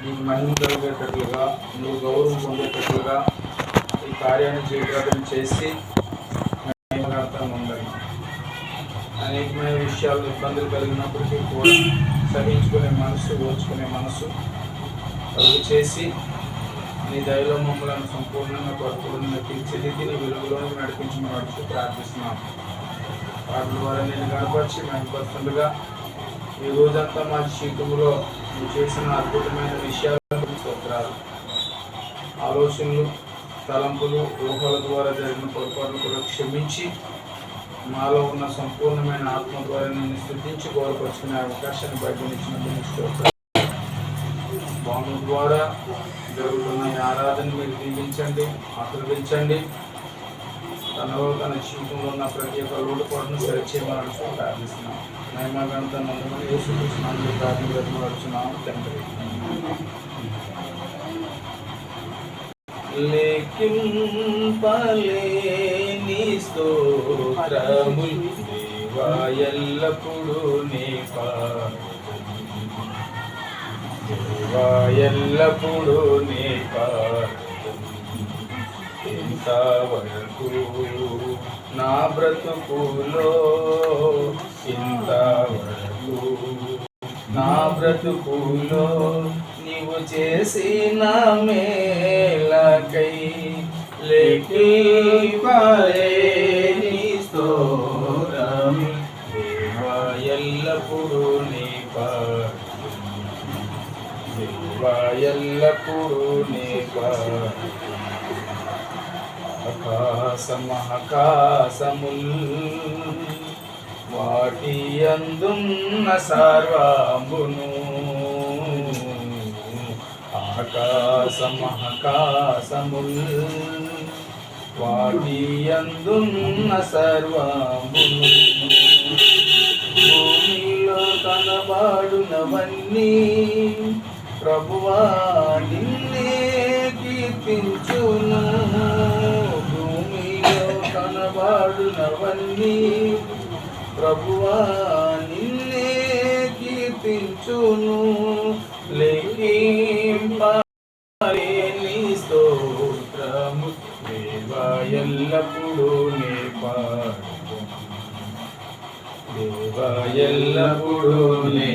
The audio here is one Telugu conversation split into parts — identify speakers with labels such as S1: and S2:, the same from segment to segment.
S1: నీకు మహిమ కలిగేటట్లుగా, నువ్వు గౌరవం పొందేటట్లుగా ఈ కార్యాన్ని జయప్రదం చేసి మహిమగంతంగా ఉండాలి. అనేకమైన విషయాలు ఇబ్బందులు కలిగినప్పటికీ కూడా సహించుకునే మనసు, ఓర్చుకునే మనసు కలుగు చేసి నీ దయలో మమ్మలను సంపూర్ణంగా పట్టుకుని తీర్చిదిద్ది నీ వెలుగులోకి నడిపించమని నడుచు ప్రార్థిస్తున్నాను. వాటి ద్వారా నేను కనపరిచి మహిమపరుస్తుండగా ఈ రోజంతా మా జీవితంలో నువ్వు చేసిన అద్భుతమైన విషయాల స్తోత్రాలు, ఆలోచనలు, తలంపులు, ఊహల ద్వారా జరిగిన పొరపాట్లు కూడా క్షమించి మాలో ఉన్న సంపూర్ణమైన ఆత్మ ద్వారా నేను స్థుతించి గౌరవపరుచుకునే అవకాశాన్ని బయటనిచ్చినందుకు స్తోత్రాలు. బాను ద్వారా జరుగుతున్న ఈ ఆరాధన మీరు దీవించండి, ఆశీర్వదించండి. తనలో తన జీవితంలో ఉన్న ప్రతి ఒక్క లోటుపాటును సరిచేయమని ప్రార్థిస్తున్నాం. మహిమగంత నందమని యేసుకృష్ణాన్ని ప్రార్థించున్నాము తండ్రి. లెక్కింపలేని స్తోత్రములు దేవా ఎల్లప్పుడూ నీ దేవా ఎల్లప్పుడూ నీ ఇంతవరకు నా బ్రతుకులో, ఇంతవరకు నా బ్రతుకులో నీవు చేసిన మేలకై లెక్కింపలేని స్తోత్రములు దేవా ఎల్లప్పుడూ నీ దేవా ఎల్లప్పుడూ నీ ఆకాశమహాకాశముల్ వాటి అందున్న సర్వమును, ఆకాశమహాకాశముల్ వాటి అందున్న సర్వమును, భూమిలో కనబడునవన్నీ ప్రభువా నిన్నే కీర్తించును. భూమిలో కనబడునవన్నీ ప్రభువా నిన్నే కీర్తించును. లెక్కింపలేని స్తోత్రము దేవా ఎల్లప్పుడూ నీ దేవా ఎల్లప్పుడూ నీ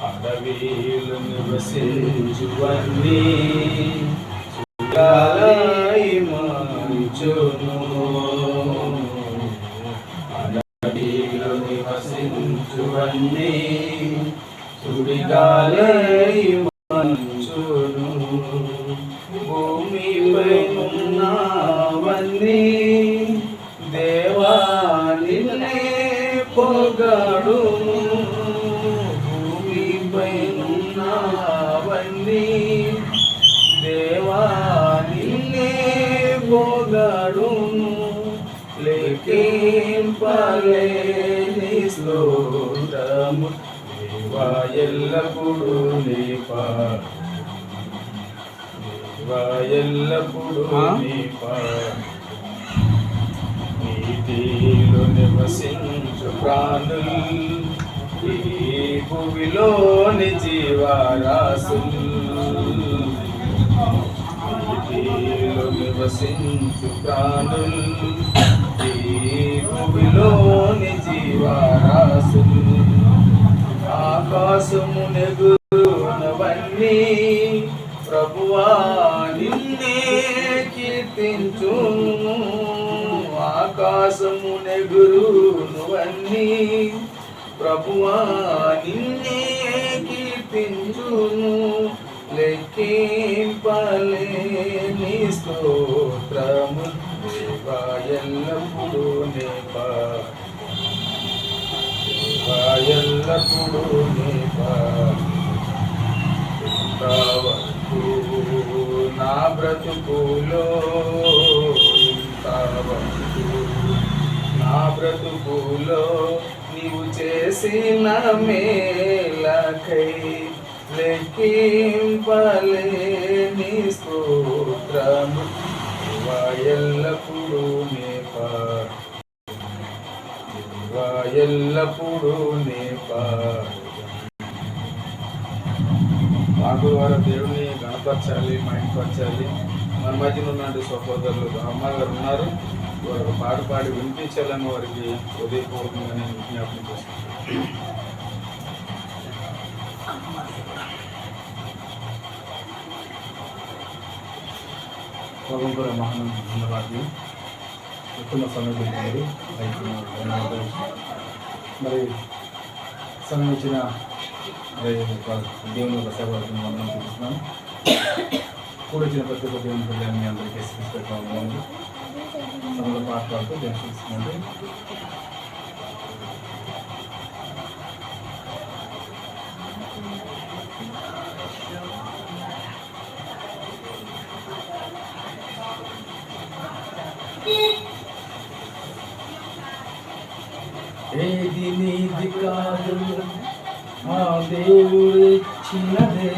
S1: అడవిలో నివసించువన్నీ మంచును, అడవిలో నివసించువన్నీ సుడిగాలై మంచును, భూమిపై ఉన్నవన్నీ దేవా నిన్నే పొగడును. భూమిపై ఉన్నవన్నీ దేవా నిన్నే పొగడును. లెక్కింపలేని స్తోత్రము దేవా ఎల్లప్పుడూ నీ దేవా ఎల్లప్పుడూ నీ నీతిలో నివసించు ప్రాణులు ఈ భూమిలోని జీవరాశులు, నీతిలో నివసించు ప్రాణులు ఈ భూమిలోని జీవరాశులు, ఆకాశము నెగురునవన్నీ ప్రభువా నిన్నే కీర్తించును. ఆకాశము నెగురునవన్నీ ప్రభువా నిన్నే కీర్తించును. లెక్కింపలేని స్తోత్రము దేవా ఎల్లప్పుడూ నీ దేవా ఎల్లప్పుడూ నీ ఇంతవరకు నా బ్రతుకులో, ఇంతవరకు నా బ్రతుకులో నీవు చేసిన మేలకై లెక్కింపలేని స్తోత్రము దేవా ఎల్లప్పుడూ నీ దేవా ఎల్లప్పుడూ నీ మాకు ద్వారా దేవుని గణపరచాలి, మైండ్పరచాలి. మన మధ్యన ఉన్నటువంటి సహోదరులు అమ్మగారు ఉన్నారు, వారు పాట పాడి వినిపించాలని వారికి హృదయపూర్వకంగా నేను విజ్ఞాపనం చేస్తున్నాను.
S2: పవంపుర మహారాజ్యం ఉత్తమ సమయం మరి సమయం ఇచ్చిన దేవుని యొక్క సేవలను మనం చూపిస్తున్నాను. కూడా వచ్చిన ప్రతి ఒక్క దేవుని పిల్లల్ని అందరికీ తీసుకెళ్ళాలి. సమయంలో పాటలు దేవుని చూపిస్తున్నాండి. ఏది నీది కాదు, ఆ దేవుడిచ్చినదే.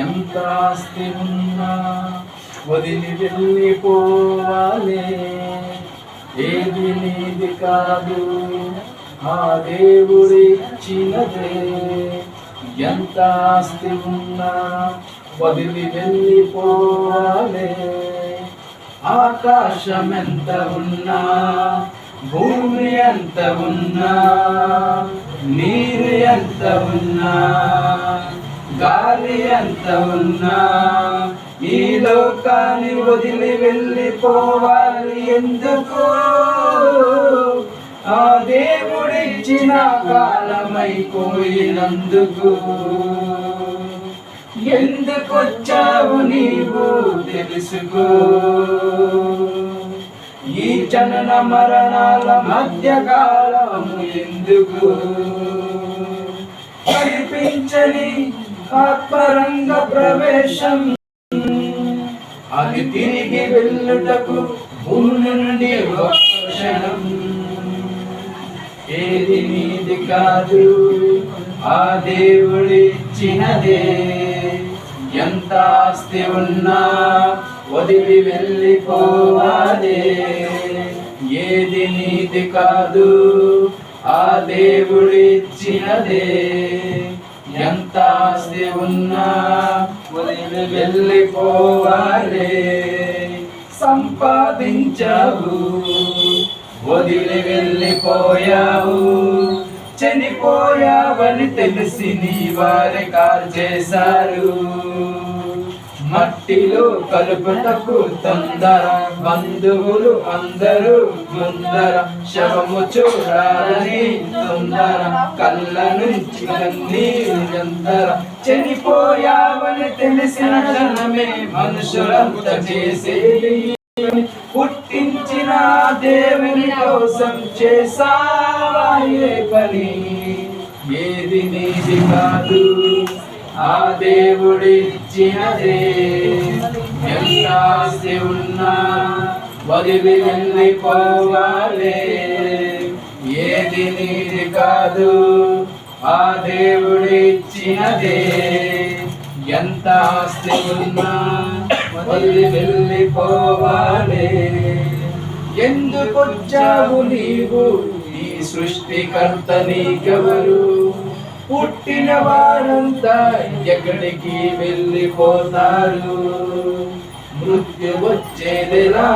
S2: ఎంత ఆస్తి ఉన్నా వదిలి వెళ్ళిపోవాలే. ఏది నీది కాదు, ఆ దేవుడిచ్చినదే. ఎంత ఆస్తి ఉన్నా వదిలి వెళ్ళిపోవాలే. ఆకాశం ఎంత ఉన్నా, భూమి ఎంత ఉన్నా, నీరు ఎంత ఉన్నా, గాలి ఎంత ఉన్నా, ఈ లోకాన్ని వదిలి వెళ్ళిపోవాలి. ఎందుకు? ఆ దేవుడిచ్చిన కాలమైపోయినందుకు. ఎందుకొచ్చావు నీవు తెలుసుకో. ఈ జనన మరణాల మధ్య కాలము ఎందుకు? కనిపించని ఆత్మరంగ ప్రవేశం, అది తిరిగి వెళ్ళుటకు భూమి నుండి ఒక క్షణం. ఏది నీది కాదు, ఆ దేవుడిచ్చినదే. ఎంత ఆస్తి ఉన్నా వదిలి వెళ్ళిపోవాలే. ఏది నీది కాదు, ఆ దేవుడిచ్చినదే. ఎంత ఆస్తి ఉన్నా వదిలి వెళ్ళిపోవాలే. సంపాదించావు, వదిలి వెళ్ళిపోయావు. చనిపోయావని తెలిసి నీ వారి కాల్చేశారు. మట్టిలో కలుపుటకు తొందర, బంధువులు అందరూ ముందర. శవము చూడాలని తొందర, కళ్ళ నుంచి కన్నీరు ఎందర. చనిపోయావని తెలిసిన క్షణమే మనుషులంతా చేసేది. పుట్టించిన దేవుని కోసం చేసావా ఏ పని? ఏది నీది కాదు, ఆ దేవుడిచ్చినదే. ఎంత ఆస్తి ఉన్నా వదిలి వెళ్ళిపోవాలే. ఏది నీది కాదు, ఆ దేవుడిచ్చినదే. ఎంత ఆస్తి ఉన్నా వదిలి వెళ్ళిపోవాలే. ఎందుకొచ్చావు నీవు? ఈ సృష్టికర్త నీకెవరు? పుట్టిన వారంతా ఎక్కడికి వెళ్ళిపోతారు. మృత్యు వచ్చేదెలా,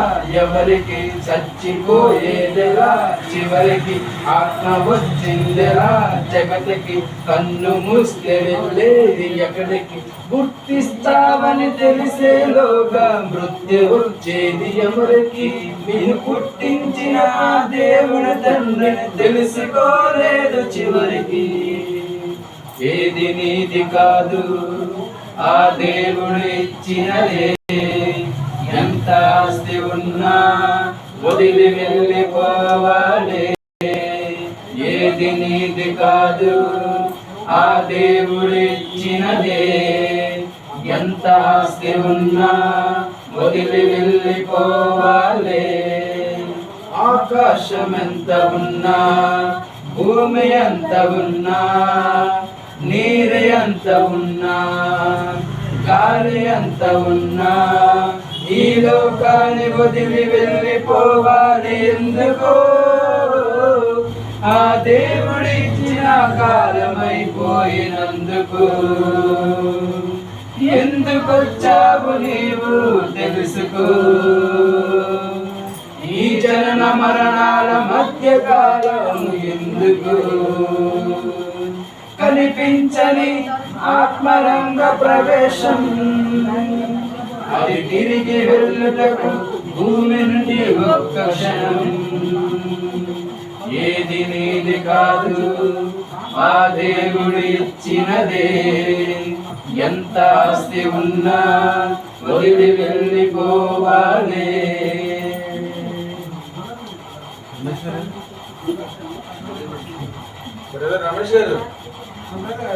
S2: ఎవరికి చచ్చిపోయేదెలా, చివరికి ఆత్మ వచ్చిందెలా, జగతికి కన్ను మూస్తే వెళ్ళేది ఎక్కడికి. గుర్తిస్తావని తెలిసేలోగా మృత్యు వచ్చేది ఎవరికి. నేను పుట్టించిన దేవుని తండ్రిని తెలుసుకోలేదు చివరికి. ఏది నీది కాదు, ఆ దేవుడిచ్చినదే. ఎంత ఆస్తి ఉన్నా వదిలి వెళ్ళిపోవాలే. ఏది నీది కాదు, ఆ దేవుడిచ్చినదే. ఎంత ఆస్తి ఉన్నా వదిలి వెళ్ళిపోవాలే. ఆకాశం ఎంత ఉన్నా, భూమి ఎంత ఉన్నా, నీరు ఎంత ఉన్నా, గాలి ఎంత ఉన్నా, ఈ లోకాన్ని వదిలి వెళ్ళిపోవాలి. ఎందుకో? ఆ దేవుడిచ్చిన
S1: కాలమైపోయినందుకు ఎందుకొచ్చావు నీవు తెలుసుకో. ఈ జనన మరణాల మధ్య కాలము ఎందుకు? కనిపించని ఆత్మరంగ ప్రవేశం అది తిరిగి వెళ్ళుటకు భూమి నుండి ఒక్క క్షణం. ఏది నీది కాదు ఆ దేవుడు ఇచ్చినదే. ఎంత ఆస్తి ఉన్నా వదిలి వెళ్ళిపోవాలి. రమేష్ గారు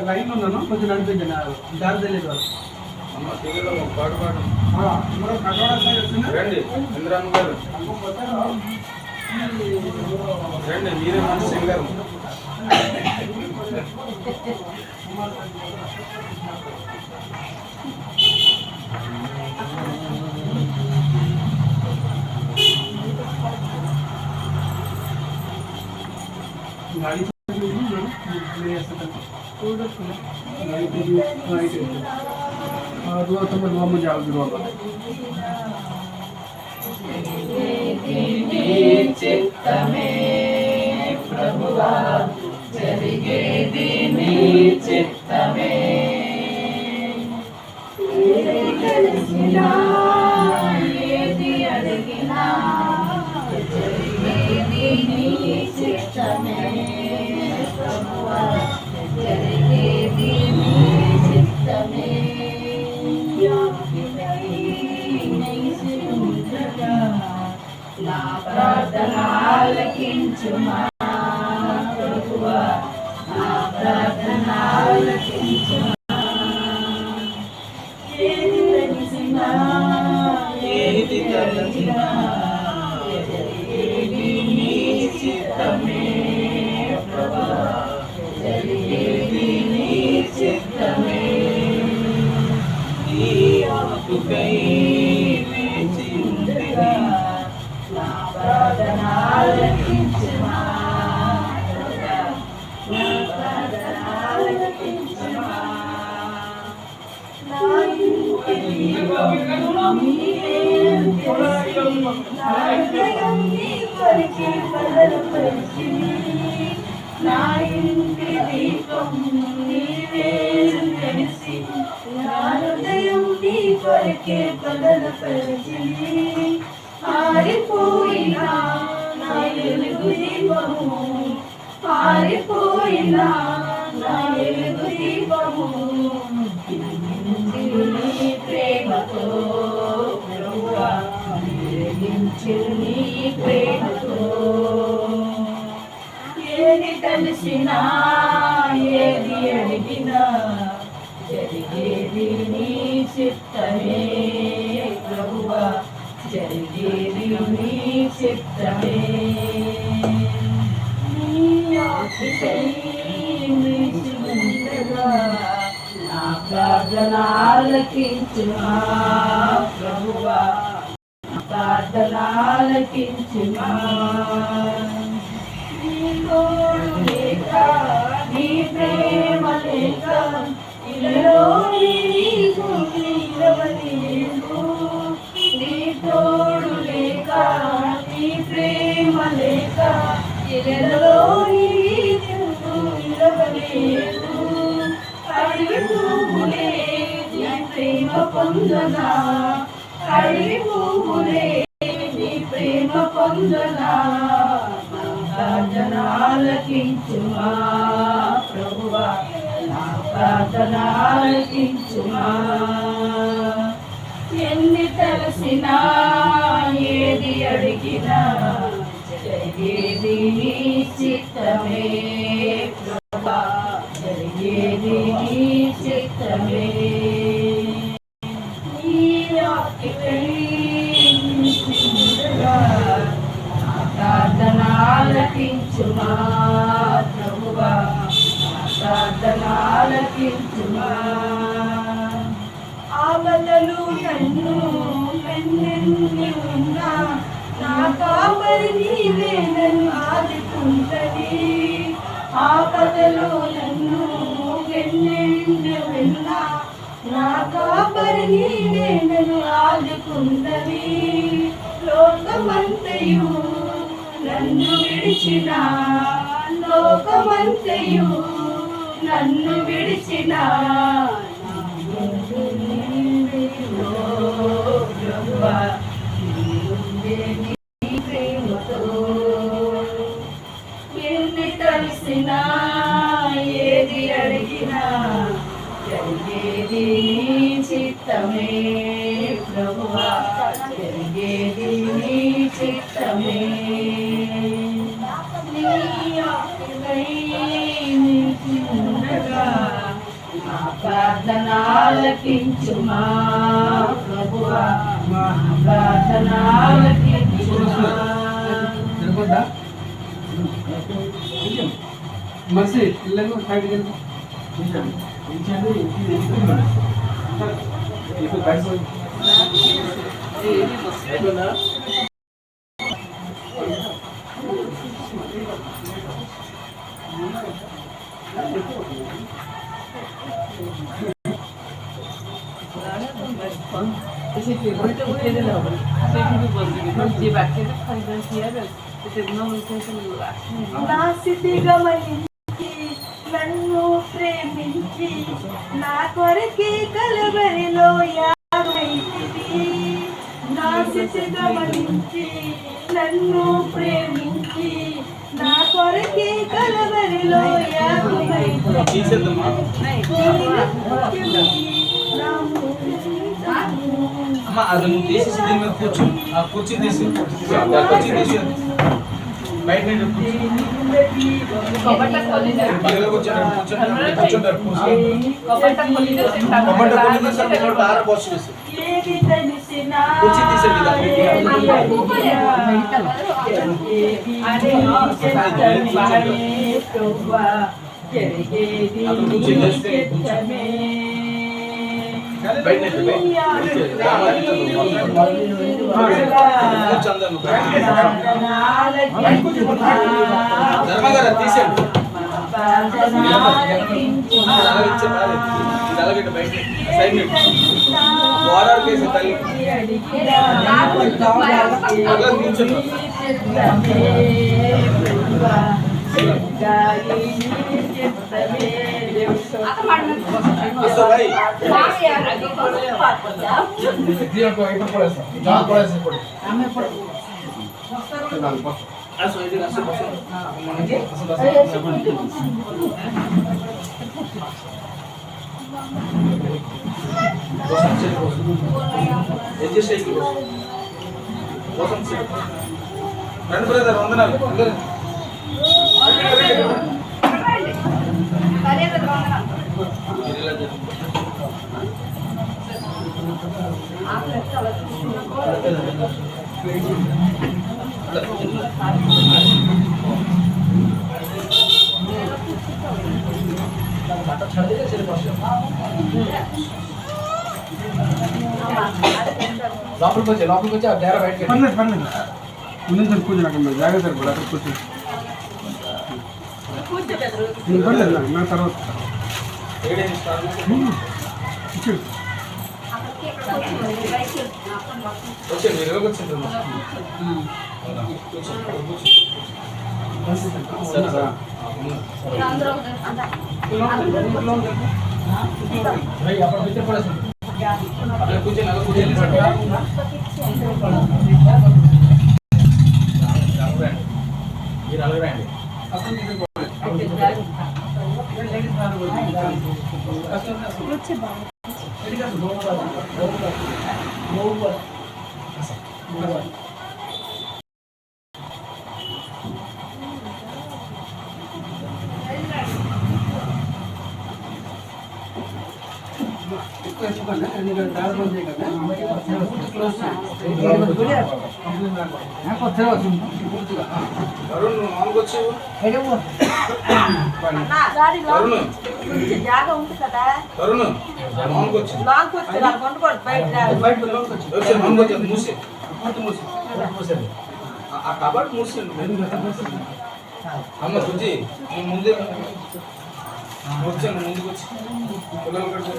S2: లైన్ ఉన్నాను, కొంచెం నడిపించండి. దారి తెలియదు
S1: పాటు పాటు రండి. ఇంద్రమ్మ గారు రండి, మీరే మన సింగర్.
S2: गाड़ी
S1: చిత్తమే ప్రభువా జరిగేది నీ చిత్తమే. ఏది అడిగినా జరిగేది నీ చిత్తమే ప్రభువా జరిగేది నీ చిత్తమే. నా ప్రార్థన ఆలకించుమా ప్రభువా, నా ప్రార్థన ఆలకించుమా. ఏది తెలిసినా ఏది కలిగినా జరిగేది నీ చిత్తమే ప్రభువా జరిగేది నీ చిత్తమే. నీ ఆకుకై వేచి ఉండగా నా ప్రార్థన ఆలకించుమా ప్రభువా, నా ప్రార్థన ఆలకించుమా. నా ఇంటి దీపం నీవే తెలిసి, నా హృదయం నీ కొరకే బలపరిచింది. నా ఇంటి దీపం నీవే తెలిసి, నా హృదయం నీ కొరకే బలపరిచింది. ఆరిపోయినా నా వెలుగు దీపము, ఆరిపోయినా నా వెలుగు దీపము నీ ప్రేమతో ప్రభువా వెలిగించు నీ ప్రేమతో. ఏది తెలిసినా ఏది అడిగినా జరిగేది నీ చిత్తమే ప్రభువా జరిగేది నీ చిత్తమే. నీ ఆకృతై వేచి ఉండగా నా ప్రార్థన ఆలకించుమా ప్రభువా, నా ప్రార్థన ఆలకించుమా. నీ తోడు లేక నీ ప్రేమ లేక ఇలలో నీకు నిలవలేదు. నీ తోడు లేక నీ ప్రేమ లేక ఇలలో నీకు నిలవలేదు. అడివి పువ్వులే నీ ప్రేమ పొందనా, అడివి పువ్వులే నీ ప్రేమ పొందనా. నా ప్రార్థన ఆలకించుమా ప్రభువా, నా ప్రార్థన ఆలకించుమా. ఎన్ని తెలిసినా ఏది అడిగినా జరిగేది నీ చిత్తమే ప్రభువా జరిగేది నీ చిత్తమే. నీ వాక్యకై నిలుచుండగా నా ప్రార్థన ఆలకించుమా ప్రభువా, నా ప్రార్థన ఆలకించుమా. ఆపదలు నన్ను వెన్నెన్ని ఉన్నా నా కాపరి నీవే నన్ను ఆదుకుంటది.
S3: ఆపదలో నన్ను వెన్నెండు విన్నా నా కాపరి నీవే నన్ను ఆదుకున్నవి లోకమంతయు నన్ను విడిచిన లోకమంతయు నన్ను విడిచిన ప్రేమతో ఎన్ని తలసినా ఏది అడిగినా జరిగేది నీ చిత్తమే ప్రభువా జరిగేది నీ చిత్తమే నీ ఆజ్ఞపై నిలుచుండగా నా ప్రార్థన ఆలకించుమా ప్రభువా నా ప్రార్థన ఆలకించుమా
S2: మసి ఇల్లను సైడ్కి వెళ్తాం
S3: నా స్థితి గమనించి నన్ను ప్రేమించి నా కొరకే కలవరిలో యాగమైతివి నా స్థితి గమనించి నన్ను ప్రేమించి నా కొరకే కలవరిలో యాగమైతివి
S1: అమ్మ అది నువ్వు తీసేసి దీని మీద కూర్చో ఆ కుర్చీ తీసి కుర్చీ తీసి బయట ధర్మగారు తీసేయండి బయట సైడ్ వారాలు కేసు తల్లి అలా కూర్చున్నా రండి బ్రదర్ వందనాలు
S2: లోపలికి వచ్చి ఆ డేరా బయటకి
S4: పర్లేదు ముందు కూర్చొని అక్కడ జాగ్రత్త కూడా అక్కడ కూర్చొని పర్లేదు నా తర్వాత
S1: వచ్చే మీరు వచ్చింది
S3: జాగా ఉంది కదా
S1: ఆ కబడ్ మూసి అమ్మ బుజ్జి నువ్వు ముందు వచ్చాను, ముందుకు వచ్చి పిల్లలు కూడా వచ్చి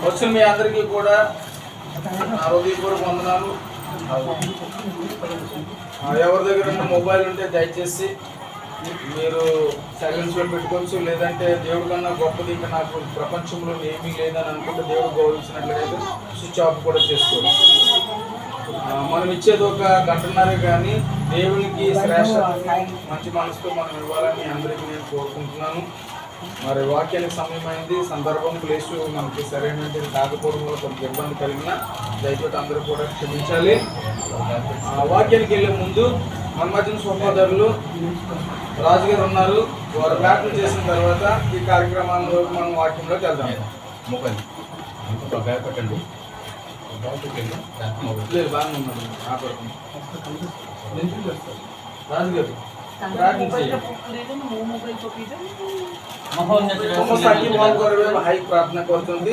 S1: వచ్చిన మీ అందరికీ కూడా నా హృదయపూర్వక వందనాలు. ఎవరి దగ్గర మొబైల్ ఉంటే దయచేసి మీరు సైలెన్స్లో పెట్టుకోవచ్చు, లేదంటే దేవుడి కన్నా గొప్పది ఇంకా నాకు ప్రపంచంలో ఏమీ లేదని అనుకుంటే దేవుడు గౌరవించినట్లయితే స్విచ్ ఆఫ్ కూడా చేసుకోవచ్చు. మనం ఇచ్చేది ఒక గంటన్నర, కానీ దేవునికి శ్రేష్ఠ మంచి మనసుతో మనం ఇవ్వాలని అందరికీ నేను కోరుకుంటున్నాను. మరి వాక్యానికి సమయమైంది, సందర్భం ప్లేసు మనకి సరైనటువంటి కాకపోవడం వల్ల కొంచెం ఇబ్బంది కలిగిన దయచేసి అందరూ కూడా క్షమించాలి. వాక్యానికి వెళ్ళే ముందు మన మధ్యన సహోదరులు రాజుగారు ఉన్నారు, వారు ప్రార్థన చేసిన తర్వాత ఈ కార్యక్రమాల్లో మనం వాక్యంలోకి వెళ్దాం.
S2: మొబైల్ పెట్టండి,
S1: లేదు బాగానే ఉన్నారు, ఆపడుతుంది. రాజుగారు ప్రార్థన చేయండి. హై ప్రార్థన కోరుతుంది.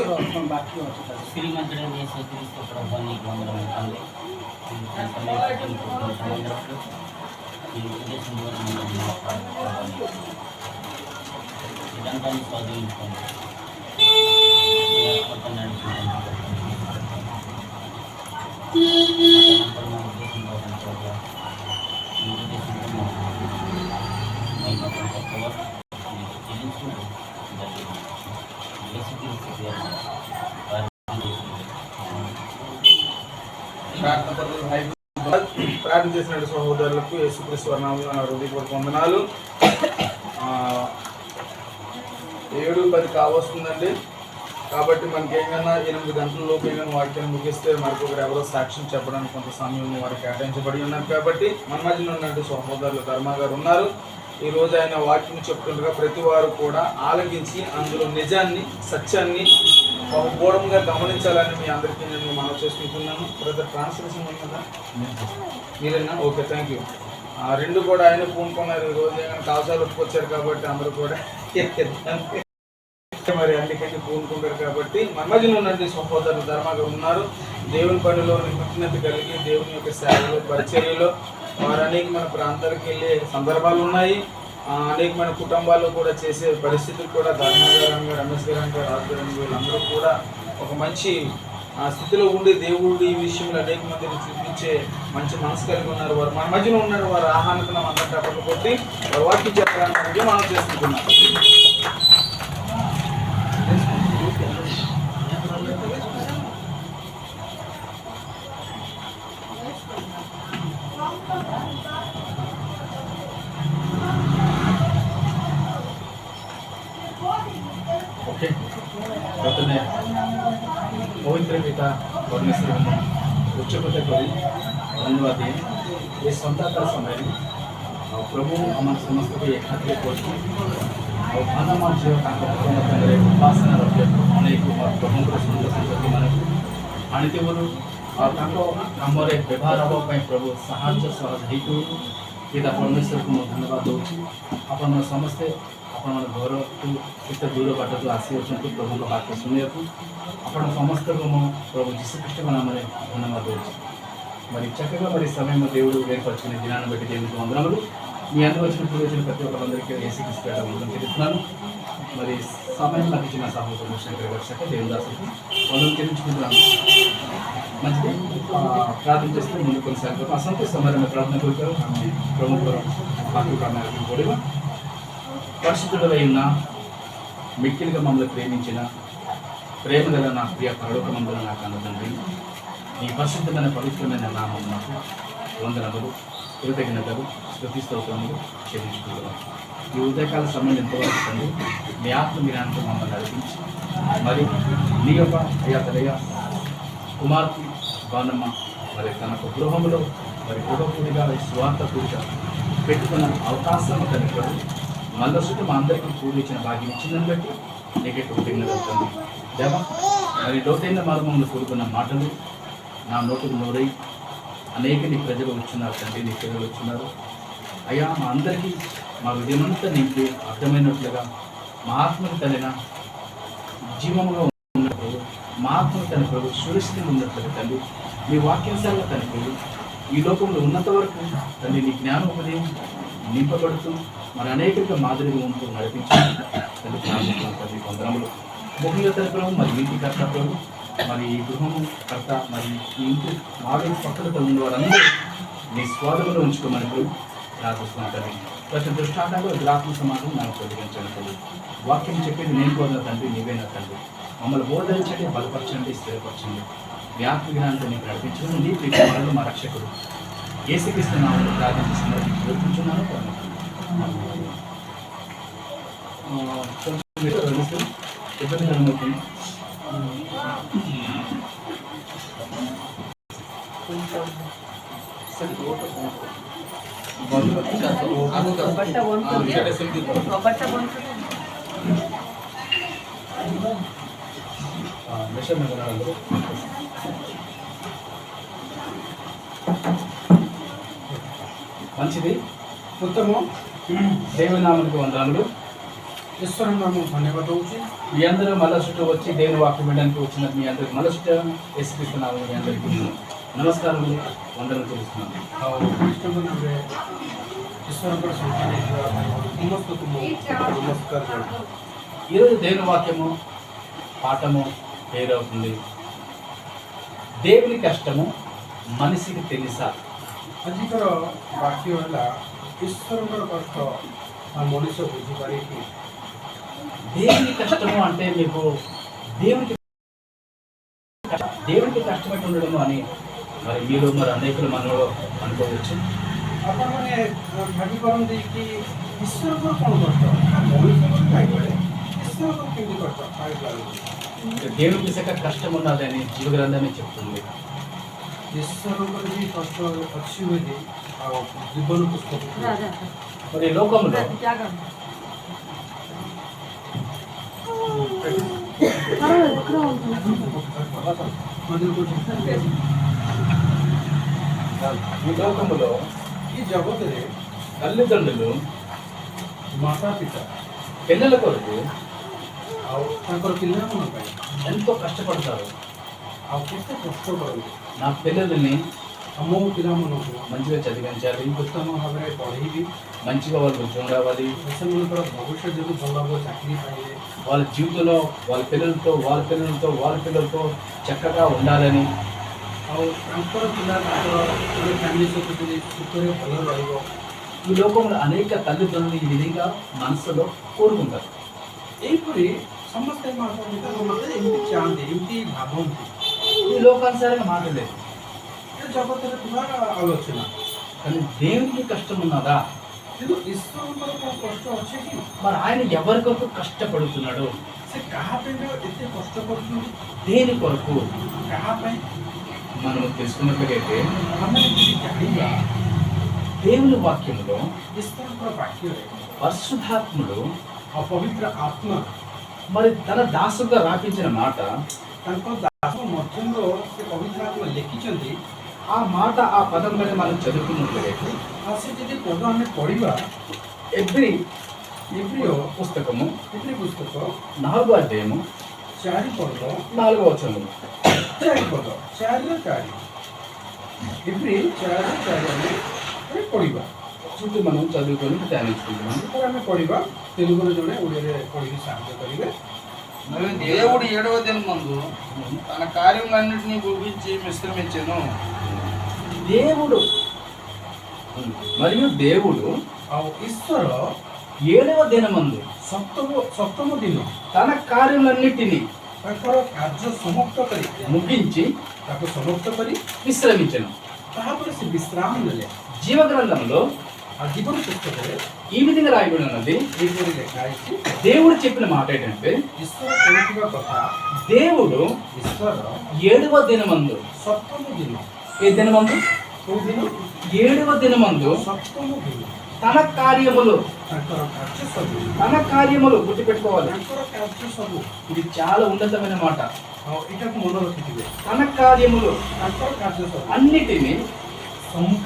S1: ప్రార్థన చేసిన సహోదరులకు యేసుక్రీస్తు నామమున నా హృదయపూర్వక వందనాలు. 7:10 కావస్తుందండి, కాబట్టి మనకి ఏమైనా 8 గంటలలోపు ఏమైనా వాక్యాన్ని ముగిస్తే మరొకరు ఎవరో సాక్ష్యం చెప్పడానికి కొంత సమయం వారికి కేటాయించబడి ఉన్నారు. కాబట్టి మన మధ్యలో ఉన్నట్టు సహోదరులు ధర్మ గారు ఉన్నారు. ఈ రోజు ఆయన వాక్యం చెప్తుండగా ప్రతి వారు కూడా ఆలకించి అందులో నిజాన్ని, సత్యాన్ని బహుగూఢంగా గమనించాలని మీ అందరికీ నేను మనవి చేసుకుంటున్నాను. బ్రదర్ ట్రాన్స్లేషన్ ఉన్నదా మీరేనా? Okay, thank you. 2 కూడా ఆయన పూనుకున్నారు. ఈ రోజు ఏమైనా కావసాలు ఒప్పుకొచ్చారు కాబట్టి అందరూ కూడా మరి అందుకని పూనుకుంటారు. కాబట్టి మన మధ్యలో ఉన్నటువంటి సహోదరులు ధర్మగా ఉన్నారు. దేవుని పనిలో నిమగ్నత కలిగి దేవుని యొక్క సేవలో, పరిచర్యలో వారు అనేకమైన ప్రాంతాలకు వెళ్ళే సందర్భాలు ఉన్నాయి. అనేకమైన కుటుంబాల్లో కూడా చేసే పరిస్థితులు కూడా ధర్మగారంగా, రమేష్ గారంగా, రాజు గారు వీళ్ళందరూ కూడా ఒక మంచి స్థితిలో ఉండి దేవుడు ఈ విషయంలో అనేక మందిని చూపించే మంచి మనసు కలిగి ఉన్నారు. వారు మన మధ్యలో ఉన్నారు. వారు ఆహ్వానించడం అందరికీ అప్పటి వారు వాక్యం చెప్పడానికి మనం చేసుకుంటున్నాం.
S2: ఓకే, ప్రథమే पवित्र पिता परमेश्वर उच्चपते करी धन्यवाद दिए ये संताकर समय प्रभु आम समस्त को एकाग्र कर भानमा झील उपासना रखे अनेक प्रभुंर सुंदर संगति मान आनीते आम व्यवहार हाँपाई प्रभु साहाଯ୍य सहज हो पिता परमेश्वर को मुझे धन्यवाद दूँ। आपण समस्ते आपण घर को केते दूर बाट तो आसी अच्छे प्रभु वाक्य शुणा आपण समस्त को मो प्रभु जीशुख्रीष्ट नाम धन्यवाद दूँ। మరి చక్కగా మరి సమయం దేవుడు ఏర్పరచుకునే దినాన్ని బట్టి దేవుడికి వందనములు. మీ అందరూ వచ్చిన పూర్వజులు ప్రతి ఒక్కరందరికీ యేసుక్రీస్తు వందనం తెలుపుతున్నాను. మరి సమయం నాకు ఇచ్చిన సహోదరుడు శంకర్ గారు చక్క దేవుని దాసులకు వందనం చెల్లించుకుంటున్నాను. మంచిది, ప్రార్థన చేస్తే ముందు కొనసాగుతాం. అసంతోష సమరమైన ప్రార్థన కోరుతారు ప్రముఖ వాక్యకారణాలకు కూడా పరిశుద్ధుడై ఉన్న మిక్కిలిగా మమ్మల్ని ప్రేమించిన ప్రేమ గల నా ప్రియ పరలోకమందున నాకు అన్నదండి నీ పరిశుద్ధమైన పవిత్రమైన నామం నాకు వందనములు, కృతజ్ఞతలు, స్తుతి స్తోత్రములు చెల్లించుకుంటున్నాను. ఈ ఉదయకాల సమయం ఎంతవరకు తండ్రి మీ ఆత్మ మీరాంతో మమ్మల్ని నడిపించి మరి నీ యొక్క అయ్యాతలయ్య కుమార్తె బాణమ్మ మరి తన గృహంలో మరి గృహపూడిగా స్వార్థ పూజ పెట్టుకున్న అవకాశం తనకు మళ్ళొచ్చి మా అందరికీ కూడి ఇచ్చిన భాగ్యం ఇచ్చిందని బట్టి నీకే కృతజ్ఞతలు తండ్రి. దేవా మరి లోతైన మార్గంలో కూడుకున్న మాటలు నా నోటుకు నోరై అనేక నీ ప్రజలు వచ్చున్నారు తండ్రి, నీ ప్రజలు వచ్చున్నారు అయ్యా. మా అందరికీ మా హృదయమంతా నీకు అర్థమైనట్లుగా మా ఆత్మకు తల్లిన జీవముగా ఉన్నప్పుడు మా ఆత్మకు తన ప్రభు సురక్షితంగా ఉన్నట్లుగా తల్లి మీ వాక్యానుసారంగా తన ప్రభు ఈ లోకంలో ఉన్నంత వరకు తల్లి నీ జ్ఞానోపదయం నింపబడుతూ మరి అనేక మాదిరిగా ఉంటూ నడిపించాలి తల్లి ప్రార్థిస్తున్నాం తల్లి వందనములు ముఖ్యంగా తన ప్రభు మరి ఇంటి కర్త ప్రభు మరి ఈ గృహము కర్త మరి ఈ ఇంటి మాది పక్కలతో ఉన్న వారందరూ నీ స్వాధంలో ఉంచుకోమని ప్రభు ప్రార్థిస్తున్నాం తల్లి ప్రతి దృష్టాంతంలో గ్రాహక సమాజం నాకు తొలగించండి తల్లి వాక్యం చెప్పేది నేను కోరిన తండ్రి నీవే నా తండ్రి మమ్మల్ని బోధించండి బలపరచండి స్థిరపరచండి వ్యాప్తి జ్ఞానంతో నీకు నడిపించడం నీ ప్రీతి మా రక్షకుడు యేసుక్రీస్తు నామములో ప్రార్థిస్తున్నాను కోరుకుంటున్నాను కొంచెం ఇబ్బందికరం అవుతుంది మంచిది
S4: ఉత్తమ
S2: దేవుని నామానికి వందనములు
S4: ఈశ్వర నామం ధన్యవాద ହେଉଛି
S2: మీ అందరూ మళ్ళా చుట్టూ వచ్చి దేవుని వాక్యం వినడానికి వచ్చిన మీ అందరికి మళ్ళా చుట్టూ యేసుక్రీస్తున్నాము మీ అందరికీ నమస్కారములు వందనం తెలుస్తున్నాను
S4: ଆଉ ଖ୍ରୀଷ୍ଟଙ୍କର ଈଶ୍ୱରଙ୍କର ସନ୍ତାନ ହେଇଥିବା ସମସ୍ତଙ୍କୁ ମୁଁ ନମସ୍କାର ଜଣାଉଛି।
S2: ఈరోజు దేవుని వాక్యము పాఠము పేరవుతుంది దేవుని కష్టము మనిషికి తెలుసా
S4: ଆଜିକାର ବାକ୍ୟ ହେଲା ଈଶ୍ୱରଙ୍କର କଷ୍ଟ ଆଉ ମଣିଷ ବୁଝିପାରେ କି?
S2: దేవుని కష్టము అంటే మీకు దేవునికి కష్టపడి ఉండడము అని మరి మీరు మరి అనేకులు మనలో అనుకోవచ్చు
S4: ଆପଣମାନେ ଭାବିପାରନ୍ତି କି ଈଶ୍ୱରଙ୍କର କ'ଣ କଷ୍ଟ ମଣିଷଙ୍କର ଖାଇପାରେ ଈଶ୍ୱରଙ୍କର କେମିତି କଷ୍ଟ ଖାଇପାରେ
S2: దేవునికి సక కష్టం ఉన్నదని జీవగ్రంథమే చెప్తుంది
S4: ଈଶ୍ୱରଙ୍କର ବି କଷ୍ଟ ଅଛି ବୋଲି ଆଉ ଜୀବନ ପୁସ୍ତକ
S2: మరి లోకంలో ఈ లోకంలో
S4: ఈ జగత్తుରେ
S2: తల్లిదండ్రులు
S4: ମାତା ପିତା
S2: పిల్లల కొరకు
S4: ଆଉ ତାଙ୍କର ପିଲାମାନଙ୍କ ପାଇଁ
S2: ఎంతో కష్టపడతారు
S4: ଆଉ କେତେ କଷ୍ଟ କରନ୍ତି
S2: నా పిల్లల్ని
S4: ଆମ ପିଲାମାନଙ୍କୁ
S2: మంచిగా చదివించాలి
S4: ଉତ୍ତମ ଭାବରେ ପଢ଼େଇବି
S2: మంచిగా వాళ్ళు ఉద్యోగం రావాలి
S4: ସେମାନଙ୍କର ଭବିଷ୍ୟତକୁ ଭଲ ଭାବରେ ଚାକିରି ପାଇବେ
S2: వాళ్ళ జీవితంలో వాళ్ళ పిల్లలతో చక్కగా ఉండాలని
S4: ଆଉ ତାଙ୍କର ପିଲା ତାଙ୍କର ଫ୍ୟାମିଲି ସହିତ ଯଦି ସୁଖରେ ଭଲ ରହିବ
S2: ఈ లోకంలో అనేక తల్లిదండ్రులు ఈ విధంగా మనసులో కోరుకుంటారు
S4: ଏହିପରି ସମସ୍ତେ ମାତା ପିତା ମୋତେ ଏମିତି ଚାହାନ୍ତି ଏମିତି ଭାବନ୍ତି
S2: ఈ లోకానుసారంగా మాట్లాడలేదు
S4: ଏ ଜଗତରେ ଥିବା ଆଲୋଚନା
S2: కానీ దేవునికి కష్టం ఉన్నదా
S4: କିନ୍ତୁ ଈଶ୍ୱରଙ୍କର କ'ଣ କଷ୍ଟ ଅଛି କି?
S2: మరి ఆయన ఎవరి కొరకు కష్టపడుతున్నాడు
S4: ସେ କାହା ପାଇଁ ଏତେ କଷ୍ଟ କରୁଛନ୍ତି
S2: దేని కొరకు
S4: କାହା ପାଇଁ
S2: మనం తెలుసుకున్నట్లయితే
S4: ଆମେ ଯଦି ଜାଣିବା
S2: దేవుని వాక్యంలో
S4: ଈଶ୍ୱରଙ୍କର ବାକ୍ୟରେ
S2: పరిశుద్ధాత్ముడు
S4: ଅପବିତ୍ର ଆତ୍ମା
S2: మరి తన దాసుగా రాపించిన మాట
S4: ତାଙ୍କ ଦାସ ମଧ୍ୟରୁ ସେ ପବିତ୍ର ଆତ୍ମା ଲେଖିଛନ୍ତି
S2: ఆ మాట ఆ పదం మీద మనం చదువుకున్నట్లయితే
S4: ଆଉ ସେ ଯଦି ପଦ ଆମେ ପଢ଼ିବା
S2: ఎబ్రి
S4: ଏପ୍ରିୟ
S2: పుస్తకము
S4: ଏପ୍ରି ପୁସ୍ତକ
S2: 4వ అధ్యాయము
S4: 4 ପଦ
S2: 4వ వచనము
S4: 4 ପଦ 4ରେ 4 ଏପ୍ରି 4ରେ 4 ଆମେ ପଢ଼ିବା
S2: చుట్టూ మనం చదువుకొని ధ్యానించుకుంటున్నాం
S4: ତାପରେ ଆମେ ପଢ଼ିବା ତେଲୁଗୁରେ ଜଣେ ଓଡ଼ିଆରେ ପଢ଼ିକି ସାହାଯ୍ୟ କରିବେ
S1: మరియు దేవుడు 7వ దినమందు తన కార్యములన్నిటినీ గురించి విశ్రమించెను
S2: దేవుడు
S4: ଆଉ ଈଶ୍ୱର
S2: 7వ దినమందు
S4: ସପ୍ତମ ଦିନ
S2: తన కార్యములన్నిటిని
S4: ତାଙ୍କର କାର୍ଯ୍ୟ ସମାପ୍ତ କରି
S2: ముగించి
S4: ତାକୁ ସମାପ୍ତ କରି
S2: విశ్రమించను
S4: ତାହାପରେ ସେ ବିଶ୍ରାମ ନେଲେ
S2: జీవగ్రంథంలో
S4: ଆଉ ଜୀବନ ପୁସ୍ତକରେ
S2: ఈ విధంగా రాయబడి ఉన్నది
S4: ଏହିପରି ଲେଖା ହେଇଛି
S2: దేవుడు చెప్పిన మాట ఏంటంటే
S4: ଈଶ୍ୱର କହୁଥିବା କଥା
S2: దేవుడు
S4: ଈଶ୍ୱର
S2: 7వ దినమందు
S4: ସପ୍ତମ ଦିନ
S2: ఏ దినమందు
S4: କୋଉ ଦିନ
S2: 7వ దినమందు
S4: ସପ୍ତମ ଦିନ
S2: తన కార్యములు
S4: ତାଙ୍କର କାର୍ଯ୍ୟ ସବୁ
S2: గుర్తుపెట్టుకోవాలి
S4: ତାଙ୍କର କାର୍ଯ୍ୟ ସବୁ
S2: ఇది చాలా ఉన్నతమైన మాట
S4: ଆଉ ଏଇଟାକୁ ମନେ ରଖିଥିବେ
S2: తన కార్యములు
S4: ତାଙ୍କର କାର୍ଯ୍ୟ ସବୁ
S2: అన్నిటిని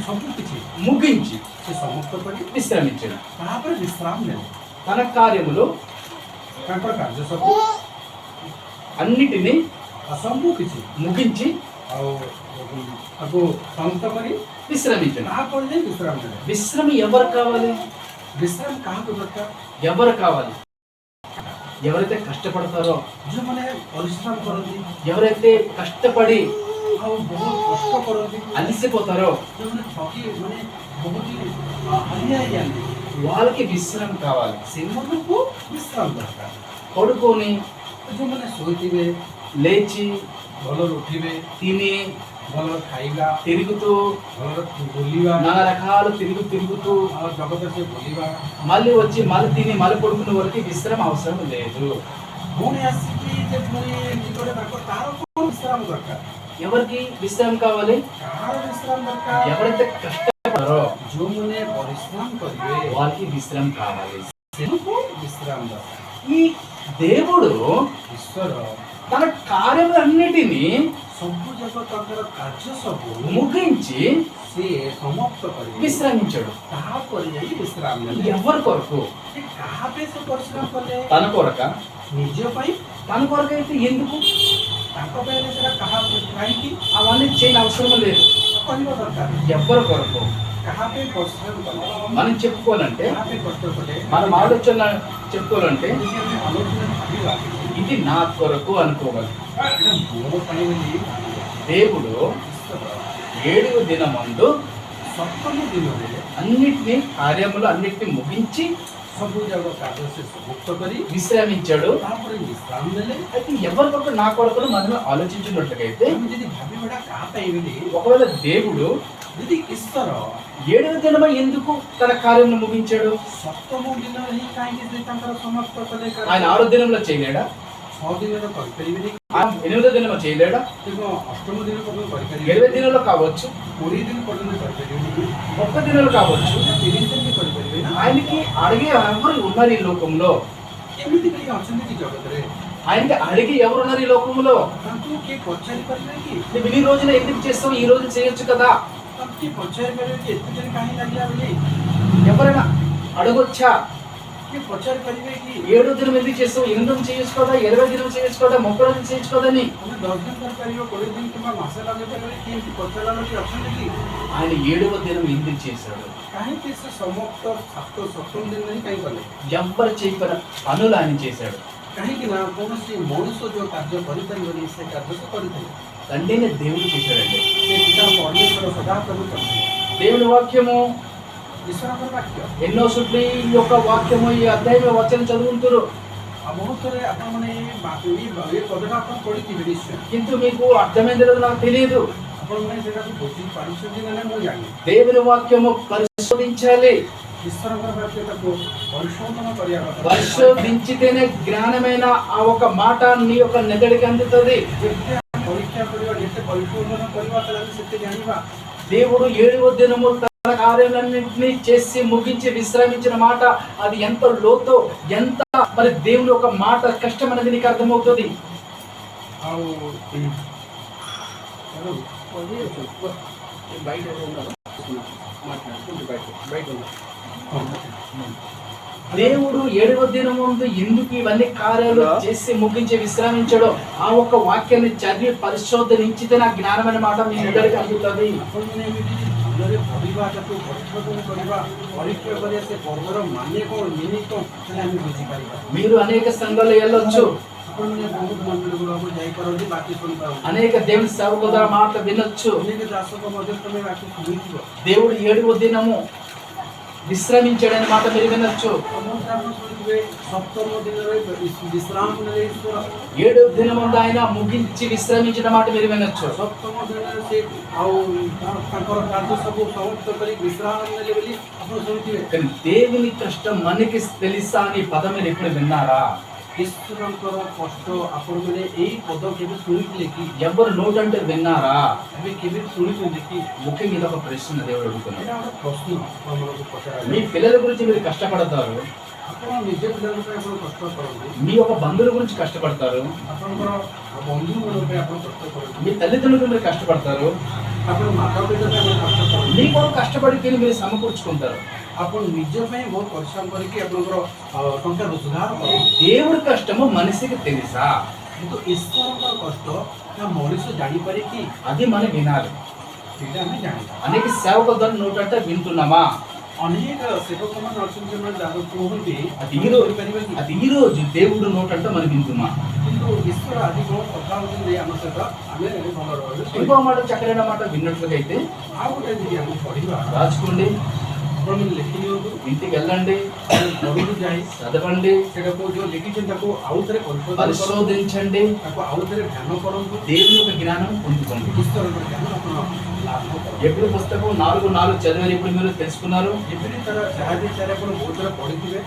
S4: ସବୁ କିଛି
S2: ముగించి
S4: ସେ ସମାପ୍ତ କରି
S2: విశ్రమించాడు.
S4: ତାପରେ ବିଶ୍ରାମ ନେଲେ।
S2: తన కార్యములు
S4: ତାଙ୍କର କାର୍ଯ୍ୟ ସବୁ
S2: అన్నిటినీ
S4: ଆଉ ସବୁ କିଛି
S2: ముగించి
S4: ଆଉ ତାକୁ ସମାପ୍ତ କରି
S2: విశ్రమించాడు.
S4: ତାପରେ ଯାଇ ବିଶ୍ରାମ ନେଲେ।
S2: విశ్రమ ఎవరు కావాలి?
S4: ବିଶ୍ରାମ କାହାକୁ ଦରକାର?
S2: ఎవరు కావాలి? ఎవరైతే కష్టపడతారో,
S4: ଯେଉଁମାନେ ପରିଶ୍ରମ କରନ୍ତି
S2: ఎవరైతే కష్టపడి
S4: ଆଉ ବହୁତ କଷ୍ଟ କରନ୍ତି,
S2: అలసిపోతారో
S4: ଯେଉଁମାନେ ଥକି ମାନେ ବହୁତ ହାଲିଆ ହେଇଯାନ୍ତି,
S2: వాళ్ళకి విశ్రామ కావాలి.
S4: ସେମାନଙ୍କୁ ବିଶ୍ରାମ ଦରକାର।
S2: పడుకొని
S4: ଯେଉଁମାନେ ଶୋଇଥିବେ,
S2: లేచి
S4: ଭଲରେ ଉଠିବେ,
S2: తిని
S4: ଭଲରେ ଖାଇବା,
S2: తిరుగుతూ
S4: ଭଲରେ ବୁଲିବା,
S2: నానా రకాలు తిరుగుతూ
S4: ଆଉ ଜଗତରେ ସେ ବୁଲିବା,
S2: మళ్ళీ వచ్చి మళ్ళీ తిని మళ్ళీ పడుకునే వరకు విశ్రమ అవసరం లేదు.
S4: ପୁଣି ଆସିକି ଯେ ପୁଣି ନିକଟରେ ତାର କ'ଣ ବିଶ୍ରାମ ଦରକାର?
S2: ఎవరికి విశ్రామ కావాలి?
S4: କାହାର ବିଶ୍ରାମ ଦରକାର?
S2: ఎవరైతే కష్టపడతారో
S4: ଯେଉଁମାନେ ପରିଶ୍ରମ କରିବେ
S2: వాళ్ళకి విశ్రామ కావాలి.
S4: ସେମାନଙ୍କୁ ବିଶ୍ରାମ ଦରକାର।
S2: ఈ దేవుడు
S4: ଈଶ୍ୱର
S2: తన కార్యములన్నిటినీ
S4: ସବୁ ଯାକ ତାଙ୍କର କାର୍ଯ୍ୟ ସବୁ
S2: ముగించి
S4: ସିଏ ସମାପ୍ତ କରିବେ,
S2: విశ్రమించాడు.
S4: ତାପରେ ଯାଇ ବିଶ୍ରାମ ନେଲେ।
S2: ఎవరి కొరకు?
S4: ସେ କାହା ପାଇଁ ସେ ପରିଶ୍ରମ କଲେ?
S2: తన కొరక?
S4: ନିଜ ପାଇଁ?
S2: తన కొరకైతే ఎందుకు?
S4: ତାଙ୍କ ପାଇଁ ହେଲେ ସେଟା କାହା କାହିଁକି
S2: అవన్నీ చేయని అవసరం లేదు.
S4: କହିବା ଦରକାର?
S2: ఎవరి కొరకు?
S4: କାହା ପାଇଁ ପରିଶ୍ରମ କଲେ,
S2: మనం చెప్పుకోవాలంటే,
S4: କାହା ପାଇଁ କଷ୍ଟ କଲେ,
S2: మనం ఆలోచన చెప్పుకోవాలంటే
S4: ଯଦି ଆମେ ଆଲୋଚନା ଭାବିବା
S2: ఇది నా కొరకు అనుకోవాలి.
S4: ଏଇଟା ମୋ ପାଇଁ ବୋଲି
S2: దేవుడు
S4: ଈଶ୍ୱର
S2: 7వ దినమందు
S4: ସପ୍ତମ ଦିନରେ
S2: అన్నిటినీ కార్యములు అన్నిటినీ ముగించి
S4: ସବୁ ଯାକ କାର୍ଯ୍ୟ ସେ ସମାପ୍ତ କରି
S2: విశ్రమించాడు.
S4: ତାପରେ ବିଶ୍ରାମ ନେଲେ।
S2: అయితే ఎవరి కొరకు? నా కొరకు మనం ఆలోచించినట్లయితే,
S4: ଆମେ ଯଦି ଭାବିବା ଏଇଟା କାହା ପାଇଁ ବୋଲି,
S2: ఒకవేళ దేవుడు
S4: ଯଦି ଈଶ୍ୱର
S2: 7వ దినమ ఎందుకు తన కార్యమును ముగించాడు?
S4: ସପ୍ତମ ଦିନରେ ହିଁ କାହିଁକି ସେ ତାଙ୍କର ସମାପ୍ତ କଲେ?
S2: ఆయన 6వ దినంలో చేయలేడా?
S4: 6 ଦିନରେ କରିପାରିବେନି,
S2: ఆయన 8వ దినమ చేయలేడా?
S4: ଏବଂ ଅଷ୍ଟମ ଦିନ ପର୍ଯ୍ୟନ୍ତ କରିପାରିବେ,
S2: 20వ దినంలో కావచ్చు,
S4: 20 ଦିନ ପର୍ଯ୍ୟନ୍ତ କରିପାରିବେନି,
S2: 30 దినాలు కావచ్చు.
S4: 30 ଦିନ ବି କରିପାରିବେ ନା।
S2: ఆయనకి అడిగే ఎవరు ఉన్నారు ఈ లోకంలో?
S4: ଏମିତି କେହି ଅଛନ୍ତି କି ଜଗତରେ?
S2: ఆయనకి అడిగి ఎవరున్నారు ఈ లోకంలో?
S4: ତାଙ୍କୁ କିଏ ପଚାରି ପାରିବେ କି?
S2: నువ్వు ఇన్ని రోజులు ఎందుకు చేస్తావు, ఈ రోజు చేయొచ్చు కదా?
S4: ତାଙ୍କୁ କିଏ ପଚାରି ପାରିବେ କି ଏତେ ଦିନ କାହିଁ ଲାଗିଲା ବୋଲି?
S2: ఎవరైనా అడగొచ్చా?
S4: କିଏ ପଚାରି ପାରିବେ କି
S2: 7వ దినం ఎందుకు చేస్తావు, 8 రోజులు చేయొచ్చు కదా, 20వ దినం చేయొచ్చు కదా, 30 రోజులు చేయొచ్చు కదా అని?
S4: ତମେ 10 ଦିନ କରିପାରିବ, 20 ଦିନ କିମ୍ବା ମାସେ ଲଗେଇ ପାରିବେ କି? ଏମିତି ପଚାରିଲା ଲୋକ ଅଛନ୍ତି କି?
S2: ఆయన 7వ దినం ఎందుకు చేశాడు?
S4: କାହିଁକି ସେ ସମାପ୍ତ ସପ୍ତମ ଦିନରେ ହିଁ କାହିଁ କଲେ?
S2: ఎవ్వరు చేయని పనులు ఆయన చేశాడు.
S4: କାହିଁକି ନା କୌଣସି ମଣିଷ ଯୋଉ କାର୍ଯ୍ୟ କରିପାରିବନି ସେ କାର୍ଯ୍ୟ ସେ କରିଥିଲେ।
S2: తండ్రిని దేవుడు చేశాడండి.
S4: ସେ ପିତା ପରମେଶ୍ୱର ସଦାପ୍ରଭୁ କରିଥିଲେ।
S2: దేవుని వాక్యము
S4: ଈଶ୍ୱରଙ୍କର ବାକ୍ୟ
S2: ఎన్నో సుట్లు ఈ యొక్క వాక్యము ఈ అధ్యాయం వచనం చదువుతుంటారు.
S4: ଆଉ ବହୁତ ଥରେ ଆପଣମାନେ ଏ ପଦଟା ଆପଣ ପଢ଼ିଥିବେ ନିଶ୍ଚୟ,
S2: କିନ୍ତୁ మీకు అర్థమైందో లేదో నాకు తెలియదు.
S4: ଆପଣମାନେ ସେଟାକୁ ବୁଝି ପାରୁଛନ୍ତି ନା ନାହିଁ ମୁଁ ଜାଣିନି।
S2: దేవుని వాక్యము పరిశోధించాలి.
S4: ଈଶ୍ୱରଙ୍କର ବାକ୍ୟ ତାକୁ ପରିଶୋଧନ କରିବା କଥା।
S2: పరిశోధించితేనే జ్ఞానమైన ఆ ఒక మాట నీ యొక్క నెదడికి అందుతుంది.
S4: ଯେତେ ଆମେ ପରୀକ୍ଷା କରିବା, ଯେତେ ପରିଶୋଧନ କରିବା ତାହେଲେ ଆମେ ସେତେ ଜାଣିବା।
S2: దేవుడు 7వ దినము తన కార్యాలన్నింటినీ చేసి ముగించి విశ్రమించిన మాట అది ఎంత లోతో, ఎంత మరి దేవుని ఒక మాట కష్టం అనేది నీకు అర్థమవుతుంది.
S4: ଆଉ
S2: దేవుడు 7వ దినం ముందు ఎందుకు ఇవన్నీ కార్యాలు చేసి ముగించి విశ్రమించాడో ఆ ఒక వాక్యాన్ని చదివి పరిశోధనించితే నా జ్ఞానమైన మాట మీ అందరికీ అందుతుంది.
S4: ଆପଣମାନେ ଏମିତି ଭଲରେ ପଢ଼ିବା, ତାକୁ ପରିଶୋଧନ କରିବା, ପରୀକ୍ଷା କରିବା, ସେ ପର୍ବର ମାନେ କ'ଣ, ମିନିଂ କ'ଣ, ତାହେଲେ ଆମେ ବୁଝିପାରିବା।
S2: మీరు అనేక సంఘాలు వెళ్ళొచ్చు,
S4: ଆପଣମାନେ ବହୁତ ମନ୍ଦିରଗୁଡ଼ାକୁ ଯାଇପାରନ୍ତି, ବାକି ଶୁଣିପାରନ୍ତି,
S2: అనేక దేవుని సేవకుల మాట వినొచ్చు.
S4: ଅନେକ ଦାସଙ୍କ ମଧ୍ୟ ତମେ ବାକି ଶୁଣିଥିବ।
S2: దేవుడు 7వ దినము విశ్రమించాడని మాట మీరు వినొచ్చు.
S4: ସମସ୍ତେ ଆପଣ ଶୁଣିଥିବେ ସପ୍ତମ ଦିନରେ ବିଶ୍ରାମ ନେଲେ ଈଶ୍ୱର,
S2: 7వ దినముందు ఆయన ముగించి విశ్రమించిన మాట మీరు వినొచ్చు.
S4: ସପ୍ତମ ଦିନରେ ସେ ଆଉ ତାଙ୍କର କାର୍ଯ୍ୟ ସବୁ ସମାପ୍ତ କରି ବିଶ୍ରାମ ନେଲେ ବୋଲି ଆପଣ ଶୁଣିଥିବେ।
S2: కానీ దేవుని కష్టం మనకి తెలుసా అని పదం మీరు ఎప్పుడు విన్నారా?
S4: ଈଶ୍ୱରଙ୍କର କଷ୍ଟ ଆପଣମାନେ ଏଇ ପଦ କେବେ ଶୁଣିଥିଲେ କି?
S2: ఎవరు నోటంటే విన్నారా?
S4: ଏବେ କେବେ ଶୁଣିଛନ୍ତି କି?
S2: ముఖ్యంగా ఇది ఒక ప్రశ్న దేవుడు అడుగుతున్నాడు.
S4: ଏଇଟା ଗୋଟେ ପ୍ରଶ୍ନ ଆପଣମାନଙ୍କୁ ପଚରାଯାଏ।
S2: మీ పిల్లల గురించి మీరు కష్టపడతారు,
S4: ଆପଣ ନିଜ ପିଲାଙ୍କ ପାଇଁ ଆପଣ କଷ୍ଟ କରନ୍ତି,
S2: మీ ఒక బంధువుల గురించి కష్టపడతారు,
S4: ଆପଣଙ୍କର ବନ୍ଧୁମାନଙ୍କ ପାଇଁ ଆପଣ କଷ୍ଟ କରନ୍ତି,
S2: మీ తల్లిదండ్రుల మీరు కష్టపడతారు,
S4: ଆପଣ ମାତା ପିତା ପାଇଁ ଆପଣ କଷ୍ଟ କରନ୍ତି,
S2: మీ కొరకు కష్టపడి తిని మీరు సమకూర్చుకుంటారు.
S4: ଆପଣ ନିଜ ପାଇଁ ବହୁତ ପରିଶ୍ରମ କରିକି ଆପଣଙ୍କର ଟଙ୍କା ରୋଜଗାର କରନ୍ତି,
S2: దేవుడి కష్టము మనిషికి తెలుసా?
S4: କିନ୍ତୁ ଈଶ୍ୱରଙ୍କର କଷ୍ଟ ନା ମଣିଷ ଜାଣିପାରେ କି?
S2: అది మనం వినాలి.
S4: ସେଇଟା ଆମେ ଜାଣିବା।
S2: అనేక సేవకుల ద్వారా నోటంటే వింటున్నామా?
S4: ଅନେକ ସେବକମାନେ ଅଛନ୍ତି ସେମାନେ ଯାହା କୁହନ୍ତି
S2: అది
S4: ଆମେ କରିପାରିବା କି?
S2: ఈ రోజు దేవుడు నోటంటే మనం వింటుమా?
S4: କିନ୍ତୁ ଈଶ୍ୱର ଆଜି କ'ଣ କଥା ହେଉଛନ୍ତି ଆମ ସହିତ ଆମେ ଭଲ ରହିବେ।
S2: ఇంకో మాట చక్కడైన మాట విన్నట్లుగా అయితే
S4: ଆଉ ଗୋଟେ ଯଦି ଆମେ ପଢିବା
S2: రాసుకోండి,
S4: ଆପଣମାନେ ଲେଖି ନିଅନ୍ତୁ,
S2: ఇంటికి వెళ్ళండి,
S4: ଘରକୁ ଯାଇ
S2: చదవండి,
S4: ସେଟାକୁ ଯୋଉ ଲେଖିଛନ୍ତି ତାକୁ ଆଉ ଥରେ ପରିଶୋଧନ କରନ୍ତୁ,
S2: పరిశోధించండి,
S4: ତାକୁ ଆଉ ଥରେ ଧ୍ୟାନ କରନ୍ତୁ,
S2: దేవుని యొక్క జ్ఞానం పొందుకోండి.
S4: ଈଶ୍ୱରଙ୍କ ଜ୍ଞାନ ଆପଣ ଲାଭ କରନ୍ତୁ।
S2: ఎప్పుడు పుస్తకం 4 చదివారు, ఎప్పుడు మీరు తెలుసుకున్నారు?
S4: ଏପରି ତାର ଯାହା ବିଷୟରେ ଆପଣ ବହୁତ ଥର ପଢିଥିବେ।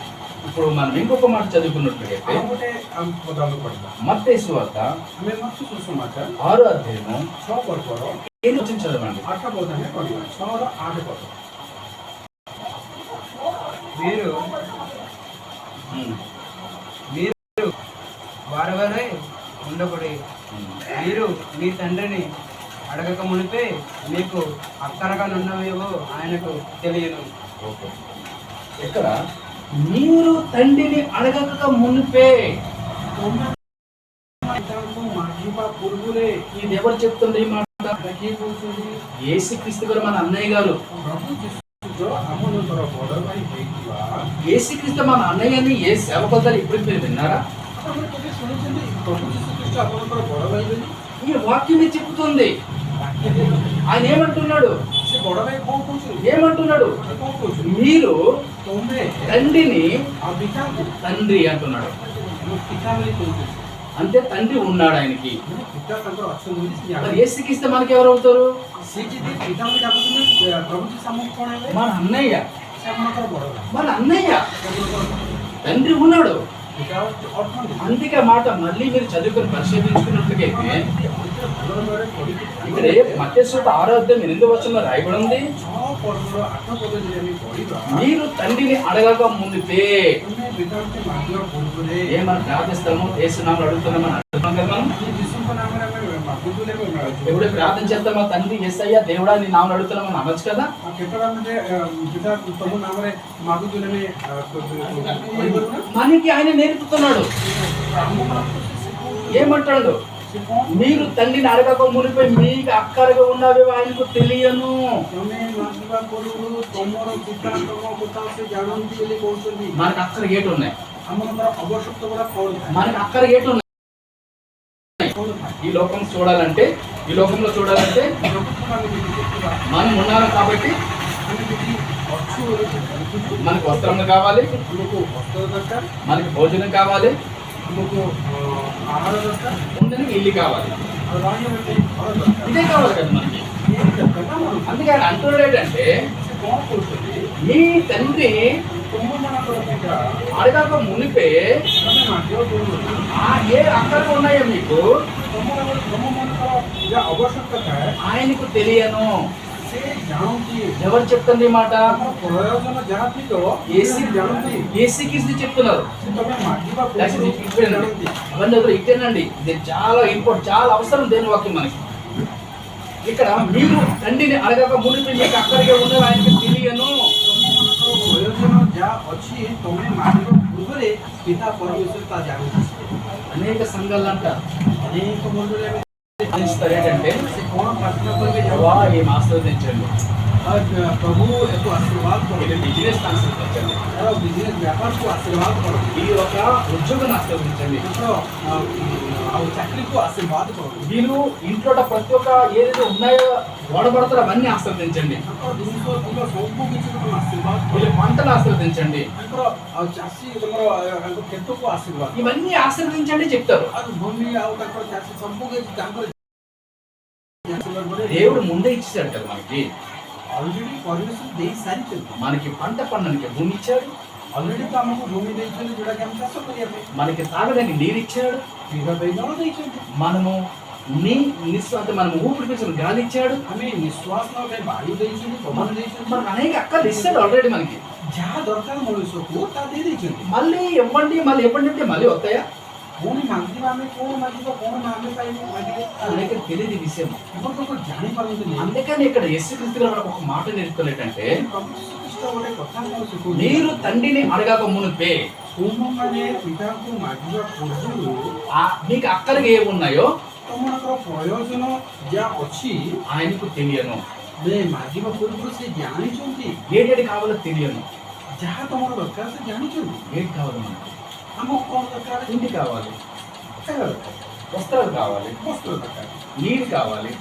S2: ఇప్పుడు మనం ఇంకొక మాట చదువుకున్నట్లయితే
S4: ଆଉ ଗୋଟେ ପଦାକୁ ପଢିବା
S2: మత్తయి సువార్త
S4: ଆମେ ମାତ୍ର ସୁସମାଚାର
S2: 6వ అధ్యాయము
S4: 6 ପର୍ବର
S2: 7 వచనం చదవండి.
S4: 8 ପଦ ଆମେ ପଢିବା। 6ର 8 ପଦ।
S5: మీరు మీరు వారవలే ఉండకుడి. మీరు మీ తండ్రిని అడగక మునిపే మీకు అక్కనగా నున్నవేవో ఆయనకు తెలియను.
S2: ఓకే, ఇక్కడ మీరు తండ్రిని అడగక మునిపే,
S4: ତାଙ୍କୁ ମାଗିବା ପୂର୍ବରେ
S2: ఇది ఎవరు చెప్తుంది ఈ మాట?
S4: କିଏ କହୁଛନ୍ତି?
S2: యేసుక్రీస్తు గారు, మన అన్నయ్య గారు.
S4: ପ୍ରଭୁ ଯୀଶୁ ଆମମାନଙ୍କର ବଡ଼ ଭାଇ ହେଇଥିବା
S2: యేసుక్రీస్తు మన అన్నయ్యని ఏ సేవకుల ద్వారా ఇప్పుడు మీరు విన్నారా?
S4: ଆପଣ କେବେ ଶୁଣିଛନ୍ତି ପ୍ରଭୁ ଯୀଶୁ ଖ୍ରୀଷ୍ଟ ଆପଣଙ୍କର ବଡ଼ ଭାଇ ବୋଲି?
S2: ఈ వాక్యమే చెప్తుంది. ఆయన ఏమంటున్నాడు?
S4: ସେ ବଡ଼ ଭାଇ କ'ଣ କହୁଛନ୍ତି?
S2: ఏమంటున్నాడు?
S4: ସେ କ'ଣ କହୁଛନ୍ତି?
S2: మీరు
S4: ତମେ
S2: తండ్రిని
S4: ଆଉ ପିତାଙ୍କୁ
S2: తండ్రి అంటున్నాడు.
S4: ପିତା ବୋଲି କହୁଛନ୍ତି,
S2: అంటే తండ్రి ఉన్నాడు ఆయనకి.
S4: ମାନେ ପିତା ତାଙ୍କର ଅଛନ୍ତି ବୋଲି ସେ
S2: మరి
S4: ଜାଣନ୍ତି।
S2: యేసుక్రీస్తు మనకి ఎవరు అవుతారు?
S4: ସେ ଯଦି ପିତା ବୋଲି ଡାକୁଛନ୍ତି ପ୍ରଭୁ ଯୀଶୁ ଆମକୁ କ'ଣ ହେବେ?
S2: మన అన్నయ్య.
S4: ସେ ଆପଣଙ୍କର ବଡ଼ ଭାଇ,
S2: మన అన్నయ్య
S4: ସେ ଆପଣଙ୍କର
S2: తండ్రి ఉన్నాడు.
S4: ପିତା ଅଛନ୍ତି।
S2: అందుకే మాట మళ్ళీ మీరు చదువుకొని పరిశోధించుకున్నట్లయితే
S4: ଭଲ ଭାବରେ ପଢିକି
S2: ఇక్కడ మత్తయి సువార్త 6వ అధ్యాయం 8వ వచనంలో రాయబడి ఉంది,
S4: 6 ପର୍ବର 8 ପଦ ଯଦି ଆମେ ପଢିବା
S2: మీరు తండ్రిని అడగక మునిపే.
S4: ତୁମେ ପିତାଙ୍କୁ ମାଗିବା ପୂର୍ବରେ
S2: ఏమని ప్రార్థిస్తాము? యేసునామములో అడుగుతున్నామని అడుగుతున్నాం కదా మనం.
S4: ଯୀଶୁଙ୍କ ନାମରେ ଆମେ ମାଗୁଥିଲେ
S2: ఎప్పుడు ప్రార్థన చేస్తామా? తండ్రి యేసయ్య దేవుడా నీ నామములో అడుగుతున్నామని అనొచ్చు కదా.
S4: କେତେବେଳେ ଆମେ ପିତା ତମ ନାମରେ ମାଗୁଥିଲେ ଆମେ କହିପାରୁ ନା?
S2: మనకి ఆయన నేర్పుతున్నాడు. ఏమంటాడు? మీరు తండ్రిని అడగక మునిపై మీకు అక్కరగా ఉన్నవి ఆయనకు తెలియను.
S4: ତମେ ମାଗିବା ପୂର୍ବରୁ ତମର ପିତା ତମ କଥା ସେ ଜାଣନ୍ତି ବୋଲି କହୁଛନ୍ତି।
S2: మనకు అక్కర ఏటు ఉన్నాయి,
S4: ଆମମାନଙ୍କର ଆବଶ୍ୟକ ଗୁଡ଼ା କ'ଣ ଥାଏ?
S2: మనకు అక్కర ఏటు ఉన్నాయి.
S4: କ'ଣ ଥାଏ?
S2: ఈ లోకం చూడాలంటే, ఈ లోకంలో చూడాలంటే
S4: ଜଗତକୁ ଆମେ ଯଦି ଦେଖିବା,
S2: మనం ఉన్నాం కాబట్టి
S4: ଆମେ ଯଦି ଅଛୁ ଦେଖୁଛୁ,
S2: మనకు వస్త్రములు కావాలి,
S4: ଆମକୁ ବସ୍ତ୍ର ଦରକାର,
S2: మనకి భోజనం కావాలి,
S4: ଆମକୁ ଆହାର ଦରକାର,
S2: ఉండడానికి ఇల్లు కావాలి.
S4: ଆଉ ରହିବା ପାଇଁ ଘର ଦରକାର।
S2: ఇదే కావాలి కదా మనకి.
S4: ఏం దରକାର ନା మనకు?
S2: అందుకే ఆయన అంటున్నాడు ఏంటంటే,
S4: ସେ କ'ଣ କହୁଛନ୍ତି?
S2: మీ తండ్రి
S4: ତୁମମାନଙ୍କର ପିତା
S2: అడగక మునిపే
S4: ତମେ ମାଗିବା ପୂର୍ବରୁ
S2: ఏ అక్కరగా ఉన్నాయో మీకు
S4: ତମମାନଙ୍କର ଯାହା ଆବଶ୍ୟକତା ଥାଏ
S2: ఆయనకు తెలియను.
S4: ସେ ଜାଣନ୍ତି।
S2: ఎవరు చెప్తుంది ఈ మాట?
S4: ତମର ପ୍ରୟୋଜନ ଯାହା ଥିବ
S2: యేసు
S4: ସେ ଜାଣନ୍ତି।
S2: యేసుక్రీస్తు చెప్తున్నారు.
S4: ସେ ତମେ ମାଗିବା
S2: దయచేసి
S4: ପୂର୍ବରୁ
S2: ఇది వినండి.
S4: ଜାଣନ୍ତି।
S2: అవన్నీ వదిలి ఇట్టేనండి. ఇది చాలా ఇంపార్టెంట్, చాలా అవసరం దేని వాక్యం మనకి. ఇక్కడ మీరు తండ్రిని అడగక మునిపి మీకు అక్కడిగా ఉన్నది ఆయనకు తెలియను.
S4: ତମମାନଙ୍କର ପ୍ରୟୋଜନ ଯାହା ଅଛି ତମେ ମାଗିବା ପୂର୍ବରେ ପିତା ପରମେଶ୍ୱର ତା ଜାଣନ୍ତି।
S2: అనేక సంఘాలు అంట
S4: ଅନେକ ମଣ୍ଡଳୀ ଆମେ
S2: ఆలోచిస్తారు ఏంటంటే,
S4: ସେ କ'ଣ ପ୍ରାର୍ଥନା କରିବେ
S2: ప్రభా ఏం ఆశీర్వదించండి,
S4: ପ୍ରଭୁ ଏକୁ ଆଶୀର୍ବାଦ
S2: ఇది
S4: କରନ୍ତି,
S2: బిజినెస్ ఆశీర్వదించండి,
S4: ତାର ବିଜନେସ୍ ବ୍ୟାପାରକୁ ଆଶୀର୍ବାଦ କରନ୍ତି,
S2: ఇది ఒక ఉద్యోగం ఆశీర్వదించండి,
S4: ତାଙ୍କର ଆଉ ଚାକିରିକୁ ଆଶୀର୍ବାଦ କରନ୍ତି,
S2: వీళ్ళు ఇంట్లో ప్రతి ఒక్క ఏదైతే ఉన్నాయో వాడబడతారో అవన్నీ ఆశీర్వదించండి,
S4: ତାଙ୍କର ଜିନିଷ ଥିବ ସବୁ କିଛି ତମେ ଆଶୀର୍ବାଦ କର।
S2: వీళ్ళ పంటలు ఆశీర్వదించండి,
S4: ତାଙ୍କର ଆଉ ଚାଷୀ ତମର ତାଙ୍କ କ୍ଷେତକୁ ଆଶୀର୍ବାଦ କର।
S2: ఇవన్నీ ఆశీర్వదించండి చెప్తారు.
S4: ଆଉ ଭୂମି ଆଉ ତାଙ୍କର ଚାଷୀ ସବୁ କିଛି ତାଙ୍କର ଆଶୀର୍ବାଦ ପରେ
S2: దేవుడు ముందే ఇచ్చాడు కదా మనకి.
S4: ଅଲରେଡି ପରମେଶ୍ୱର ଦେଇ ସାରିଛନ୍ତି।
S2: మనకి పంట పండడానికి భూమి ఇచ్చాడు,
S4: ଅଲରେଡି ତ ଆମକୁ ଭୂମି ଦେଇଛନ୍ତି ଯୋଉଟାକି ଆମେ ଚାଷ କରିବା ପାଇଁ,
S2: మనకి తాగడానికి నీరు ఇచ్చాడు,
S4: ପିଇବା ପାଇଁ ଜଳ ଦେଇଛନ୍ତି,
S2: మనము నిస్వార్థ మనము ఊపిరి పీల్చిన గాలి ఇచ్చాడు,
S4: ଆମେ ନିଶ୍ୱାସ ନେବା ପାଇଁ ବାୟୁ ଦେଇଛନ୍ତି, ପବନ ଦେଇଛନ୍ତି,
S2: మనకు అనేక అక్కలు ఇస్తాడు ఆల్రెడీ మనకి.
S4: ଯାହା ଦରକାର ମଣିଷକୁ ତା ଦେଇ ଦେଇଛନ୍ତି।
S2: మళ్ళీ ఇవ్వండి మళ్ళీ ఇవ్వండి అంటే మళ్ళీ వస్తాయా?
S4: ପୁଣି ମାଗିବା ଆମେ କଣ ମାଗିବ କଣ ଆମେ ପାଇବୁ ମାଗିଲେ
S2: అనేక తెలియని విషయం.
S4: ఇప్పుడు ఒక ଜାଣିପାରନ୍ତିନି
S2: అందుకని ఇక్కడ యేసుక్రీస్తు మనకు ఒక మాట నేర్పుతున్నట్టంటే
S4: ପ୍ରଭୁ ଶ୍ରୀଖ୍ରୀଷ୍ଟ ଗୋଟେ କଥା ଆମକୁ ଶିଖଉଛନ୍ତି
S2: మీరు తండ్రిని అడగక మునిపే
S4: ତୁମମାନେ ପିତାଙ୍କୁ ମାଗିବା ପୂର୍ବରୁ
S2: మీకు అక్కడికి ఏమున్నాయో
S4: ତମମାନଙ୍କର ପ୍ରୟୋଜନ ଯାହା ଅଛି
S2: ఆయనకు తెలియను.
S4: ମାଗିବା ପୂର୍ବରୁ ସେ ଜାଣିଛନ୍ତି
S2: ఏడేది కావాలో తెలియను.
S4: ଯାହା ତମର ଦରକାର ସେ ଜାଣିଛନ୍ତି
S2: ఏది కావాలి మనకు?
S4: ଆମକୁ କ'ଣ ଦରକାର
S2: ఇంటి కావాలి,
S4: ଖାଇବା ଦରକାର
S2: వస్త్రాలు కావాలి,
S4: ବସ୍ତ୍ର ଦରକାର
S2: నీరు కావాలి,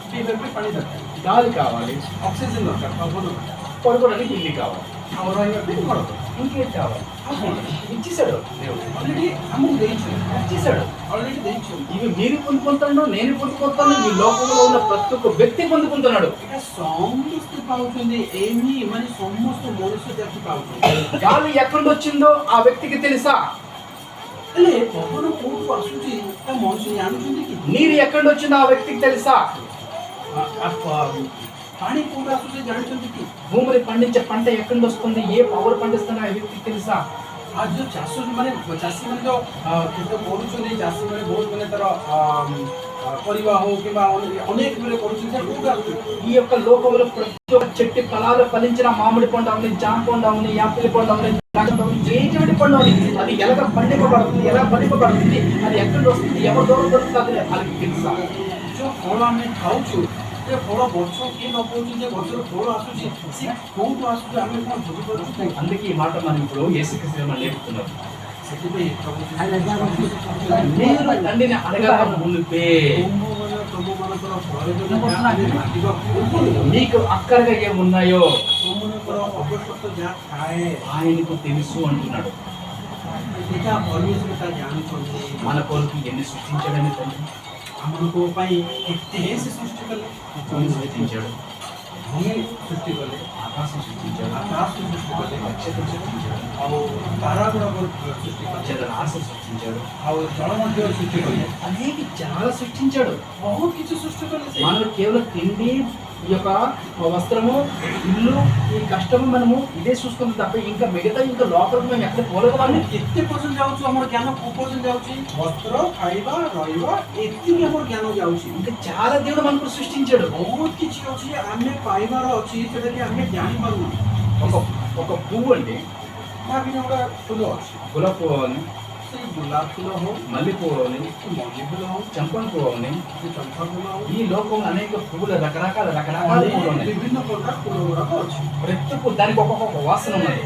S4: ପିଇବା ପାଇଁ ପାଣି ଦରକାର
S2: గాలి కావాలి,
S4: ଅକ୍ସିଜେନ ଦରକାର ପବନ ଦରକାର
S2: పడుకోవడానికి ఇల్లు కావాలి,
S4: ଆଉ ରହିବା ପାଇଁ ଘର ଦରକାର
S2: ఇంకేం కావాలి?
S4: ଆଉ କ'ଣ
S2: ఇచ్చేసాడు దేవుడు,
S4: ଅଲରେଡ଼ି ଆମକୁ ଦେଇଛୁ
S2: ఇచ్చేసాడు.
S4: ଅଲରେଡ଼ି ଦେଇଛୁ
S2: ఇవి మీరు పొందుకుంటాడు, నేను పొందుకుంటాను, ఈ లోకంలో ఉన్న ప్రతి ఒక్క వ్యక్తి పొందుకుంటున్నాడు.
S4: ଏଇଟା ସମସ୍ତେ ପାଉଛନ୍ତି ଏମି ମାନେ ସମସ୍ତ ମଣିଷ ଜାତି ପାଉଛନ୍ତି
S2: గాలి ఎక్కడి నుంచి వచ్చిందో ఆ వ్యక్తికి తెలుసా?
S4: ହେଲେ ପବନ କୋଉଠୁ ଆସୁଛି ତା ମଣିଷ ଜାଣୁଛନ୍ତି କି
S2: నీరు ఎక్కడి నుంచి వచ్చిందో ఆ వ్యక్తికి తెలుసా?
S4: ପାଣି କୋଉଠୁ ଆସୁଛି ଜାଣିଛନ୍ତି କି
S2: భూమిని పండించే పంట ఎక్కడి నుంచి వస్తుంది, ఏ పవర్ పండిస్తున్నా ఆ వ్యక్తికి తెలుసా?
S4: ଆଉ ଯୋଉ ଚାଷ ମାନେ ଚାଷୀମାନେ ଯୋଉ କ୍ଷେତ କରୁଛନ୍ତି ଚାଷୀମାନେ ବହୁତ ମାନେ ତାର ପରିବା ହଉ କିମ୍ବା ଅନେକ ବେଳେ କରୁଛନ୍ତି ସେ କୋଉଠୁ ଆସୁଛି
S2: ఈ యొక్క లోకంలో ప్రతి ఒక్క చెట్టు ఫలాలు ఫలించిన మామిడి పండు అవని, జామ పండు అవని, యాపిల్ పండు అవని, ద్రాక్ష పండు అవని, ఏటి పండు అవని, అది ఎలా పండింపబడుతుంది, ఎలా పండింపబడుతుంది, అది ఎక్కడి వస్తుంది, ఎవరి ద్వారా దొరుకుతుంది అది తెలుసా?
S4: ଯୋଉ ଫଳ ଆମେ ଖାଉଛୁ ସେ ଫଳ ଗଛ କିଏ ଲଗାଉଛି ଯେ ଗଛର ଫଳ ଆସୁଛି ସେ କୋଉଠୁ ଆସୁଛି ଆମେ କ'ଣ ବୁଝିପାରୁଛୁ
S2: అందుకే ఈ మాట మనం ఇప్పుడు యేసుక్రీస్తు మనం నేర్పుతున్నారు.
S4: ସେଥିପାଇଁ ପ୍ରଭୁ
S2: మీరు తండ్రిని అడగక మునిపే
S4: ତମମାନଙ୍କର ପ୍ରୟୋଜନ ମାଗିବା ପୂର୍ବରୁ
S2: మీకు అక్కరగా ఏమున్నాయో
S4: ତମମାନଙ୍କର ଆବଶ୍ୟକ ଯାହା ଥାଏ
S2: ఆయనకు తెలుసు అంటున్నాడు.
S4: ସେଇଟା ପରମେଶ୍ୱର ତା ଜାଣିଛନ୍ତି
S2: మన కొరకు ఎన్ని సృష్టించాడని తండ్రి
S4: ଆମମାନଙ୍କ ପାଇଁ କେତେ ସେ ସୃଷ୍ଟି କଲେ
S2: భూమిని సృష్టించాడు,
S4: ଭୂମି ସୃଷ୍ଟି କଲେ
S2: ఆకాశం సృష్టించాడు,
S4: ଆକାଶ ସୃଷ୍ଟି କଲେ
S2: నక్షత్రం సృష్టించాడు,
S4: ଆଉ ତାରା ଗୁଡ଼ାକ ସୃଷ୍ଟି କଲେ
S2: జలరాశి సృష్టించాడు,
S4: ଆଉ ଜଳ ମଧ୍ୟ ସୃଷ୍ଟି କଲେ
S2: అనేక చాలా సృష్టించాడు.
S4: ବହୁତ କିଛି ସୃଷ୍ଟି କଲେ ସେ
S2: మనం కేవలం తిండి, ఈ యొక్క వస్త్రము, ఇల్లు, ఈ కష్టము మనము ఇదే చూసుకుంటాం తప్ప ఇంకా మిగతా ఇంకా లోపలికి మేము ఎక్కడ పోలేదు.
S4: ଆମେ କେତେ ପର୍ଯ୍ୟନ୍ତ ଯାଉଛୁ ଆମର ଜ୍ଞାନ କୋଉ ପର୍ଯ୍ୟନ୍ତ ଯାଉଛି ବସ୍ତ୍ର ଖାଇବା ରହିବା ଏତିକି ଆମର ଜ୍ଞାନ ଯାଉଛି
S2: ఇంకా చాలా దేవుడు మనకు సృష్టించాడు.
S4: ବହୁତ କିଛି ଅଛି ଆମେ ପାଇବାର ଅଛି ସେଟାକି ଆମେ ଜାଣିପାରୁନୁ
S2: ఒక ఒక పువ్వు అండి,
S4: ଭାବିନେ ଗୋଟେ ଫୁଲ ଅଛି
S2: గులాబీ పువ్వు అని,
S4: ସେଇ ଗୋଲାପ ଫୁଲ ହଉ
S2: మల్లె పువ్వు అని,
S4: କି ମଲ୍ଲି ଫୁଲ ହଉ
S2: చంపన పువ్వు అని,
S4: କି ଚମ୍ପା ଫୁଲ ହଉ
S2: ఈ లోకంలో అనేక పువ్వులు రకరకాల పువ్వులు ఉన్నాయి.
S4: ବିଭିନ୍ନ ପ୍ରକାର ଫୁଲ ଗୁଡାକ ଅଛି
S2: ప్రతి పువ్వు దానికి ఒక్కొక్క వాసన ఉన్నది.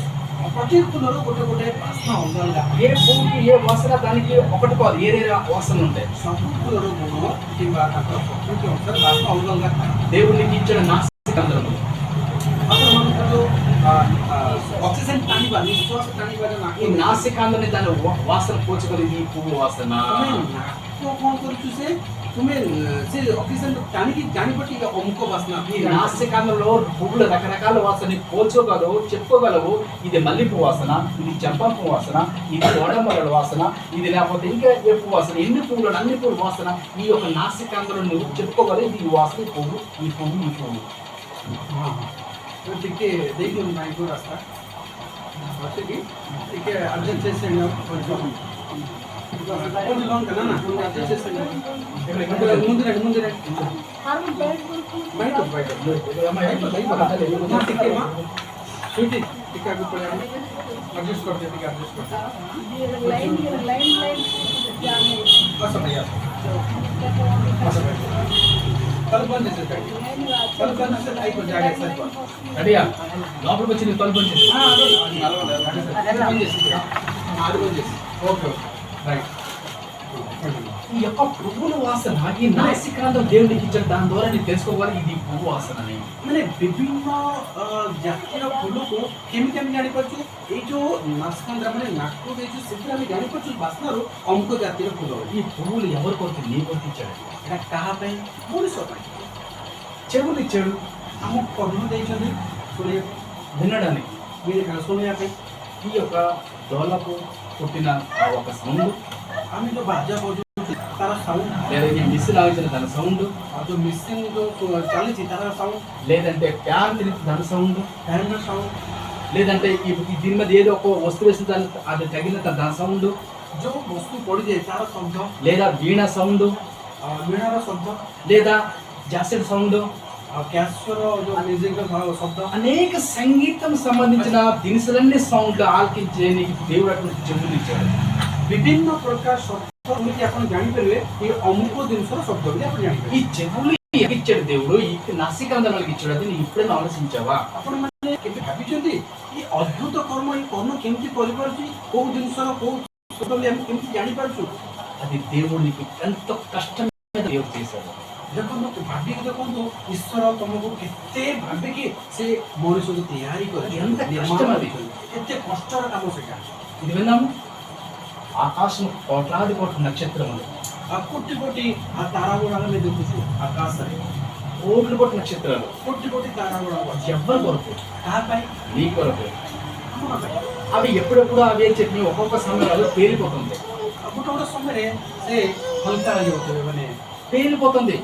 S4: ପ୍ରତ୍ୟେକ ଫୁଲର ଗୋଟେ ଗୋଟେ ବାସ୍ନା ଅଲଗା ଅଲଗା
S2: ఏ పువ్వుకి ఏ వాసన దానికి ఒకటి కాదు, ఏ వాసన ఉంటాయి.
S4: ସବୁ ଫୁଲର ଗୁଣ କିମ୍ବା ତାଙ୍କର ପ୍ରକୃତି ଅନୁସାରେ ବାସ୍ନା ଅଲଗା ଅଲଗା ଥାଏ
S2: దేవునికి ఇచ్చిన నాసికాంధ్రము,
S4: ଆପଣମାନଙ୍କର ଯୋଉ ଅକ୍ସିଜେନ ଟାଣିବା ନିଶ୍ୱାସ ଟାଣିବା ଯୋଉ
S2: ఈ
S4: ନାକ
S2: నాసికాంధ్రని దాని వాసన పోచుకొని ఈ పువ్వు వాసన.
S4: ତୁମେ ନାକ କ'ଣ କରୁଛୁ ସେ ତୁମେ ସେ ଅକ୍ସିଜେନ ଟାଣିକି ଜାଣିପାରୁଛ କି ଅମୁକ ବାସ୍ନା
S2: ఈ నాసికాంధ్రలో పువ్వులు రకరకాల వాసన పోల్చుకోగలవు, చెప్పుకోగలవు. ఇది మల్లెపూ వాసన, ఇది చంపపు వాసన, ఇది ఓడమల్ల వాసన, ఇది లేకపోతే ఇంకా ఏ పువ్వు వాసన, ఎన్ని పువ్వులు అన్ని పువ్వుల వాసన ఈ యొక్క నాసికాంధ్రలో నువ్వు చెప్పుకోగలవు. ఇది ఈ వాసన, ఈ పువ్వు, ఈ పువ్వు, ఈ పువ్వు.
S4: ଟିକେ ଦେଇଦିଅନ୍ତୁ ମାଇକୁ ରାସ୍ତା ବସିକି ଟିକେ ଆଡ଼ଜଷ୍ଟ చేసేయండి కొంచెం లాంగ్ కదా నా అడ్జస్ట్ చేసేయండి ముందు రండి బయట బయట ଟିକେ ମା ସୁଇଟି ଟିକେ ଆଗକୁ ପଳେଇ ଆଡ଼ଜଷ୍ଟ କରିଦିଅ ଟିକେ ଆଡ଼ଜଷ୍ଟ କରିଦିଅ ଆସ ଭାଇ ଆସ ଭାଇ తలుపు బంద్ చేసేయండి తలుపు బంద్ చేస్తే అయిపోయి జాగా సరిపోతుంది
S2: రెడీయా? లోపలికి వచ్చి నీ తలుపు వచ్చేసి
S4: ఓకే రైట్
S2: ఈ యొక్క పువ్వుల వాసన, ఈ నాసికాంధ్రం దేవుడికి ఇచ్చాడు. దాని ద్వారా నేను తెలుసుకోవాలి ఇది పువ్వు వాసన అని.
S4: ମାନେ ବିଭିନ୍ନ ଜାତିର ଫୁଲକୁ କେମିତି ଆମେ ଜାଣିପାରୁଛୁ ଏଇ ଯୋଉ ନାସକାନ୍ଦ୍ରା ମାନେ ନାକ ଦେଇଛୁ ସେଥିରେ ଆମେ ଜାଣିପାରୁଛୁ ବାସ୍ନାରୁ ଅମୁକ ଜାତିର ଫୁଲ
S2: ఈ పువ్వులు ఎవరి కొరకు నీ కొరకు ఇచ్చాడు.
S4: ଏଇଟା କାହା ପାଇଁ ମଣିଷ ପାଇଁ
S2: చెవులు ఇచ్చాడు
S4: ଆମ କର୍ଣ୍ଣ ଦେଇଛନ୍ତି ଶୁଣିବା
S2: వినడానికి.
S4: ଶୁଣିବା ପାଇଁ
S2: ఈ యొక్క డోలకు పుట్టిన ఆ ఒక సౌండ్,
S4: ଆମେ ଯୋଉ ବାଜା ବଜାଉଛୁ ତାର ସାଉଣ୍ଡ
S2: లేదా ఈ మిస్సులు ఆగించిన దాని సౌండ్,
S4: ଆଉ ଯୋଉ ମେସିନ୍ ଯୋଉ ଚାଲିଛି ତାର ସାଉଣ୍ଡ
S2: లేదంటే ఫ్యాన్ తిరిగి దాని సౌండ్,
S4: ఫ్యాన్ର ସାଉଣ୍ଡ
S2: లేదంటే ఈ దీని మీద ఏదో ఒక వస్తువు వేసిన దాని అది తగిన దాని సౌండ్,
S4: ଯୋଉ ବସ୍ତୁ ପଡ଼ିଯାଏ ତାର ଶବ୍ଦ,
S2: లేదా వీణ సౌండ్,
S4: ବୀଣାର ଶବ୍ଦ,
S2: లేదా జాసెట్ సౌండ్,
S4: କ୍ୟାସିଓର ଯୋଉ ମ୍ୟୁଜିକ୍ର ଶବ୍ଦ,
S2: అనేక సంగీతం సంబంధించిన దినుసులన్నీ సౌండ్లు ఆలకించే నీకు దేవుడు అటువంటి చెవులు ఇచ్చాడు.
S4: ବିଭିନ୍ନ ପ୍ରକାର ଶବ୍ଦ ଯେମିତି ଆପଣ ଜାଣିପାରିବେ ଏ ଅମୁକ ଜିନିଷର ଶବ୍ଦ ବୋଲି ଆପଣ
S2: ఈ
S4: ଜାଣିପାରିବେ।
S2: చెవులు ఇచ్చాడు దేవుడు, ఈ నాసికాంధ్రాలకు ఇచ్చాడు. అది నువ్వు ఇప్పుడైనా ఆలోచించావా?
S4: ଆପଣମାନେ କେବେ ଭାବିଛନ୍ତି ଏ ଅଦ୍ଭୁତ କର୍ମ, ଏ କର୍ମ କେମିତି କରିପାରୁଛି, କୋଉ ଜିନିଷର କୋଉ ଶବ୍ଦ ବୋଲି ଆମେ କେମିତି ଜାଣିପାରୁଛୁ?
S2: అది దేవుడు నీకు ఎంతో కష్టమైన దేవుడు చేశాడు.
S4: ଦେଖନ୍ତୁ ଭାବିକି ଦେଖନ୍ତୁ, ଈଶ୍ୱର ତମକୁ କେତେ ଭାବିକି ସେ ମଣିଷକୁ ତିଆରି କରିଛନ୍ତି,
S2: ఎంత
S4: ନିର୍ମାଣ
S2: కష్టం అది.
S4: କରିଛନ୍ତି। କେତେ କଷ୍ଟର କାମ ସେଇଟା।
S2: ఇది విన్నాము. ఆకాశం కోట్లాది కోట్ల నక్షత్రములు,
S4: କୋଟି କୋଟି ତାରା ଗୁଡାକ ଆମେ ଦେଖୁଛୁ ଆକାଶରେ,
S2: కోట్లు కోట్ల నక్షత్రాలు.
S4: କୋଟି କୋଟି ତାରା ଗୁଡାକ ଅଛି।
S2: ఎవరి కొరకు?
S4: କାହା ପାଇଁ?
S2: నీ కొరకు.
S4: ଆମ ପାଇଁ।
S2: అవి ఎప్పుడెప్పుడు అవే చెప్పి ఒక్కొక్క సమయంలో పేలిపోతుంది,
S4: ଗୋଟେ ଗୋଟେ ସମୟରେ ସେ ହଲକା ହେଇଯାଉଥିବେ, ମାନେ
S2: పేలిపోతుంది,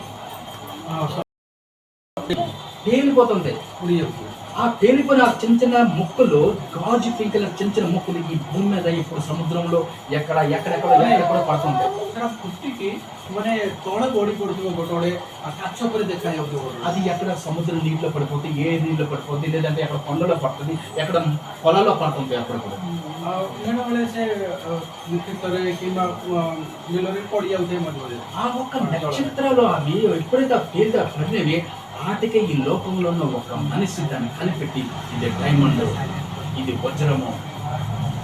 S2: పేలిపోతుంది.
S4: ଉଡ଼ି ଯାଉଥିବେ।
S2: ఆ పేలిపోయిన చిన్న చిన్న ముక్కలు, గాజు పింకల చిన్న చిన్న ముక్కలు ఈ భూమి మీద ఇప్పుడు సముద్రంలో ఎక్కడెక్కడ పడుతుంటాయి.
S4: ସେଟା ଫୁଟିକି ମାନେ ତଳେ ବଢି ପଡୁଥିବ, ଗୋଟେ ଗୋଟେ କାଚ ପରି ଦେଖାଯାଉଥିବ।
S2: అది ఎక్కడ సముద్రం నీటిలో పడిపోతే, ఏ నీటిలో పడిపోతుంది, లేదంటే ఎక్కడ కొండలో పడుతుంది, ఎక్కడ పొలాల్లో పడుతుంది. అప్పుడప్పుడు
S4: ବେଳେ ବେଳେ ସେ କ୍ଷେତରେ କିମ୍ବା ବିଲରେ ପଡି ଯାଉଥିବେ ମଝିରେ ମଝିରେ।
S2: ఆ ఒక్క నక్షత్రాలు అవి ఎప్పుడైతే పేరుగా పడినవి, వాటికే ఈ లోకంలో ఉన్న ఒక మనిషి దాన్ని కనిపెట్టి, ఇది డైమండ్, ఇది వజ్రము,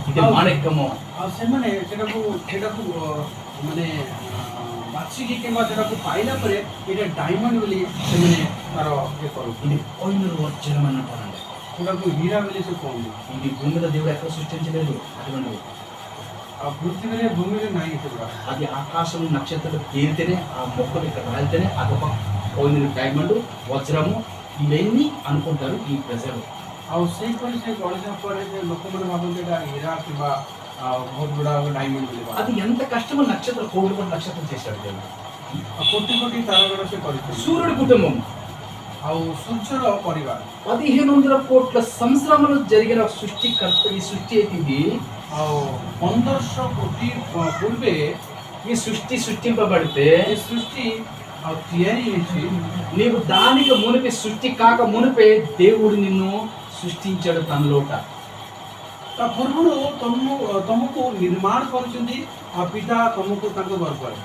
S2: ఇది మాణిక్యము,
S4: ଆଉ ସେମାନେ ସେଟାକୁ ମାନେ ବାଛିକି କିମ୍ବା ସେଟାକୁ ପାଇଲା ପରେ ଏଇଟା ଡାଇମଣ୍ଡ ବୋଲି ସେମାନେ ତାର ଇଏ କରନ୍ତି।
S2: ఇది కోహినూరు వజ్రం అని అంటారండి.
S4: ସେଟାକୁ ହୀରା ବୋଲି ସେ କୁହନ୍ତି।
S2: ఇది భూమి మీద దేవుడు ఎక్కడ సృష్టించలేదు అటువంటివి.
S4: ଆଉ ପୃଥିବୀରେ ଭୂମିରେ ନାହିଁ ସେଗୁଡ଼ା।
S2: అది ఆకాశం నక్షత్రాలు పేరితేనే, ఆ మొక్కలు ఇక్కడ రాలితేనే అదొక కోహినూరు డైమండ్, వజ్రము ఇవన్నీ అనుకుంటారు ఈ ప్రజలు.
S4: ଆଉ ସେଇପରି ସେ ଗଣିତ ପରେ ସେ ଲୋକମାନେ ଭାବନ୍ତି ଏଇଟା ହୀରା କିମ୍ବା ବହୁତ ଗୁଡ଼ାକ ଡାଇମଣ୍ଡ ବୋଲି।
S2: అది ఎంత కష్టమో నక్షత్రం, కోటి కోటి నక్షత్రం చేశాడు దేవుడు.
S4: କୋଟି କୋଟି ତାରକାର ସେ କରିଛନ୍ତି।
S2: సూర్యుడి కుటుంబం
S4: ଆଉ ସୂର୍ଯ୍ୟର ପରିବାର
S2: 1500 కోట్ల సంవత్సరములు జరిగిన సృష్టికర్త. ఈ సృష్టి అయితే ఇది,
S4: ଆଉ 1500 କୋଟି ପୂର୍ବେ
S2: ఈ సృష్టింపబడితే
S4: ଏ ସୃଷ୍ଟି ଆଉ ତିଆରି ହେଇଛି।
S2: నీవు దానికి మునిపి, సృష్టి కాక మునిపే దేవుడు నిన్ను సృష్టించాడు తనలోట.
S4: ତା ପୂର୍ବରୁ ତମକୁ ନିର୍ମାଣ କରିଛନ୍ତି ଆଉ ପିତା ତମକୁ ତାଙ୍କ ଗର୍ଭରେ।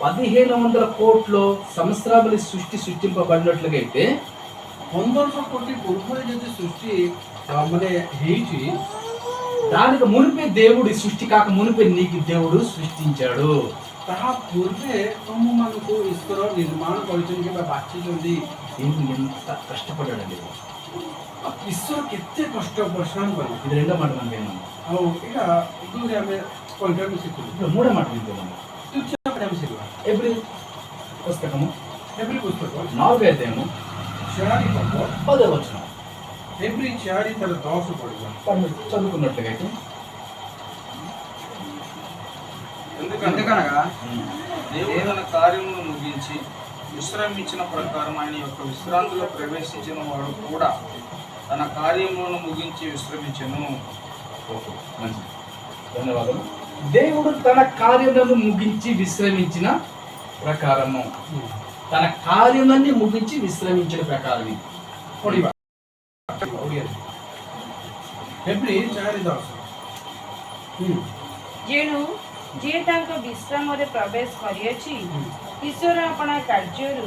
S2: 1500 కోట్ల సంవత్సరాలు సృష్టింపబడినట్లుగా అయితే
S4: 1500 କୋଟି ପୂର୍ବରେ ଯଦି ସୃଷ୍ଟି ମାନେ ହେଇଛି,
S2: దానికి మునిపే దేవుడు, సృష్టి కాక మునిపే నీకు దేవుడు సృష్టించాడు.
S4: ତାହା ପୂର୍ବେ ତମମାନଙ୍କୁ ଈଶ୍ୱର ନିର୍ମାଣ କରିଛନ୍ତି କିମ୍ବା ବାଛିଛନ୍ତି।
S2: దేవుడు ఎంత కష్టపడ్డాడండి.
S4: ଈଶ୍ୱର କେତେ କଷ୍ଟ ପରିଶ୍ରମ କଲେ।
S2: ఇది రెండో మాట మనం విన్నాము.
S4: ଆଉ ଏଇଟା ଦୁଇରେ ଆମେ ପଏଣ୍ଟ ଆମେ ଶିଖିଲୁ।
S2: ఇప్పుడు మూడో మాట వింటున్నాము.
S4: ତୃତୀୟ ପଏଣ୍ଟ ଆମେ ଶିଖିବା।
S2: ఎబ్రీ పుస్తకము
S4: ଏଭ୍ରି ପୁସ୍ତକ
S2: 4వ అధ్యాయము
S4: 4 ପର୍ବ
S2: 10వ వచనం.
S4: ଏଭ୍ରି 4 ତାର 10 ପଡ଼ିବ।
S2: చదువుకున్నట్లుగా అయితే,
S5: ఎందుకనగా
S1: దేవుడు తన కార్యమును ముగించి విశ్రమించిన ప్రకారం ఆయన యొక్క విశ్రాంతిలో ప్రవేశించిన వాడు కూడా తన కార్యములను ముగించి విశ్రమించెను.
S2: ఓకే, మంచిది, ధన్యవాదాలు. దేవుడు తన కార్యములను ముగించి విశ్రమించిన ప్రకారము, తన కార్యములన్నీ ముగించి విశ్రమించిన ప్రకారం ఇది.
S4: ପଡ଼ିବା ଓଡ଼ିଆରେ ଏଭ୍ରି 4:10।
S3: ଯେଣୁ ଯିଏ ତାଙ୍କ ବିଶ୍ରାମରେ ପ୍ରବେଶ କରିଅଛି, ଈଶ୍ୱର ଆପଣା କାର୍ଯ୍ୟରୁ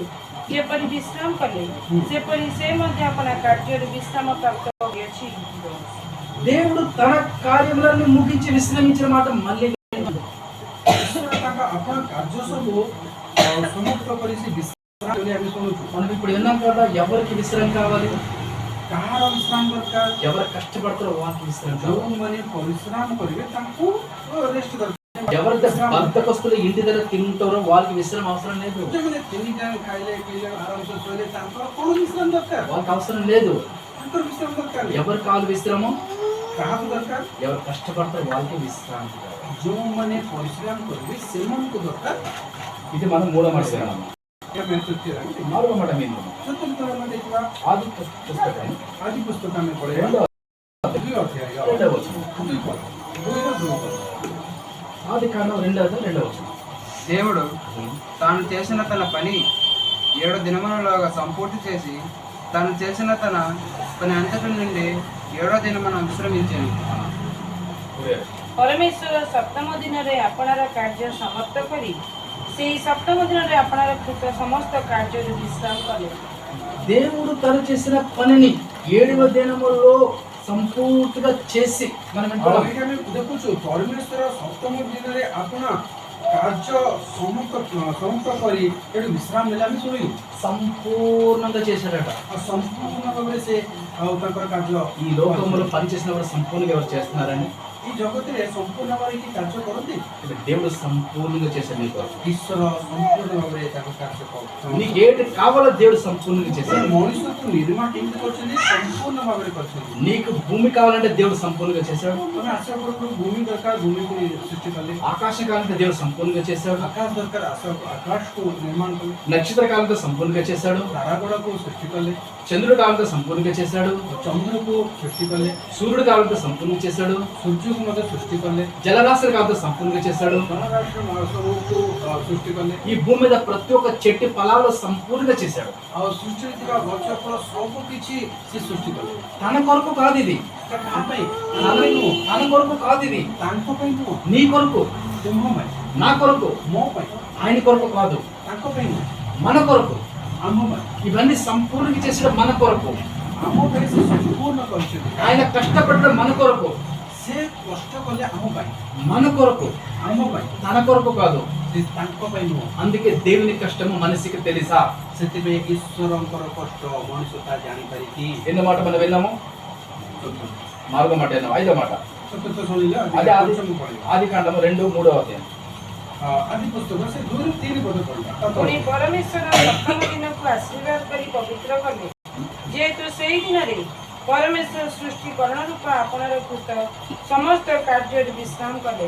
S3: ଯେପରି ବିଶ୍ରାମ କଲେ, ସେପରି ସେ ମଧ୍ୟ ଆପଣା କାର୍ଯ୍ୟରୁ ବିଶ୍ରାମ ପ୍ରାପ୍ତ କରିଅଛି।
S2: దేవుడు తన కార్యములన్నీ ముగించి విశ్రమించిన మాట మళ్ళీ
S4: ଈଶ୍ୱର ତାଙ୍କ ଆପଣ କାର୍ଯ୍ୟ ସବୁ ସମାପ୍ତ କରି ସେ ବିଶ୍ରାମ ବୋଲି ଆମେ ଶୁଣୁଛୁ।
S2: మనం ఇప్పుడు విన్నాం కదా, ఎవరికి విశ్రాంతి కావాలి?
S4: କାହାର ବିଶ୍ରାମ ଦରକାର?
S2: ఎవరు కష్టపడతారో వాళ్ళకి విశ్రాంతి కావాలి.
S4: ଯେଉଁମାନେ ପରିଶ୍ରମ କରିବେ ତାଙ୍କୁ ରେଷ୍ଟ ଦରକାର।
S2: ఎవరైతే బద్ధకస్తులు ఇంటి దగ్గర తింటారో వాళ్ళకి విశ్రామం అవసరం లేదు.
S4: ଯେଉଁମାନେ 3 ଟାଇମ୍ ଖାଇଲେ ପିଇଲେ ଆରାମସେ ଶୋଇଲେ ତାଙ୍କର କ'ଣ ବିଶ୍ରାମ ଦରକାର?
S2: వాళ్ళకి అవసరం లేదు.
S4: ତାଙ୍କର ବିଶ୍ରାମ ଦରକାର।
S2: ఎవరు కావాలి విశ్రామం?
S4: କାହାକୁ ଦରକାର?
S2: ఎవరు కష్టపడతారో వాళ్ళకి విశ్రాంతి కావాలి.
S4: ଯେଉଁମାନେ ପରିଶ୍ରମ କରିବେ ସେମାନଙ୍କୁ ଦରକାର।
S2: ఇది మనం మూడో మాట విన్నాము.
S4: ଆମେ ତୃତୀୟରେ ଆମେ ଦେଖିବା।
S2: నాలుగో మాట విన్నాము.
S4: ଚତୁର୍ଥ ଆମେ ଦେଖିବା।
S2: ఆది పుస్తకం
S4: ଆଜି ପୁସ୍ତକ ଆମେ ପଢ଼ିବା
S2: రెండో
S4: 2 ଅଧ୍ୟାୟ
S2: రెండవ వచనం.
S4: 2 ପଦ 2ର 2 ପଦ।
S2: ఆదికాండం 2వ వచనం.
S5: దేవుడు తాను చేసిన తన పని 7 దినములలోగా సంపూర్తి చేసి తాను చేసిన తన పని అంతటి నుండి 7వ దినమున విశ్రమించాను.
S3: ପରମେଶ୍ୱର ସପ୍ତମ ଦିନରେ ଆପଣାର କାର୍ଯ୍ୟ ସମାପ୍ତ କରି ସେହି ସପ୍ତମ ଦିନରେ ଆପଣାର କୃତ ସମସ୍ତ କାର୍ଯ୍ୟରୁ ବିଶ୍ରାମ କଲେ।
S2: దేవుడు తను చేసిన పనిని 7వ దినములో సంపూర్తిగా చేసి మనం
S4: ଆଉ
S2: వింటున్నాం.
S4: ଏଇଠି ଆମେ ଦେଖୁଛୁ ପରମେଶ୍ୱର ସପ୍ତମ ଦିନରେ ଆପଣ କାର୍ଯ୍ୟ ସମାପ୍ତ କରି ଏଠି ବିଶ୍ରାମ ନେଲେ ଆମେ ଶୁଣିଲୁ।
S2: సంపూర్ణంగా చేశాడట.
S4: ଆଉ ସମ୍ପୂର୍ଣ୍ଣ ଭାବରେ ସେ ଆଉ ତାଙ୍କର କାର୍ଯ୍ୟ
S2: ఈ లోకంలో పనిచేసినప్పుడు సంపూర్ణంగా ఎవరు చేస్తున్నారని?
S4: ఈ ଜଗତରେ ସମ୍ପୂର୍ଣ୍ଣ ଭାବରେ କି କାର୍ଯ୍ୟ କରନ୍ତି?
S2: ఇక్కడ దేవుడు సంపూర్ణంగా చేశాడు నీ కొరకు.
S4: ଈଶ୍ୱର ସମ୍ପୂର୍ଣ୍ଣ ଭାବରେ ତାଙ୍କ କାର୍ଯ୍ୟ କରନ୍ତି।
S2: నీకు ఏది కావాలో దేవుడు సంపూర్ణంగా చేశాడు.
S4: ମଣିଷକୁ ନିର୍ମାଣ କେମିତି କରିଛନ୍ତି? ସମ୍ପୂର୍ଣ୍ଣ ଭାବରେ କରିଛନ୍ତି।
S2: నీకు భూమి కావాలంటే దేవుడు సంపూర్ణంగా చేశాడు.
S4: ତମେ ଆଶା କରୁଛୁ ଭୂମି ଦରକାର, ଭୂମିକୁ ସୃଷ୍ଟି କଲେ।
S2: ఆకాశం కావాలంటే దేవుడు సంపూర్ణంగా చేశాడు.
S4: ଆକାଶ ଦରକାର, ଆକାଶକୁ ନିର୍ମାଣ କଲେ।
S2: నక్షత్ర కాలంతో సంపూర్ణంగా చేశాడు.
S4: ତାରାଗୁଡ଼ାକୁ ସୃଷ୍ଟି କଲେ।
S2: చంద్రుడు కాలంతో సంపూర్ణంగా చేశాడు.
S4: ଚନ୍ଦ୍ରକୁ ସୃଷ୍ଟି କଲେ।
S2: సూర్యుడు కాలంతో సంపూర్ణంగా చేశాడు.
S4: ସୂର୍ଯ୍ୟକୁ ମଧ୍ୟ ସୃଷ୍ଟି କଲେ।
S2: జలరాశుల కాలంతో సంపూర్ణంగా చేశాడు.
S4: ଜନରାଶି ସବୁକୁ ସୃଷ୍ଟି କଲେ।
S2: ఈ భూమి మీద ప్రతి ఒక్క చెట్టు ఫలాలు సంపూర్ణంగా చేశాడు.
S4: ଆଉ ସୃଷ୍ଟିରେ ଥିବା ଗଛ ଫଳ ସବୁ କିଛି ସେ ସୃଷ୍ଟି କଲେ।
S2: తన కొరకు కాదు ఇది.
S4: କାହା ପାଇଁ?
S2: తన కొరకు కాదు ఇది.
S4: ତାଙ୍କ ପାଇଁ ନୁହଁ,
S2: నీ కొరకు,
S4: ତୁମ ପାଇଁ,
S2: నా కొరకు,
S4: ମୋ ପାଇଁ,
S2: ఆయన కొరకు కాదు,
S4: ତାଙ୍କ ପାଇଁ ନୁହଁ,
S2: మన కొరకు.
S4: ଆମ ପାଇଁ।
S2: ఇవన్నీ సంపూర్ణంగా చేసిన మన కొరకు.
S4: ଆମ ପାଇଁ ସେ ସମ୍ପୂର୍ଣ୍ଣ କରିଛନ୍ତି।
S2: ఆయన కష్టపడడం మన కొరకు,
S4: ସେ କଷ୍ଟ କଲେ ଆମ ପାଇଁ,
S2: మన కొరకు,
S4: ଆମ ପାଇଁ,
S2: తన కొరకు కాదు.
S4: ସେ ତାଙ୍କ ପାଇଁ ନୁହଁ।
S2: అందుకే దేవుని కష్టము మనిషికి తెలుసా?
S4: ସେଥିପାଇଁ ଈଶ୍ୱରଙ୍କର କଷ୍ଟ ମଣିଷ ତା ଜାଣିପାରିକି।
S2: ఎన్నో మాట మనం విన్నాము. 4వ మాట విన్నాము. 5వ మాట
S4: ଚତୁର୍ଥ ଶୁଣିଲେ
S2: అదే
S4: ପଞ୍ଚମ ପଢିବା।
S2: ఆదికాండము 2:3వ అధ్యాయం.
S4: ଆଦି ପୁସ୍ତକ ସେ 2-3 ପଦ ପଢିବା।
S3: ପୁଣି ପରମେଶ୍ୱର ସପ୍ତମ ଦିନକୁ ଆଶୀର୍ବାଦ କରି ପବିତ୍ର କଲେ, ଯେହେତୁ ସେହି ଦିନରେ ପରମେଶ୍ୱର ସୃଷ୍ଟିକରଣ ରୂପ ଆପଣାର କୃତ ସମସ୍ତ କାର୍ଯ୍ୟରୁ ବିଶ୍ରାମ କଲେ।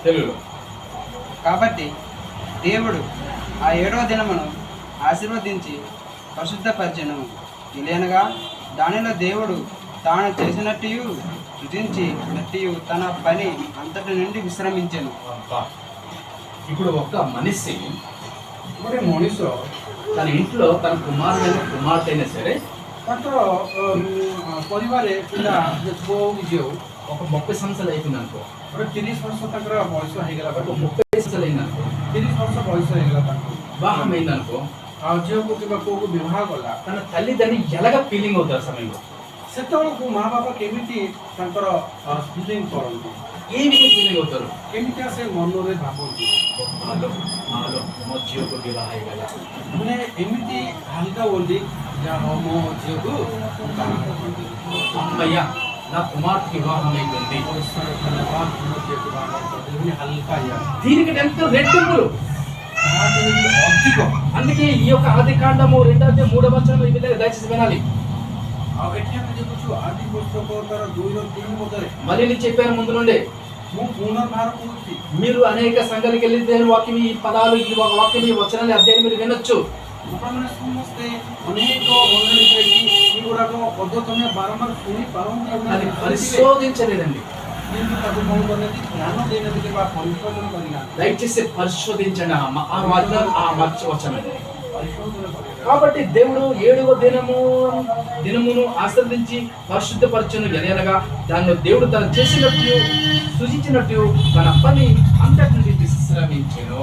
S2: తెలుగులో
S5: కాబట్టి దేవుడు ఆ 7వ దినమును ఆశీర్వదించి పరిశుద్ధపరచెను. ఇలేనగా దానిలో దేవుడు తాను చేసినట్టు సృజించినట్టు తన పని అంతటి నుండి విశ్రమించెను.
S2: అబ్బా. ఇప్పుడు ఒక మనిషి
S4: ଗୋଟେ ମଣିଷ
S2: తన ఇంట్లో తన కుమార్తె అయినా సరే
S4: ତାଙ୍କର ପରିବାରରେ ପିଲା ପୁଅ ଝିଅ
S2: ఒక 30 సంవత్సరాలు అయిపోయింది అనుకో,
S4: ଗୋଟେ 30 ବର୍ଷ ତାଙ୍କର ବୟସ ହେଇଗଲା,
S2: ఒక 30 సంవత్సరాలు అయింది అనుకో,
S4: 30 ବର୍ଷ ବୟସ ହେଇଗଲା ତାଙ୍କୁ,
S2: వివాహం అయింది అనుకో,
S4: ଆଉ ଝିଅକୁ କିମ୍ବା ପୁଅକୁ ବିବାହ କଲା।
S2: తన తల్లిదండ్రి ఎలాగ ఫీలింగ్ అవుతారు సమయంలో?
S4: ସେତେବେଳକୁ ମା ବାପା କେମିତି ତାଙ୍କର ଫିଲିଂ କରନ୍ତି,
S2: ఏ విధంగా ఫీలింగ్ అవుతారు?
S4: କେମିତିଆ ସେ ମନରେ ଭାବନ୍ତି?
S2: నాలో ମୋ ଝିଅକୁ ବିବାହ ହେଇଗଲା,
S4: ମାନେ ଏମିତି ହାଲକା ବୋଲି ଯାହା ମୋ ଝିଅକୁ ବାହା କରନ୍ତି।
S2: అమ్మయ్య నా కుమార్తె వివాహం అయిపోయింది.
S4: ଈଶ୍ୱର ଧନ୍ୟବାଦ, ମୋ ଝିଅକୁ ବାହା କରିଦେଲେ ହାଲକା
S2: దీనికి ఎంత రెట్టింపులు.
S4: ଅଧିକ।
S2: అందుకే ఈ యొక్క ఆదికాండము 2:3వ వచనం ఈ విధంగా దయచేసి వినాలి.
S4: ଆଉ ఎଠି ଆମେ ଦେଖୁଛୁ ଆଦି ପୁସ୍ତକ ତାର 2-3 ପଦରେ
S2: మళ్ళీ నేను చెప్పాను ముందు నుండి,
S4: ମୁଁ ପୁନର୍ବାର କରୁଛି।
S2: మీరు అనేక సంఘాలకు వెళ్ళి దేవుని వాక్యం ఈ పదాలు ఈ వాక్యం ఈ వచనాలు అధ్యాయం మీరు వినొచ్చు.
S4: ଆପଣମାନେ ସମସ୍ତେ ଅନେକ ମଣ୍ଡଳୀ ଯାଇକି ଏଗୁଡ଼ାକ ପଦ ତମେ ବାରମ୍ବାର ଶୁଣି ପାରନ୍ତି,
S2: అది పరిశోధించలేదండి.
S4: କିନ୍ତୁ ତାକୁ କ'ଣ କରିନାହାନ୍ତି? ଧ୍ୟାନ ଦେଇନାହାନ୍ତି କିମ୍ବା ପରିଶୋଧନ କରିନାହାନ୍ତି।
S2: దయచేసి పరిశోధించండి ఆ వచనం, ఆ వచనం.
S4: పరిశోధన କରିନାହାନ୍ତି।
S2: కాబట్టి దేవుడు 7వ దినమును ఆశ్రదించి పరిశుద్ధపరచును. ఎనగా దానిలో దేవుడు తను చేసినట్టు సృజించినట్టు తన పని అంతటి నుండి విశ్రమించెను.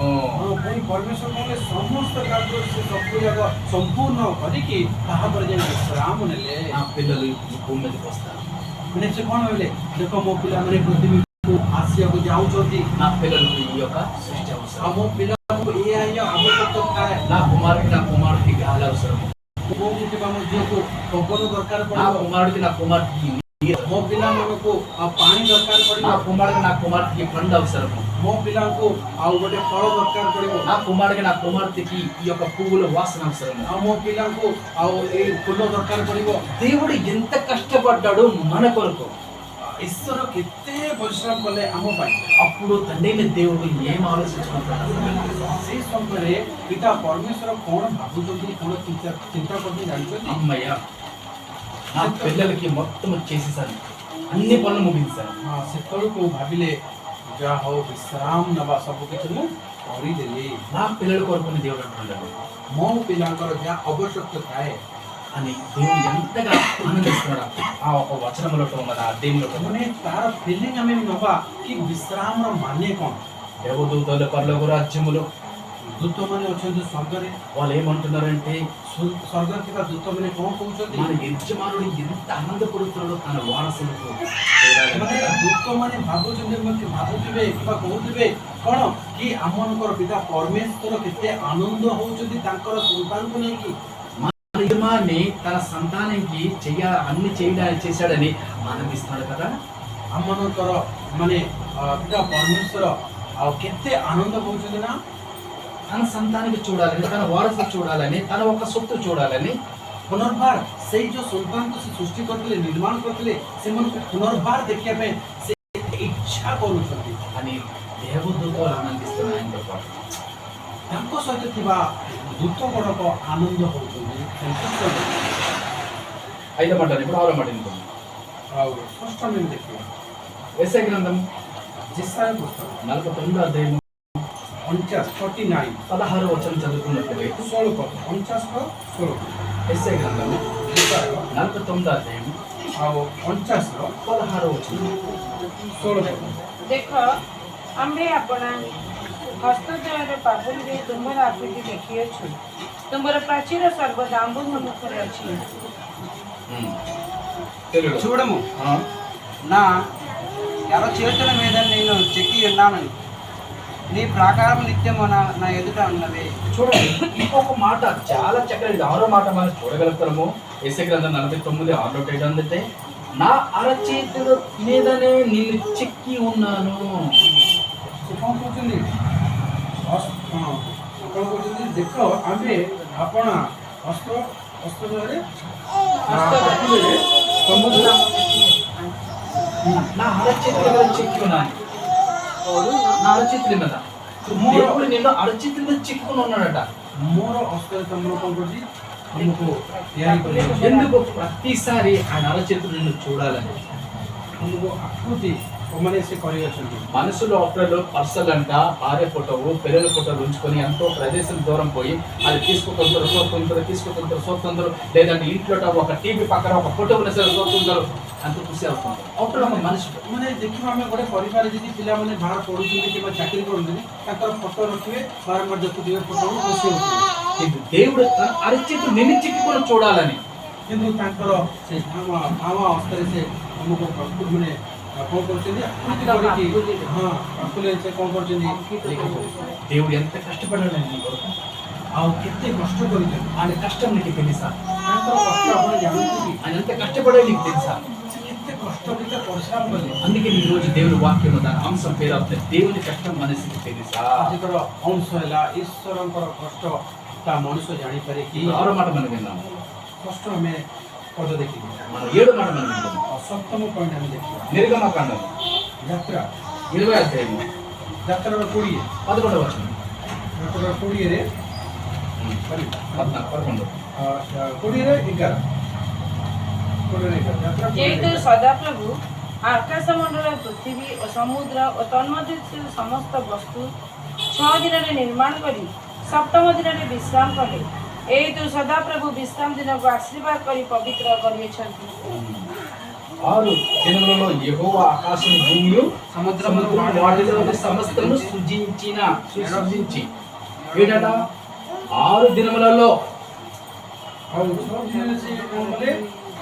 S4: ପୁଣି ପରମେଶ୍ୱର କହିଲେ ସମସ୍ତ କାର୍ଯ୍ୟ ସେ ସବୁ ଯାକ ସମ୍ପୂର୍ଣ୍ଣ କରିକି ତାହାପରେ ଯାଇ ବିଶ୍ରାମ ନେଲେ।
S2: నా పిల్లలు ఈ భూమి మీదకి వస్తారు.
S4: ମାନେ ସେ କ'ଣ କହିଲେ? ଦେଖ ମୋ ପିଲାମାନେ ପୃଥିବୀକୁ ଆସିବାକୁ ଯାଉଛନ୍ତି,
S2: నా పిల్లలకు ఈ యొక్క సృష్టి అవసరం.
S4: ଆଉ ମୋ ପିଲାମାନଙ୍କୁ ଏଇଆ ଆବଶ୍ୟକ ଥାଏ।
S2: నా కుమారుడికి గాలి అవసరం.
S4: ପୁଅକୁ କିମ୍ବା ମୋ ଝିଅକୁ ପବନ ଦରକାର
S2: నా
S4: ପଡ଼ିବ।
S2: కుమారుడికి
S4: ମୋ ପିଲାମାନଙ୍କୁ ପାଣି ଦରକାର
S2: నా
S4: ପଡ଼ିବ।
S2: కుమారుడికి పండు అవసరం.
S4: ମୋ ପିଲାଙ୍କୁ ଆଉ ଗୋଟେ ଫଳ ଦରକାର ପଡ଼ିବ।
S2: నా కుమార్తెకి ఈ యొక్క పువ్వుల వాసన అవసరం.
S4: ଆଉ ମୋ ପିଲାଙ୍କୁ ଆଉ ଏଇ ଫୁଲ ଦରକାର ପଡ଼ିବ।
S2: దేవుడు ఎంత కష్టపడ్డాడు మన కొరకు.
S4: ଈଶ୍ୱର କେତେ ପରିଶ୍ରମ କଲେ ଆମ ପାଇଁ।
S2: అప్పుడు తండ్రి దేవుడు ఏం ఆలోచించుకుంటాడు?
S4: ସେଇ ସମୟରେ ପିତା ପରମେଶ୍ୱର କ'ଣ ଭାବୁଛନ୍ତି, କ'ଣ ଚିନ୍ତା କରୁଛନ୍ତି ଜାଣିଛନ୍ତି?
S2: అమ్మయ్య నా పిల్లలకి మొత్తం చేసేసాను, అన్ని పనులు ముగించాను.
S4: ସେତେବେଳକୁ ଭାବିଲେ ଯାହା ହଉ ବିଶ୍ରାମ ନେବା ସବୁ କିଛି ମୁଁ କରିଦେଲି।
S2: నా పిల్లల కొరకుని దేవుడు అంటున్నాడు
S4: ମୋ ପିଲାଙ୍କର ଯାହା ଆବଶ୍ୟକ ଥାଏ
S2: అని దేవుడు ఎంతగా ఆనందిస్తున్నాడు ఆ ఒక వచనంలో ఉన్నది ఆ అధ్యాయంలో
S4: ମାନେ ତାର ଫିଲିଂ ଆମେ ନେବା କି ବିଶ୍ରାମର ମାନେ କ'ଣ।
S2: దేవదూతలు పరలోక రాజ్యములు
S4: ଦୂତମାନେ ଅଛନ୍ତି ସ୍ୱର୍ଗରେ,
S2: వాళ్ళు ఏమంటున్నారంటే
S4: ସ୍ୱର୍ଗରେ ଥିବା ଦୂତମାନେ କ'ଣ କହୁଛନ୍ତି?
S2: మన యజమానుడు ఎంత ఆనందపడుతున్నాడో తన వారసులకు
S4: ମାନେ ଦୂତମାନେ ଭାବୁଥିବେ କିମ୍ବା କହୁଥିବେ କ'ଣ କି ଆମମାନଙ୍କର ପିତା ପରମେଶ୍ୱର କେତେ ଆନନ୍ଦ ହଉଛନ୍ତି ତାଙ୍କର ସନ୍ତାନକୁ ନେଇକି।
S2: యజమాన్ని తన సంతానానికి అన్ని చేయడానికి చేశాడని ఆనందిస్తున్నాడు కదా।
S4: ଆମମାନଙ୍କର ମାନେ ପିତା ପରମେଶ୍ୱର ଆଉ କେତେ ଆନନ୍ଦ ହଉଛନ୍ତି ନା।
S2: తన సంతానానికి చూడాలని తన వారసు చూడాలని తన ఒక సొత్తు చూడాలని
S4: ପୁନର୍ବାର ସେଇ ଯୋଉ ସନ୍ତାନକୁ ସେ ସୃଷ୍ଟି କରିଥିଲେ ନିର୍ମାଣ କରିଥିଲେ ସେମାନଙ୍କୁ ପୁନର୍ବାର ଦେଖିବା ପାଇଁ ସେ ଇଚ୍ଛା କରୁଛନ୍ତି
S2: అని దేవదూతలు ఆనందిస్తున్నారు ఆయనతో పాటు।
S4: ତାଙ୍କ ସହିତ ଥିବା ଦୂତ ଗୁଡ଼ାକ ଆନନ୍ଦ ହଉଛନ୍ତି, ସନ୍ତୁଷ୍ଟ ହଉଛନ୍ତି।
S2: ఐదో మాట ఇప్పుడు ఆరో మాట విందాం।
S4: ଆଉ ଷଷ୍ଠ ଆମେ ଦେଖିବା
S2: యెషయా గ్రంథం
S4: ଯେସାୟା ପୁସ୍ତକ
S2: 49వ అధ్యాయం
S4: 49
S2: 16వ వచనం చదువుకున్నట్లయితే
S4: 16 ପଦ 49
S2: యెషయా గ్రంథం
S4: ଯେସାୟା
S2: 49వ అధ్యాయం
S4: ଆଉ 49
S2: 16వ వచనం
S4: 16 ପଦ।
S3: ଦେଖ ଆମ୍ଭେ ଆପଣା ହସ୍ତଦ୍ୱୟରେ ପାବୁଲିରେ ତୁମର ଆକୃତି ଦେଖିଅଛୁ, ତୁମର ପ୍ରାଚୀର ସର୍ବଦା ଆମ୍ଭ ସମ୍ମୁଖରେ ଅଛି।
S2: తెలుగు
S5: చూడము
S2: ఆ,
S5: నా ఎర్ర చేతుల మీద నేను చెక్కి ఉన్నానని నీ ప్రాకారం నిత్యము నా ఎదుట ఉన్నది.
S2: చూడండి ఇంకొక మాట చాలా చక్కగా ఇది ఆరో మాట మనం చూడగలుగుతాము। యెషయా గ్రంథం 49 6 ఏంటంటే నా అరచేతుల మీదనే నిన్ను చెక్కి ఉన్నాను।
S4: ସେ କ'ଣ କହୁଛନ୍ତି? କ'ଣ କହୁଛନ୍ତି? ଦେଖ ଆମେ ଆପଣା ହସ୍ତଦ୍ୱୟରେ ପାଖରେ ସମୁଦ୍ର
S2: నా అరచేతుల మీద చెక్కి ఉన్నాను। నా అరచేతుల మీద దేవుడు నిన్ను అరచేతుల మీద చిక్కుకుని ఉన్నాడట।
S4: ମୋର ହସ୍ତରେ ତମର କ'ଣ କରୁଛି? ତମକୁ ତିଆରି କରିବାକୁ
S2: ఎందుకు ప్రతిసారి ఆయన అరచేతులు నిన్ను చూడాలని
S4: ତମକୁ ଆକୃତି ମାନେ ସେ କରିଅଛନ୍ତି।
S2: మనసులో ఒకళ్ళు పర్సల్ అంట భార్య ఫోటోవు పిల్లల ఫోటోలు ఉంచుకొని ఎంతో ప్రదేశం దూరం పోయి అది తీసుకుంటారు సోతుంటారు లేదంటే ఇంట్లో ఒక టీవీ పక్కన ఒక ఫోటో ఉన్న సరే సోతుంటారు అంత ఖుషి అవుతుంది ఒకళ్ళు ఒక మనిషి
S4: ମାନେ ଦେଖିବା ଆମେ ଗୋଟେ ପରିବାର ଯଦି ପିଲାମାନେ ବାହାର ପଢୁଛନ୍ତି କିମ୍ବା ଚାକିରି କରୁଛନ୍ତି ତାଙ୍କର ଫଟୋ ରଖିବେ ବାରମ୍ବାର ଦେଖୁଥିବେ ଫଟୋକୁ ଖୁସି ହଉଥିବେ।
S2: କିନ୍ତୁ దేవుడు తన అరచేతులు నిన్ను చిక్కుకొని చూడాలని
S4: କିନ୍ତୁ ତାଙ୍କର ସେ ଭାమ ଅବସ୍ଥାରେ ସେ ଆମକୁ ପ୍ରକୃତି ମାନେ କ'ଣ କରୁଛନ୍ତି? ଆକୃତି କରିକି ହଁ ଆକୃତିରେ ସେ କ'ଣ କରୁଛନ୍ତି?
S2: దేవుడు ఎంత కష్టపడాలని నీ కొరకు
S4: ଆଉ କେତେ କଷ୍ଟ କରିଛନ୍ତି
S2: ఆయన కష్టం నీకు తెలుసా?
S4: ତାଙ୍କର କଷ୍ଟ ଆପଣ ଜାଣନ୍ତି କି?
S2: ఆయన ఎంత కష్టపడే నీకు తెలుసా?
S4: ସେ କେତେ କଷ୍ଟ କେତେ ପରିଶ୍ରମ କଲେ।
S2: అందుకే ఈ రోజు దేవుని వాక్యం దాని అంశం పేరు అవుతుంది దేవుని కష్టం మనసుకి తెలుసా?
S4: ଆଜିଙ୍କର ଅଂଶ ହେଲା ଈଶ୍ୱରଙ୍କର କଷ୍ଟ ତା ମଣିଷ ଜାଣିପାରେ କି?
S2: ఆరో మాట మనం విన్నాము,
S4: କଷ୍ଟ ଆମେ ପଦ ଦେଖିବା।
S2: మనం 7వ మాట మనం విన్నాము।
S4: ଆଉ ସପ୍ତମ ପଏଣ୍ଟ ଆମେ ଦେଖିବା
S2: నిర్గమకాండం
S4: ଯାତ୍ରା
S2: 20వ అధ్యాయం
S4: ଯାତ୍ରାର 20
S2: 11వ వచనం
S4: ଯାତ୍ରାର 20ରେ
S2: 11
S4: 20ରେ 11 ଯାତ୍ରା
S3: ଯେହେତୁ ସଦାପ୍ରଭୁ ଆକାଶମଣ୍ଡଳ ପୃଥିବୀ ଓ ସମୁଦ୍ର ଓ ତନ୍ମଧ୍ୟରେ ଥିବା ସମସ୍ତ ବସ୍ତୁ 6 ଦିନରେ ନିର୍ମାଣ କରି ସପ୍ତମ ଦିନରେ ବିଶ୍ରାମ କଲେ, ଏହେତୁ ସଦାପ୍ରଭୁ ବିଶ୍ରାମ ଦିନକୁ ଆଶୀର୍ବାଦ କରି ପବିତ୍ର କରିଅଛନ୍ତି।
S2: 6 దినములలో యెహోవా ఆకాశం భూమియు
S5: సముద్రమును
S2: వాటిలో సమస్తము సృజించి ఏడట 6 దినములలో
S4: ଆଉ 6 ଦିନରେ ସେ କ'ଣ କଲେ?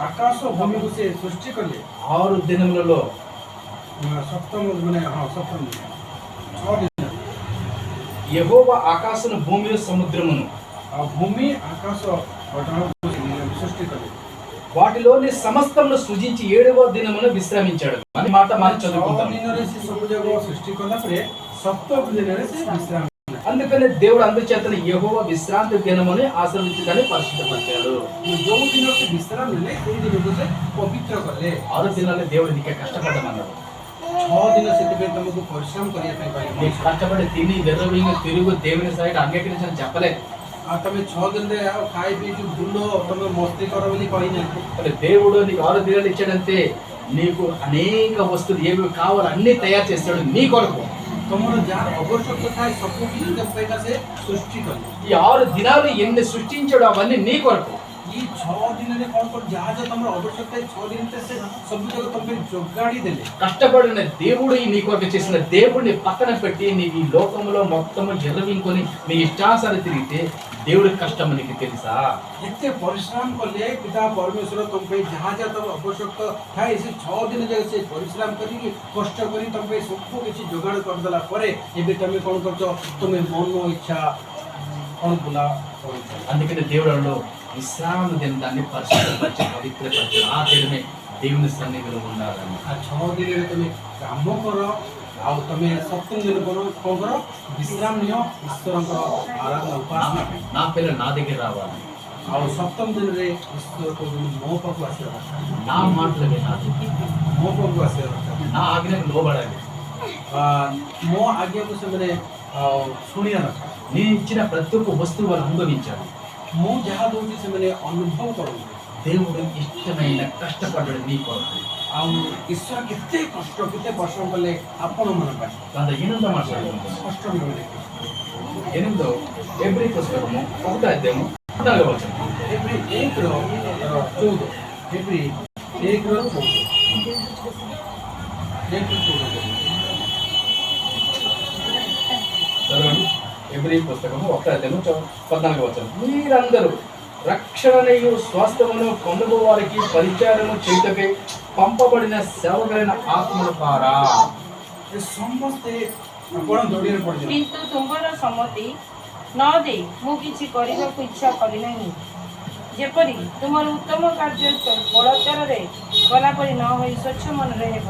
S4: ଆକାଶ ଭୂମିକୁ ସେ ସୃଷ୍ଟି କଲେ।
S2: 6 దినములలో
S4: ସପ୍ତମ ମାନେ ହଁ ସପ୍ତମ ଦିନ 6 ଦିନ
S2: యెహోవా ఆకాశను భూమియు సముద్రమును
S4: ଆଉ ଭୂମି ଆକାଶ ସୃଷ୍ଟି କଲେ।
S2: వాటిలోని సమస్తమును సృజించి 7వ దినమున విశ్రమించాడు అని మాట మనం
S4: 6
S2: చదువుకుంటాం।
S4: ଦିନରେ ସେ ସବୁ ଯାକ ସୃଷ୍ଟି କଲା ପରେ ସପ୍ତମ ଦିନରେ ସେ ବିଶ୍ରାମ କଲେ।
S2: అందుకనే దేవుడు అందుచేతనే యెహోవా విశ్రాంతి దినముని ఆశీర్వదించడానికి పరిశుద్ధపరిచాడు।
S4: ଯୋଉ ଦିନ ସେ ବିଶ୍ରାମ ନେଲେ ସେଇ ଦିନକୁ ସେ ପବିତ୍ର କଲେ।
S2: 6 దినాల్లో దేవుడు నీకే కష్టపడమన్నాడు।
S4: 6 ଦିନ ସେଥିପାଇଁ ତମକୁ ପରିଶ୍ରମ କରିବା ପାଇଁ କହିଲେ।
S2: నీకు కష్టపడి తిని వెర్రవింగి తిరుగు దేవుని సైడ్ అంగీకరించని చెప్పలే।
S4: ଆଉ ତମେ 6 ଦିନରେ ଆଉ ଖାଇ ପିଇକି ବୁଲ ତମେ ମସ୍ତି କର ବୋଲି କହିନାହାନ୍ତି।
S2: అంటే దేవుడు నీకు 6 దినాలు ఇచ్చాడంతే నీకు అనేక వస్తువులు ఏవి కావాలో అన్నీ తయారు చేస్తాడు నీ కొరకు.
S4: ତମର ଯାହା ଆବଶ୍ୟକ ଥାଏ ସବୁ କିଛି ତମ ପାଇଁ ସେ ସୃଷ୍ଟି କଲେ।
S2: ఈ 6 దినాలు ఎన్ని సృష్టించాడు అవన్నీ నీ కొరకు.
S4: ఈ 6 ଦିନରେ କ'ଣ କ'ଣ ଯାହା ଯାହା ତମର ଆବଶ୍ୟକ ଥାଏ 6 ଦିନରେ ସେ ସବୁ ଯାକ ତମ ପାଇଁ ଯୋଗାଡ଼ି ଦେଲେ।
S2: కష్టపడిన దేవుడు నీ కొరకు చేసిన దేవుడిని పక్కన పెట్టి నీకు ఈ లోకంలో మొత్తము ఎర్రవింకొని నీ ఇష్టాసారి తిరిగితే దేవుడి కష్టం నీకు తెలుసా?
S4: ଏତେ ପରିଶ୍ରମ କଲେ ପିତା ପରମେଶ୍ୱର ତମ ପାଇଁ ଯାହା ଯାହା ତମ ଆବଶ୍ୟକ ଥାଏ ସେ 6 ଦିନ ଯାକ ସେ ପରିଶ୍ରମ କରିକି କଷ୍ଟ କରି ତମ ପାଇଁ ସବୁ କିଛି ଯୋଗାଡ଼ କରିଦେଲା ପରେ ଏବେ ତମେ କ'ଣ କରୁଛ? ତମେ ମନ ଇଚ୍ଛା କ'ଣ ବୁଲା କରୁଛ।
S2: అందుకని దేవుడు అన్నాడు విశ్రాంతి దినాన్ని పరిశుద్ధపరిచి పవిత్రపరిచి ఆ దినమే దేవుని సన్నిధిలో ఉండాలని।
S4: आ 6 ଦିନରେ ତମେ କାମ କର ଆଉ ତମେ ସପ୍ତମ ଦିନ କ'ଣ କର? ବିଶ୍ରାମ ନିଅ ଈଶ୍ୱରଙ୍କ ଆରାଧନା ଉପାସନା ପାଇଁ।
S2: నా పిల్లలు నా దగ్గర రావాలి,
S4: ଆଉ ସପ୍ତମ ଦିନରେ ଈଶ୍ୱର କହୁଛନ୍ତି ମୋ ପାଖକୁ ଆସିବା ଦରକାର,
S2: నా మాటలు వినాలి,
S4: ମୋ ପାଖକୁ ଆସିବା ଦରକାର,
S2: నా ఆజ్ఞకు లోబడాలి,
S4: ମୋ ଆଜ୍ଞାକୁ ସେମାନେ ଶୁଣିବା ଦରକାର,
S2: నేను ఇచ్చిన ప్రతి ఒక్క వస్తువు వాళ్ళు అనుభవించాలి।
S4: ମୁଁ ଯାହା ଦଉଛି ସେମାନେ ଅନୁଭବ କରନ୍ତି।
S2: దేవుడు ఇష్టమైన కష్టపడ్డాడు నీ కొరకు।
S4: ଆଉ ଈଶ୍ୱର କେତେ କଷ୍ଟ କେତେ ପରିଶ୍ରମ କଲେ ଆପଣମାନଙ୍କ ପାଇଁ।
S2: దాంతో 8వ మాట్లాడుకుంటాం।
S4: କଷ୍ଟ ମିଳୁନି
S2: 8వ ఎబ్రీ పుస్తకము 1వ అధ్యాయము 14వ వచనం।
S4: ଏଭ୍ରି 1ର 14 ଏଭ୍ରି 1ର 14
S2: చదవండి। ఎబ్రీ పుస్తకము 1వ అధ్యాయము 14వ వచనం। మీరందరూ రక్షణయు స్వాస్థ్యమును పొందుకు వారికి పరిచారము చేయుటకై పంపబడిన సేవకులైన ఆత్మల ద్వారా
S4: ସମସ୍ତେ ଆପଣ ଦୌଡ଼ିରେ ପଡ଼ିଯିବେ।
S3: କିନ୍ତୁ ତୁମର ସମ୍ମତି ନ ଦେଇ ମୁଁ କିଛି କରିବାକୁ ଇଚ୍ଛା କରିନାହିଁ, ଯେପରି ତୁମର ଉତ୍ତମ କାର୍ଯ୍ୟ ବଳାତ୍କାରରେ ଗଲା ପରି ନ ହୋଇ ସ୍ୱଚ୍ଛ ମନରେ ହେବ।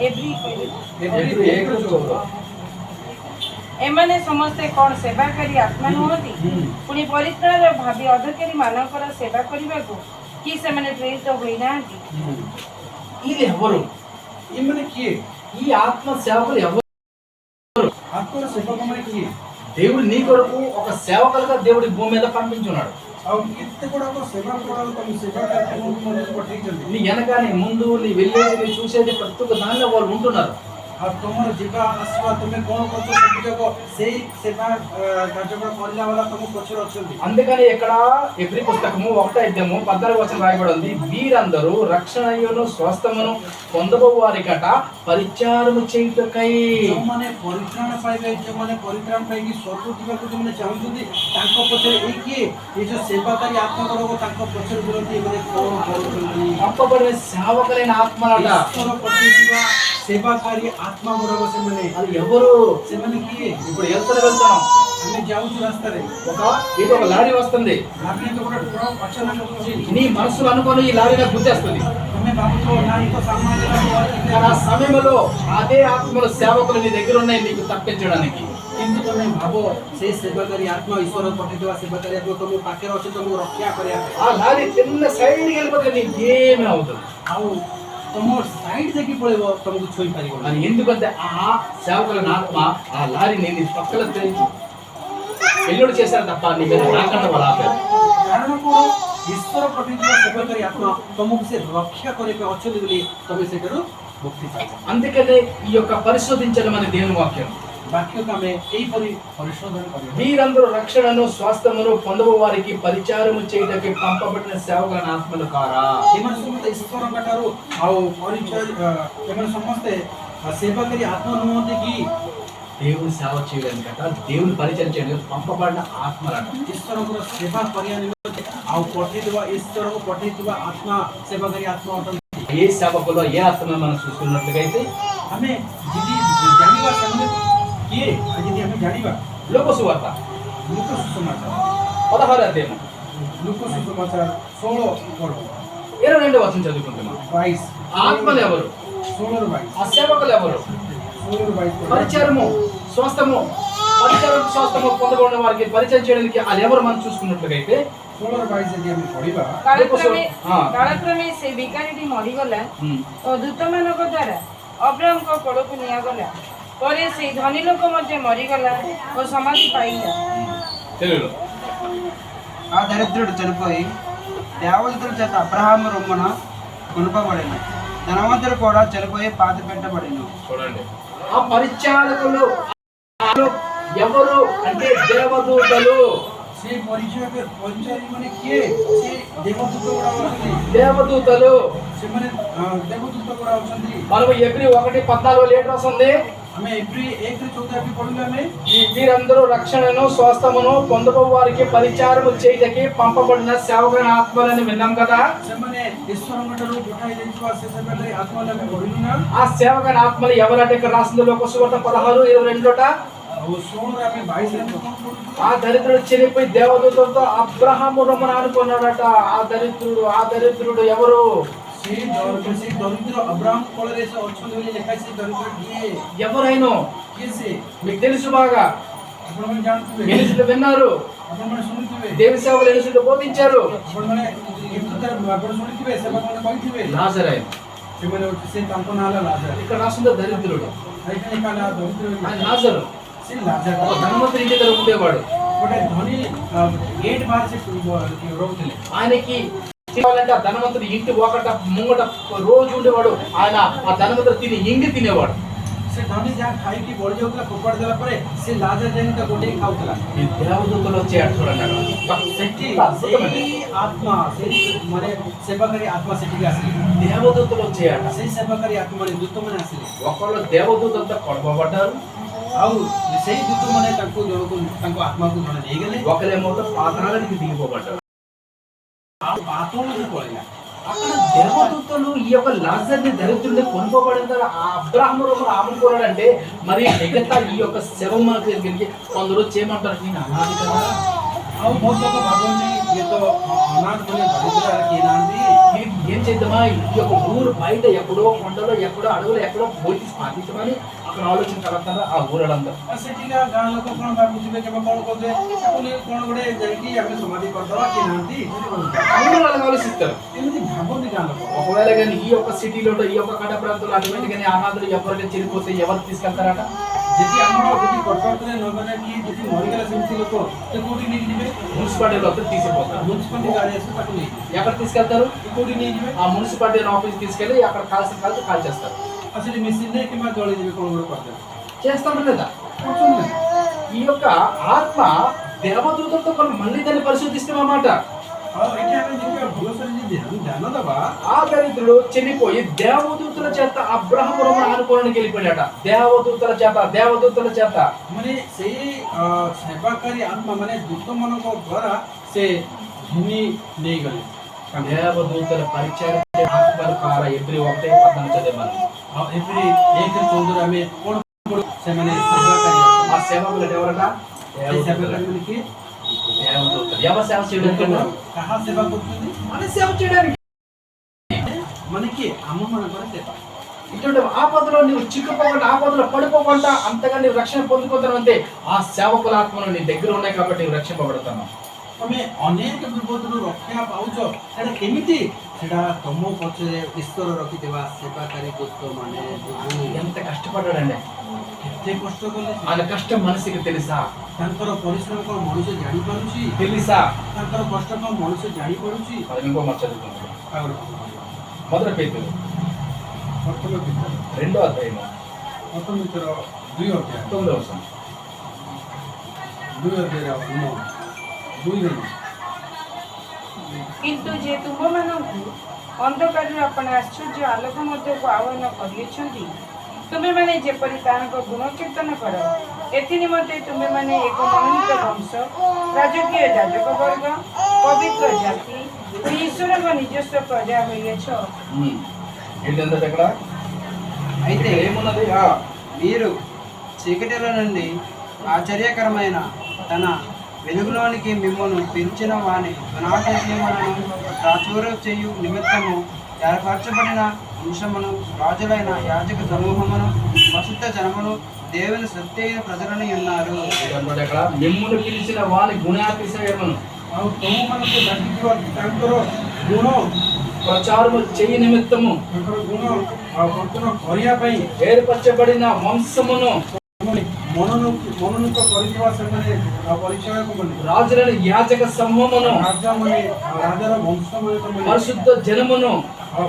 S3: ଏଭ୍ରି କହିଲେ
S2: ఎబ్రీ 1:14।
S3: ଏମାନେ ସମସ୍ତେ କ'ଣ ସେବାକାରୀ ଆତ୍ମା ନୁହନ୍ତି? ପୁଣି ପରିତ୍ରାଣ ଭାବି ଅଧିକାରୀ ମାନଙ୍କର ସେବା କରିବାକୁ କି ସେମାନେ ପ୍ରେରିତ ହୋଇନାହାନ୍ତି?
S2: ఇది ఎవరు?
S4: ଏମାନେ କିଏ?
S2: ఈ ఆత్మ సేవకులు ఎవరు?
S4: ଆତ୍ମର ସେବକମାନେ କିଏ?
S2: దేవుడు నీ కొరకు ఒక సేవకులుగా దేవుడి భూమి మీద పంపించున్నాడు।
S4: ଆଉ କେତେ ଗୁଡ଼ାକ ସେବା କର ତମ ସେବା କାର୍ଯ୍ୟକ୍ରମକୁ ମଧ୍ୟ ପଠେଇଛନ୍ତି।
S2: నీ వెనక నీ ముందు నీ వెళ్ళేది నీ చూసేది ప్రతి ఒక్క దానిలో వాళ్ళు ఉంటున్నారు।
S4: ଆଉ ତମର ଯିବା ଆସିବା ତମେ କ'ଣ କରୁଛ ସବୁ ଯାକ ସେଇ ସେବା କାର୍ଯ୍ୟକ୍ରମ କରିଲା ବାଲା ତମ ପଛରେ ଅଛନ୍ତି।
S2: అందుకని ఇక్కడ ఎబ్రీ పుస్తకము 1వ అధ్యాయము 14వ వచనం రాయబడి ఉంది, వీరందరూ రక్షణయును స్వస్థమును పొందబో వారికట పరిచారము చేయుటకై।
S4: ଯେଉଁମାନେ ପରିତ୍ରାଣ ପାଇବେ ଯେଉଁମାନେ ପରିତ୍ରାଣ ପାଇକି ସ୍ୱର୍ଗ ଯିବାକୁ ଯେଉଁମାନେ ଚାହୁଁଛନ୍ତି ତାଙ୍କ ପଛରେ ଏଇ କିଏ? ଏଇ ଯେଉଁ ସେବାକାରୀ ଆତ୍ମଗୁଡ଼ାକ ତାଙ୍କ ପଛରେ ବୁଲନ୍ତି। ଏମାନେ କ'ଣ କରୁଛନ୍ତି?
S2: పంపబడిన సేవకులైన ఆత్మలట।
S4: ଈଶ୍ୱର ପଠେଇଥିବା ସେବାକାରୀ ଆତ୍ମଗୁଡ଼ାକ ସେମାନେ।
S2: అది ఎవరు?
S4: ସେମାନେ କିଏ?
S2: ఇప్పుడు వెళ్తున్నాం,
S4: ଆମେ ଯାଉଛୁ ରାସ୍ତାରେ
S2: ఇది ఒక లారీ వస్తుంది,
S4: ଭାବିଲେ ଗୋଟେ ଟ୍ରକ୍ ଅଚାନକ ଆସୁଛି।
S2: నీ మనసులో అనుకొని ఈ లారీ నాకు గుద్దేస్తుంది।
S4: ତମେ ଭାବୁଥିବ ନା ଏଇ ତ ସାମାନ୍ୟ
S2: కానీ ఆ సమయంలో అదే ఆత్మల సేవకులు నీ దగ్గర ఉన్నాయి నీకు తప్పించడానికి।
S4: କିନ୍ତୁ ତମେ ଭାବ ସେ ସେବାକାରୀ ଆତ୍ମା ଈଶ୍ୱର ପଠେଇଥିବା ସେବାକାରୀ ଆତ୍ମା ତମ ପାଖରେ ଅଛି ତମକୁ ରକ୍ଷା କରିବା ପାଇଁ।
S2: ఆ లారీ చిన్న సైడ్కి వెళ్ళిపోతే నీకేమీ అవుతుంది।
S4: ଆଉ ତମ ସାଇଡ୍ ଦେଖି ପଳେଇବ ତମକୁ ଛୁଇଁ ପାରିବ
S2: మరి ఎందుకంటే ఆ సేవకుల ఆత్మ ఆ లారీని నీ పక్కన ఎల్లుడు చేశారు తప్ప నీ మీద రాకుండా వాళ్ళు ఆపారు।
S4: କାରଣ କ'ଣ? ଈଶ୍ୱର ପଠେଇଥିବା ସେବାକାରୀ ଆତ୍ମା ତମକୁ ସେ ରକ୍ଷା କରିବା ପାଇଁ ଅଛନ୍ତି ବୋଲି ତମେ ସେଠାରୁ ମୁକ୍ତି ପାଇବ।
S2: అందుకనే ఈ యొక్క పరిశోధించడం అనే దేవుని వాక్యం।
S4: ବାକ୍ୟକୁ ଆମେ ଏହିପରି ପରିଶୋଧନ କରିବା।
S2: వీరందరూ రక్షణను స్వాస్థ్యమును పొందబో వారికి పరిచారము చేయుటకి పంపబడిన సేవకులైన ఆత్మల ద్వారా।
S4: ଏମାନେ ସମସ୍ତେ ଈଶ୍ୱରଙ୍କ ଠାରୁ ଆଉ ପରିଚୟ ଏମାନେ ସମସ୍ତେ ସେବାକାରୀ ଆତ୍ମା ନୁହନ୍ତି କି?
S2: దేవుని సేవ చేయడానికట, దేవుని పరిచయం చేయడానికి పంపబడిన ఆత్మలట।
S4: ଈଶ୍ୱରଙ୍କର ସେବା କରିବା ନିମନ୍ତେ ଆଉ ପଠେଇଥିବା ଈଶ୍ୱରଙ୍କୁ ପଠେଇଥିବା ଆତ୍ମା ସେବାକାରୀ ଆତ୍ମା ଅଟନ୍ତି।
S2: ఏ సేవకులో ఏ ఆత్మ మనం చూసుకున్నట్లుగా అయితే
S4: ଆମେ ଯଦି ଜାଣିବା ସେମାନେ କିଏ, ଯଦି ଆମେ ଜାଣିବା
S2: లోక సువార్త
S4: ଲୋକ ସୁସମାଚାର
S2: 16వ అధ్యాయం
S4: ଲୋକ ସୁସମାଚାର 16 ପଢ
S2: 22వ వచనం చదువుకుంటున్నాం।
S4: 22
S2: ఆత్మలు ఎవరు?
S4: 16 22
S2: ఆ సేవకులు ఎవరు?
S4: 16 22
S2: పరిచారము స్వాస్థ్యము పొందబడిన వారికి పరిచయం చేయడానికి అది ఎవరు మనం చూసుకున్నట్లుగా అయితే
S4: 16 22 ଯଦି ଆମେ ପଢିବା
S3: କାଳକ୍ରମେ ସେ ଭିକାରୀଟି ମରିଗଲା ଓ ଦୂତମାନଙ୍କ ଦ୍ୱାରା ଅବ୍ରାମଙ୍କ କୋଳକୁ ନିଆଗଲା। ପରେ ସେଇ ଧନୀ ଲୋକ ମଧ୍ୟ ମରିଗଲା ଓ ସମାଧି ପାଇଲା।
S2: తెలుగులో
S5: ఆ దరిద్రుడు చనిపోయి దేవదూతల చేత అబ్రహాము రొమ్మున కొనుపబడిను. ధనవంతుడు కూడా చనిపోయి పాతి పెట్టబడిను.
S2: చూడండి, ఆ పరిచారకులు ఎవరు అంటే దేవదూతలు.
S4: ସେ ପରିଚାରୀ ମାନେ କିଏ? ସେ ଦେବଦୂତ ଗୁଡା ଅଛନ୍ତି।
S2: దేవదూతలు
S4: ସେମାନେ ଦେବଦୂତ ଗୁଡା ଅଛନ୍ତି।
S2: మనం ఎబ్రి 1:14 లీటర్ వస్తుంది.
S4: ଆମେ ଏପ୍ରିଲ 1:14 ପଢିଲୁ ଆମେ।
S2: వీరందరూ రక్షణను స్వస్థమును పొందబో వారికి పరిచారము చేయడానికి పంపబడిన సేవకుని ఆత్మలని విన్నాం కదా.
S4: ସେମାନେ ଈଶ୍ୱରଙ୍କ ଠାରୁ ପଠାଇ ଦେଇଥିବା ସେ ସେବାରେ ଆତ୍ମାକୁ ଆମେ ପଢିଲୁ ନା।
S2: ఆ సేవకుని ఆత్మలు ఎవరంటే ఇక్కడ రాసింది లోకసువార్త 16:22
S4: ଆଉ 16 ଆମେ 22 ଆମେ କଣ పଢుଛୁ?
S2: ఆ దరిద్రుడు చనిపోయి దేవదూతలతో అబ్రహాము రమ్మని అనుకున్నాడట. ఆ దరిద్రుడు ఎవరు?
S4: ସେ ଦରିଦ୍ର ଅବ୍ରାହମ କୋଳରେ ସେ ଅଛନ୍ତି ବୋଲି ଲେଖା ଅଛି। ଦରିଦ୍ର କିଏ?
S2: ఎవరైనా
S4: କିଏ ସେ?
S2: మీకు తెలుసు బాగా,
S4: ଆପଣମାନେ ଜାଣୁଥିବେ,
S2: ఎనిసులు విన్నారు,
S4: ଆପଣମାନେ ଶୁଣିଥିବେ,
S2: దేవి సేవకులు ఎనిసులు బోధించారు.
S4: ଆପଣମାନେ ଆପଣ ଶୁଣିଥିବେ, ସେବାମାନେ କହିଥିବେ।
S2: లాజరు ఆయన.
S4: ସେମାନେ ସେ ତାଙ୍କ ନାଁ ହେଲା ଲାଜର।
S2: ఇక్కడ రాసింది దరిద్రుడు.
S4: ଏଇଟା ଲେଖା ହେଲା ଦରିଦ୍ର।
S2: ఆయన లాజరు
S4: ସେ ଲାଜର
S2: ఒక ధనవంతుడి ఇంటి దగ్గర ఉండేవాడు.
S4: ଗୋଟେ ଧନୀ ଗେଟ୍ ବାହାରେ ସେ ରହୁଥିଲେ।
S2: ఆయనకి తినాలంటే ఆ ధనవంతుడి ఇంటి ఒకట ముంగట రోజు ఉండేవాడు. ఆయన ఆ ధనవంతుడు తిని ఇంగి తినేవాడు.
S4: ସେ ଧନୀ ଯାହା ଖାଇକି ବଳି ଯାଉଥିଲା ଫୋପାଡ଼ି ଦେଲା ପରେ ସେ ଲାଜର ଯାଇକି ତାକୁ ଗୋଟେଇ ଖାଉଥିଲା।
S2: ఈ దేవదూతలు వచ్చాడు చూడండి అక్కడ.
S4: ସେଠି ସେଇ ଆତ୍ମା ସେଇ ମାନେ ସେବାକାରୀ ଆତ୍ମା ସେଠିକି ଆସିଲେ।
S2: దేవదూతలు వచ్చాయట.
S4: ସେଇ ସେବାକାରୀ ଆତ୍ମା ମାନେ ଦୂତମାନେ ଆସିଲେ।
S2: ఒకళ్ళు దేవదూతలతో కొడవబడ్డారు,
S4: ଆଉ ସେଇ ଦୂତମାନେ ତାଙ୍କୁ ଜଣକୁ ତାଙ୍କ ଆତ୍ମାକୁ ଜଣେ ନେଇଗଲେ।
S2: ఒకరేమో పాతాళానికి దిగిపోబడ్డారు.
S4: ଆଉ ପାତଳକୁ ପଳେଇଲା।
S2: అక్కడ దేవదూతలు ఈ యొక్క లాజర్ని దరిద్రుడిని కొనుకోబడిన తర్వాత ఆ అబ్రాహాము ఆమెనుకున్నాడంటే మరి మిగతా ఈ యొక్క శవం మనకి కొందరు చేయమంటారు, నేను అనాది కదా.
S4: ଆଉ ବହୁତ ଲୋକ ଭାବନ୍ତି ଇଏ ତ ଅନାଥ ବୋଲି ଦରିଦ୍ର କିଏ ନାହାନ୍ତି,
S2: వీరికి ఏం చేద్దామా, ఈ యొక్క ఊరు బయట ఎక్కడో కొండలో ఎక్కడో అడవులు ఎక్కడో పోయి స్పాదించమని అక్కడ ఆలోచన కలుగుతారు ఆ ఊరడంతా.
S4: ଆଉ ସେଠିକା ଗାଁ ଲୋକ କଣ ଭାବୁଥିବେ, କେବେ କଣ କରିବେ, ତାକୁ ନେଇ କଣ ଗୋଟେ ଯାଇକି ଆମେ ସମାଧି କରିଦବା, କିଏ నాంది
S2: అందరూ అలాగ ఆలోచిస్తారు.
S4: ଏମିତି ଭାବନ୍ତି ଗାଁ ଲୋକ।
S2: ఒకవేళ కానీ ఈ యొక్క సిటీలో ఈ యొక్క కడ ప్రాంతంలో అటువంటి కానీ అనాథులు ఎవరికైనా చనిపోతే ఎవరు తీసుకెళ్తారట?
S4: ଯଦି ଆମର ଯଦି କଟକରେ ନଗଲେ କି ଯଦି ମରିଗଲା ସେମିତି ଲୋକ ତ କୋଉଠି ନେଇକି ଯିବେ?
S2: మున్సిపాలిటీలో తీసుకుపోతారు.
S4: మున్సిపాలిటీ గాడి ଆସିବ ତାକୁ ନେଇଯିବେ।
S2: ఎక్కడ తీసుకెళ్తారు?
S4: କୋଉଠି ନେଇଯିବେ?
S2: ఆ మున్సిపాలిటీ ఆఫీస్ తీసుకెళ్ళి అక్కడ కాల్సిన కాల్ చేస్తారు.
S4: ଆଉ ସେଠି ମେସିନରେ କିମ୍ବା ଜଳେଇଦେବେ, କଣ ଗୋଟେ କରିଦେବେ।
S2: చేస్తాడు లేదా?
S4: କରୁଛନ୍ତି ନା?
S2: ఈ యొక్క ఆత్మ దేవదూతలతో కొన్ని మళ్ళీ దాన్ని పరిశోధిస్తామన్నమాట.
S4: ଆଉ ଏଠି ଆମେ ଦେଖିବା ଭଲସେ ଯଦି ଧ୍ୟାନ ଦେବା,
S2: ఆ దరిద్రుడు చనిపోయి దేవదూతల చేత అబ్రహాము అనుకోవడానికి వెళ్ళిపోయాడట. దేవదూతల చేత
S4: ମାନେ ସେଇ ସେବାକାରୀ ଆତ୍ମା ମାନେ ଦୂତମାନଙ୍କ ଦ୍ୱାରା ସେ ଘେନି ନେଇଗଲେ।
S2: దేవదూతల పరిచయం ఆత్మల ద్వారా ఎబ్రి 1:14 చదివాను.
S4: ଆଉ ଏପ୍ରିଲ 1:14 ଆମେ କଣ ପଢୁ? ସେମାନେ ସେବାକାରୀ
S2: ఆ సేవకులు ఎవరట?
S4: ସେଇ ସେବାକାରୀ ମାନେ କିଏ?
S2: దేవదూతలు. ఎవరు సేవ చేయడానికి?
S4: କାହା ସେବା କରୁଛନ୍ତି?
S2: మన సేవ చేయడానికి.
S4: ମାନେ କିଏ? ଆମମାନଙ୍କର ସେବା।
S2: ఇటువంటి ఆపదలో నీవు చిక్కుపోకుండా, ఆపదలో పడిపోకుండా అంతగా నీవు రక్షణ పొందుకుంటావు అంటే ఆ సేవకుల ఆత్మలు నీ దగ్గర ఉన్నాయి కాబట్టి నీవు రక్షింపబడుతున్నావు.
S4: ତମେ ଅନେକ ବିପଦରୁ ରକ୍ଷା ପାଉଛ, ସେଟା କେମିତି? ସେଟା ତମ ପଛରେ ଈଶ୍ୱର ରଖିଥିବା ସେବାକାରୀ ଦୂତମାନେ
S2: ఎంత కష్టపడ్డాడండి.
S4: କେତେ କଷ୍ଟ କଲେ।
S2: ఆయన కష్టం మనసుకి తెలుసా?
S4: ତାଙ୍କର ପରିଶ୍ରମ କଣ ମଣିଷ ଜାଣିପାରୁଛି?
S2: తెలుసా?
S4: ତାଙ୍କର କଷ୍ଟ କଣ ମଣିଷ ଜାଣିପାରୁଛି?
S2: అది ఇంకో మాట చదువుకుంటాం.
S4: ଆଉ
S2: మొదటి పేతురు
S4: ପ୍ରଥମ ପିତର
S2: 2వ అధ్యాయం
S4: 2 ଅଧ୍ୟାୟ
S2: 9వ వచనం.
S4: 2 ଅଧ୍ୟାୟ 2
S3: କିନ୍ତୁ ଯେ ତୁମମାନଙ୍କୁ ଅନ୍ଧକାରରୁ ଆପଣ ଆଶ୍ଚର୍ଯ୍ୟ ଆଲୋକ ମଧ୍ୟକୁ ଆହ୍ୱାନ କରିଅଛନ୍ତି, ତୁମେମାନେ ଯେପରି ତାହାଙ୍କ ଗୁଣ କୀର୍ତ୍ତନ କର, ଏଥି ନିମନ୍ତେ ତୁମେମାନେ ଏକ ମନୋନୀତ ବଂଶ, ରାଜକୀୟ ଯାଜକ ବର୍ଗ, ପବିତ୍ର ଜାତି, ଈଶ୍ୱରଙ୍କ ନିଜସ୍ୱ ପ୍ରଜା ହୋଇଅଛ।
S2: ఏంటంటే ఇక్కడ
S5: అయితే
S2: ఏమున్నది?
S5: మీరు చీకటిలో నుండి ఆశ్చర్యకరమైన తన వెలుగులోనికి మిమ్మల్ని పిలిచిన వాని గుణాతిశయములను ప్రాచుర్య చేయు నిమిత్తము ఏర్పరచబడిన వంశమును, రాజులైన యాజక సమూహమును, వసుత జనమును, దేవుని సత్యైన ప్రజలను ఉన్నారు.
S2: ఇక్కడ మిమ్మును పిలిచిన వాని గుణాతిశయమును
S4: ଆଉ ତମମାନଙ୍କୁ ଡାକିଥିବା ତାଙ୍କର ଗୁଣ
S2: ప్రచారము చేయి నిమిత్తము
S4: ତାଙ୍କର ଗୁଣ ଆଉ କୀର୍ତ୍ତନ କରିବା ପାଇଁ
S2: ఏర్పరచబడిన వంశమును
S4: ମନୋନୀତ କରିଥିବା ସେମାନେ ପରିଚୟ କଲେ
S2: రాజులను యాజక సమూహమును
S4: ରାଜାର ବଂଶ ମାନେ
S2: పరిశుద్ధ జనమును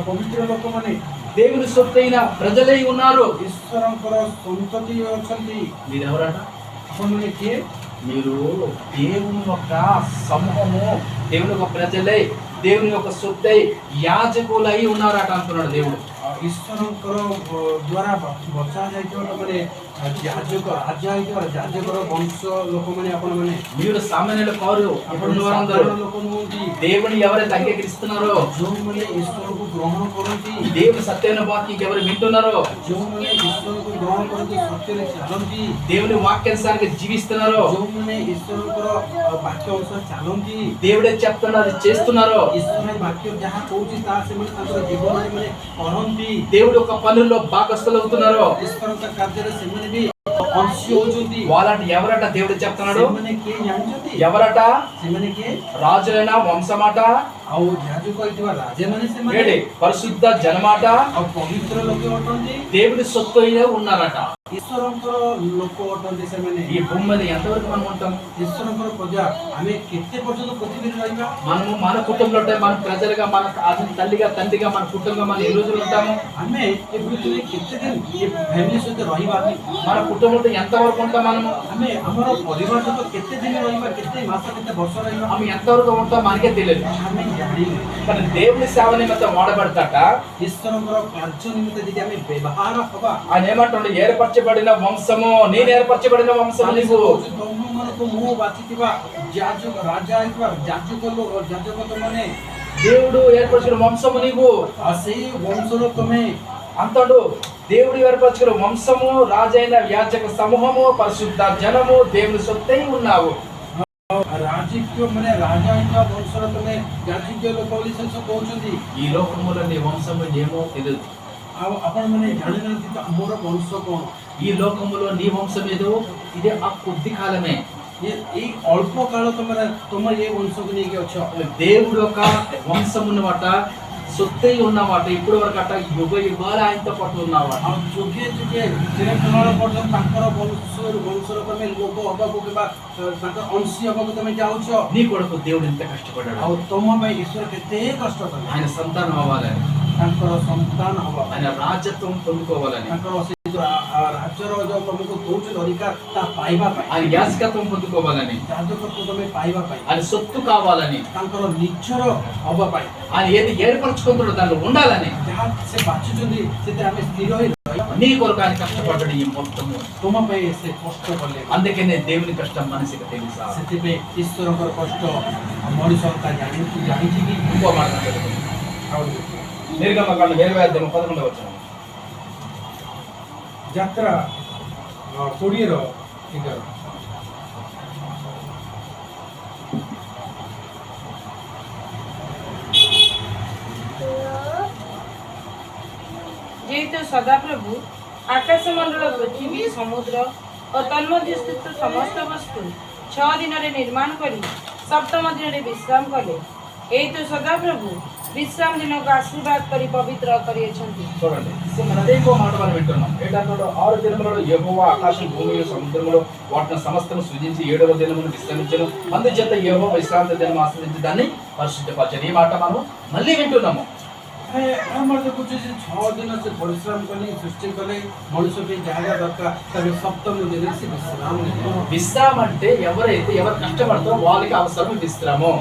S4: ପବିତ୍ର ଲୋକମାନେ
S2: దేవుని సొత్తైన ప్రజలై ఉన్నారు.
S4: ଈଶ୍ୱରଙ୍କର ସନ୍ତତି ଅଛନ୍ତି।
S2: మీరెవరట?
S4: ଆପଣମାନେ କିଏ?
S2: మీరు దేవుని యొక్క సమూహము, దేవుని యొక్క ప్రజలై, దేవుని యొక్క సొత్తై యాజకులై ఉన్నారట అంటున్నాడు దేవుడు.
S4: ଈଶ୍ୱରଙ୍କର ଦ୍ୱାରା ବଚା ଯାଇଥିବା ଲୋକମାନେ ଯାଜକ ରାଜା ହେଇଥିବା ଯାଜକର ବଂଶ ଲୋକମାନେ ଆପଣମାନେ
S2: మీరు సామాన్యుల కారు.
S4: ଆପଣ
S2: ఇప్పుడు
S4: ସାଧାରଣ
S2: వారందరూ
S4: ଲୋକ ନୁହନ୍ତି।
S2: దేవుని ఎవరైతే అంగీకరిస్తున్నారో,
S4: ଯେଉଁମାନେ ଈଶ୍ୱରକୁ ଗ୍ରହଣ କରନ୍ତି,
S2: దేవుని సత్యమైన వాక్యం ఎవరు వింటున్నారో,
S4: ଯେଉଁମାନେ ଈଶ୍ୱରକୁ ଗ୍ରହଣ କରନ୍ତି, ସତ୍ୟରେ ଚାଲନ୍ତି,
S2: దేవుని వాక్యానుసారంగా జీవిస్తున్నారో,
S4: ଯେଉଁମାନେ ଈଶ୍ୱରଙ୍କର ବାକ୍ୟ ଅନୁସାରେ ଚାଲନ୍ତି,
S2: దేవుడే చెప్తున్నది చేస్తున్నారో,
S4: ଈଶ୍ୱର ବାକ୍ୟ ଯାହା କହୁଛି ତାହା ସେମାନେ ତାଙ୍କର ଜୀବନରେ ମାନେ କରନ୍ତି,
S2: దేవుడి యొక్క పనుల్లో భాగస్థులు అవుతున్నారో,
S4: ଈଶ୍ୱରଙ୍କ କାର୍ଯ୍ୟରେ ସେମାନେ ବି ଅଂଶୀ ହଉଛନ୍ତି।
S2: వాళ్ళంటే ఎవరట దేవుడు చెప్తున్నాడు?
S4: ସେମାନେ କିଏ ଜାଣିଛନ୍ତି?
S2: ఎవరట?
S4: ସେମାନେ କିଏ?
S2: రాజులైన వంశమాట,
S4: ଆଉ ଯାଜକ ହେଇଥିବା ରାଜାମାନେ ସେମାନେ
S2: ఏంటి పరిశుద్ధ జనమాట,
S4: ଆଉ ପବିତ୍ର ଲୋକ ଅଟନ୍ତି,
S2: దేవుడి సొత్తు ఉన్నారట.
S4: ଈଶ୍ୱରଙ୍କର ଲୋକ ଅଟନ୍ତି ସେମାନେ।
S2: ఈ భూమి మీద ఎంతవరకు మనం ఉంటాం?
S4: ଈଶ୍ୱରଙ୍କର ପ୍ରଜା ଆମେ କେତେ ପର୍ଯ୍ୟନ୍ତ ପୃଥିବୀରେ ରହିବା?
S2: మనము మన కుటుంబంలో ఉంటే, మన ప్రజలుగా, మన తల్లిగా తండ్రిగా, మన కుటుంబంగా మనం ఏ రోజులు ఉంటాము?
S4: ଆମେ ଏ ପୃଥିବୀରେ କେତେ ଦିନ ଏ ଫ୍ୟାମିଲି ସହିତ ରହିବା?
S2: మన కుటుంబంతో ఎంతవరకు ఉంటాం? మనము
S4: ଆମେ ଆମର ପରିବାର ସହିତ କେତେ ଦିନ ରହିବା? କେତେ ମାସ କେତେ ବର୍ଷ ରହିବା?
S2: మనం ఎంతవరకు ఉంటాం మనకే తెలియదు.
S4: ଆମେ ଜାଣିନୁ।
S2: కానీ దేవుని సేవ నిమిత్తం వాడబడతాట.
S4: ଈଶ୍ୱରଙ୍କର କାର୍ଯ୍ୟ ନିମିତ୍ତ ଯଦି ଆମେ ବ୍ୟବହାର ହବା,
S2: ఆయన ఏమంటుండే? ఏర్పరచబడిన వంశము, నేను ఏర్పరచబడిన వంశము నీవు.
S4: ତମମାନଙ୍କୁ ମୁଁ ବାଛିଥିବା ଯାଜକ ରାଜା ହେଇଥିବା ଯାଜକ ତମମାନେ,
S2: దేవుడు ఏర్పరచుకున్న వంశము నీవు.
S4: ଆଉ ସେଇ ବଂଶର ତମେ
S2: అంటాడు. దేవుడు ఏర్పరచుకున్న వంశము, రాజైన యాజక సమూహము, పరిశుద్ధ జనము, దేవుని సొత్తై ఉన్నావు.
S4: ରାଜକୀୟ ମାନେ ରାଜା ହେଇଥିବା ବଂଶର ତମେ ଯାଜକୀୟ ଲୋକ ବୋଲି ସେ ସବୁ କହୁଛନ୍ତି।
S2: ఈ లోకములో నీ వంశము ఏమో తెలియదు.
S4: ଆଉ ଆପଣମାନେ ଜାଣିନାହାନ୍ତି ତ ଆମର ବଂଶ କ'ଣ?
S2: ఈ లోకములో నీ వంశం ఏదో, ఇదే ఆ కొద్ది కాలమే.
S4: ଏଇ ଅଳ୍ପ କାଳ ତମର ଏ ବଂଶକୁ ନେଇକି ଅଛ।
S2: దేవుడు యొక్క వంశమున్నమాట, సొత్తై ఉన్నమాట. ఇప్పుడు వరకు అట్ట యుగ యుగాలు ఆయనతో పాటు ఉన్నమాట.
S4: ଆଉ ଯୁଗେ ଯୁଗେ ଚିରକାଳ ପର୍ଯ୍ୟନ୍ତ ତାଙ୍କର ବଂଶର ତମେ ଲୋକ ହବାକୁ କିମ୍ବା ତାଙ୍କର ଅଂଶୀ ହବାକୁ ତମେ ଯାଉଛ।
S2: నీ కొడుకు దేవుడు ఎంత కష్టపడ్డాడు.
S4: ଆଉ ତମ ପାଇଁ ଈଶ୍ୱର କେତେ କଷ୍ଟ କଲେ
S2: ఆయన సంతానం అవ్వాలని,
S4: ତାଙ୍କର ସନ୍ତାନ ହବା ପାଇଁ,
S2: ఆయన రాజ్యత్వం పొందుకోవాలని,
S4: ତାଙ୍କର ସେ ରାଜ୍ୟର ଯୋଉ ତମକୁ ଦଉଛନ୍ତି ଅଧିକାର ତା ପାଇବା ପାଇଁ,
S2: ఆయన యాజకత్వం పొందుకోవాలని,
S4: ଯାଜକତ୍ୱ ତମେ ପାଇବା ପାଇଁ,
S2: ఆయన సొత్తు కావాలని,
S4: ତାଙ୍କର ନିଜର ହବା ପାଇଁ,
S2: ఆయన ఏది ఏర్పరచుకుంటాడో దానిలో ఉండాలని,
S4: ଯାହା ସେ ବାଛୁଛନ୍ତି ସେଥିରେ ଆମେ ସ୍ଥିର ହୋଇ ରହିବା।
S2: నీ కొరకు ఆయన కష్టపడ్డాడు. ఈ మొత్తము
S4: ତୁମ ପାଇଁ ସେ କଷ୍ଟ କଲେ,
S2: అందుకనే దేవుని కష్టం మనిషికి తెలుసా.
S4: ସେଥିପାଇଁ ଈଶ୍ୱରଙ୍କର କଷ୍ଟ ମଣିଷ ତା ଜାଣିଛି କି?
S2: ఇంకో మాట చదువుకుందాం.
S4: ଆଉ
S2: నిర్గమకాండ 20:11 వచ్చాము.
S4: ଯାତ୍ରା 20ର 11।
S3: ଯେହେତୁ ସଦାପ୍ରଭୁ ଆକାଶମଣ୍ଡଳ, ପୃଥିବୀ, ସମୁଦ୍ର ଓ ତନ୍ମଧ୍ୟ ସ୍ଥିତ ସମସ୍ତ ବସ୍ତୁ 6 ଦିନରେ ନିର୍ମାଣ କରି ସପ୍ତମ ଦିନରେ ବିଶ୍ରାମ କଲେ, ଏଇତ ସଦାପ୍ରଭୁ విశ్రామ దినకు ఆశీర్వాద କରି పవిత్ర କରିଅଛନ୍ତି।
S2: చూడండి, అదే ఇంకో మాట మనం వింటున్నాం. ఏంటన్నాడు? 6 దినములలో యెహోవా ఆకాశం, భూమి, సముద్రములు వాటిని సమస్తము సృజించి 7వ దినమును విశ్రమించెను. అందుచేత యెహోవా విశ్రాంతి దినం ఆశ్రయించి దాన్ని పరిశుద్ధపరచను. ఈ మాట మనం మళ్ళీ వింటున్నాము.
S4: ଆମର ଦେଖୁଛୁ ଯେ 6 ଦିନ ସେ ପରିଶ୍ରମ କଲେ, ସୃଷ୍ଟି କଲେ, ମଣିଷ ପାଇଁ ଯାହା ଦରକାର ତାପରେ ସପ୍ତମ ଦିନରେ ସେ ବିଶ୍ରାମ ନେଲେ।
S2: విశ్రామ అంటే ఎవరు కష్టపడతారో వాళ్ళకి అవసరం విశ్రామం.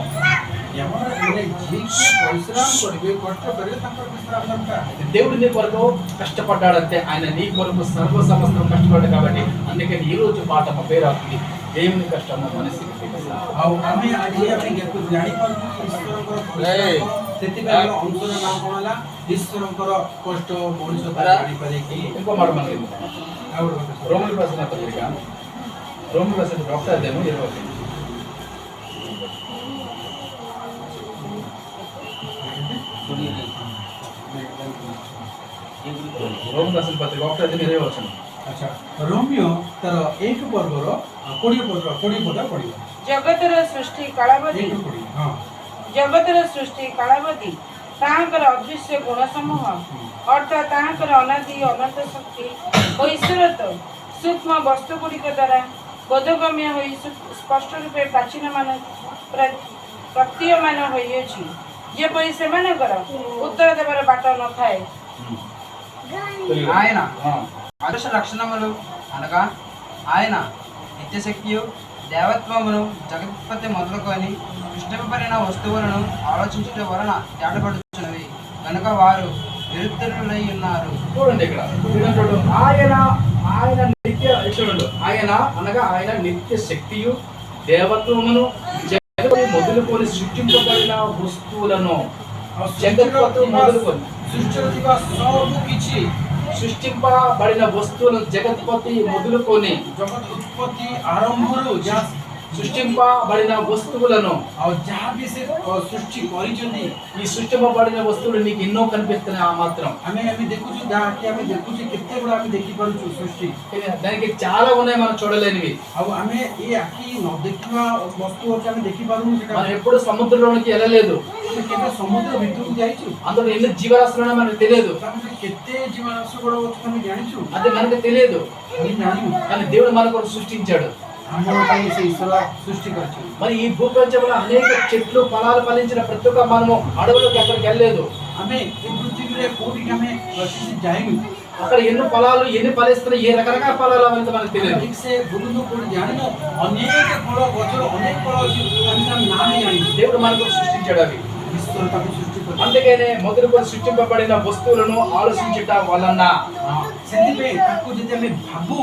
S4: పరిశ్రమ କରିବେ, କଷ୍ଟ କରିବେ, ତାଙ୍କର ବିଶ୍ରାମ ଦରକାର।
S2: దేవుడు నీ కొరకు కష్టపడ్డాడంటే ఆయన నీ కొరకు సర్వ సమస్తం కష్టపడ్డాడు. కాబట్టి అందుకని ఈ రోజు పాట మా పేరు అవుతుంది, దేవుని కష్టము మనిషికి తెలుసా.
S4: ଆଉ ଆମେ ଆଜି ଜାଣିପାରୁଛୁ ଈଶ୍ୱରଙ୍କର ପରିଶ୍ରମ, ସେଥିପାଇଁ ଆମର ଅଂଶର ନାମ କ'ଣ ହେଲା? ଈଶ୍ୱରଙ୍କର କଷ୍ଟ ମଣିଷ ଜାଣିପାରେ କି?
S2: ఇంకో మాట మనకి
S4: ଆଉ ଗୋଟେ କଥା,
S2: రోమిలకు రాసిన పత్రిక, రోమిలకు రాసిన డాక్టర్ అదేమో 20. రోమిలకు రాసిన పత్రిక డాక్టర్ అదే 20 వచ్చాను.
S4: ଆଚ୍ଛା, ରୋମିଓ ତାର 1 ପର୍ବର 20 ପଦ ପଢିବ।
S3: ଜଗତର ସୃଷ୍ଟି କାଳାବଧି,
S4: ହଁ,
S3: ଜଗତର ସୃଷ୍ଟି କାଳାବଧି ତାହାଙ୍କର ଅଦୃଶ୍ୟ ଗୁଣ ସମୂହ ଅର୍ଥାତ୍ ତାହାଙ୍କର ଅନାଦି ଅନନ୍ତ ଶକ୍ତି ଓ ଈଶ୍ୱରତ୍ୱ सूक्ष्म वस्तुगुड़िक द्वारा बोधगम्य हो स्पष्ट रूपे प्राचीन मान प्रतीयमान होइछि जेपरि सेमानकर उत्तर देवार बाट न थाए
S5: ఆయన అదృశ్య లక్షణములు అనగా ఆయన నిత్యశక్తియు దేవత్వమును జగత్పతి మొదలుకొని సృష్టింపబడిన వస్తువులను ఆలోచించుట వలన తేటపడుచున్నవి కనుక వారు విరుద్ధులై ఉన్నారు.
S2: చూడండి ఇక్కడ చూడండి, ఆయన నిత్య చూడండి, ఆయన అనగా ఆయన నిత్య శక్తియు దేవత్వమును జగత్తు మొదలుకొని సృష్టింపబడిన వస్తువులను జగత్తు మొదలుకొని సృష్టింపబడిన వస్తువులను జగత్పతి మొదలుకొని
S4: जगत उत्पत्ति आरंभରୁ
S2: సృష్టింపబడిన వస్తువులను
S4: ଯାହା ବି ସେ ସୃଷ୍ଟି କରିଛନ୍ତି
S2: ఈ సృష్టింపబడిన వస్తువులు నీకు ఎన్నో కనిపిస్తున్నాయి. ఆ మాత్రం
S4: ଆମେ ଦେଖୁଛୁ ଯାହାକି ଆମେ ଦେଖୁଛୁ କେତେ ଗୁଡ଼ା ଆମେ ଦେଖିପାରୁଛୁ ସୃଷ୍ଟି
S2: దానికి చాలా ఉన్నాయి మనం చూడలేనివి.
S4: ଆଉ ଆମେ ଏ ଆଖି ନ ଦେଖିବା ବସ୍ତୁ ଅଛି ଆମେ ଦେଖିପାରୁନୁ ସେଟା
S2: మనం ఎప్పుడు సముద్రంలోనికి వెళ్ళలేదు.
S4: ଆମେ କେବେ ସମୁଦ୍ର ଭିତରକୁ ଯାଇଛୁ
S2: అందులో ఎన్ని జీవరాశులు మనకు తెలియదు.
S4: ତାପରେ କେତେ ଜୀବରାଶ ଗୁଡ଼ା ଅଛି ଆମେ ଜାଣିଛୁ
S2: అది మనకు తెలియదు.
S4: ଆମେ ଜାଣିନୁ
S2: కానీ దేవుడు మనకు సృష్టించాడు.
S4: ଆମ ପାଇଁ ସେ ଈଶ୍ୱର ସୃଷ୍ଟି କରିଛନ୍ତି.
S2: మరి ఈ భూప్రపంచంలో అనేక చెట్లు ఫలాలు ఫలించిన ప్రతి ఒక్క మనము అడవులకు ఎక్కడికి వెళ్ళలేదు.
S4: ଆମେ ଏ ପୃଥିବୀରେ କୋଉଠିକି ଆମେ କିଛି ଯାଇନୁ.
S2: అక్కడ ఎన్ని ఫలాలు ఎన్ని ఫలిస్తున్నాయి ఏ రకరకాల ఫలాలు అనేది మనకు తెలియదు.
S4: ଠିକ ସେ ବୁଲୁନୁ କୋଉଠି ଜାଣିନୁ. ଅନେକ ଫଳ ଗଛର ଅନେକ ଫଳ ଅଛି ଆମେ ତା ନାଁ ବି ଜାଣିନୁ.
S2: దేవుడు మనకు సృష్టించాడు అవి.
S4: ଈଶ୍ୱର ତାକୁ ସୃଷ୍ଟି କରିଛନ୍ତି.
S2: అందుకనే మొదలుకొని సృష్టింపబడిన వస్తువులను ఆలోచించుట వలన
S4: ସେଥିପାଇଁ ତାକୁ ଯଦି ଆମେ ଭାବୁ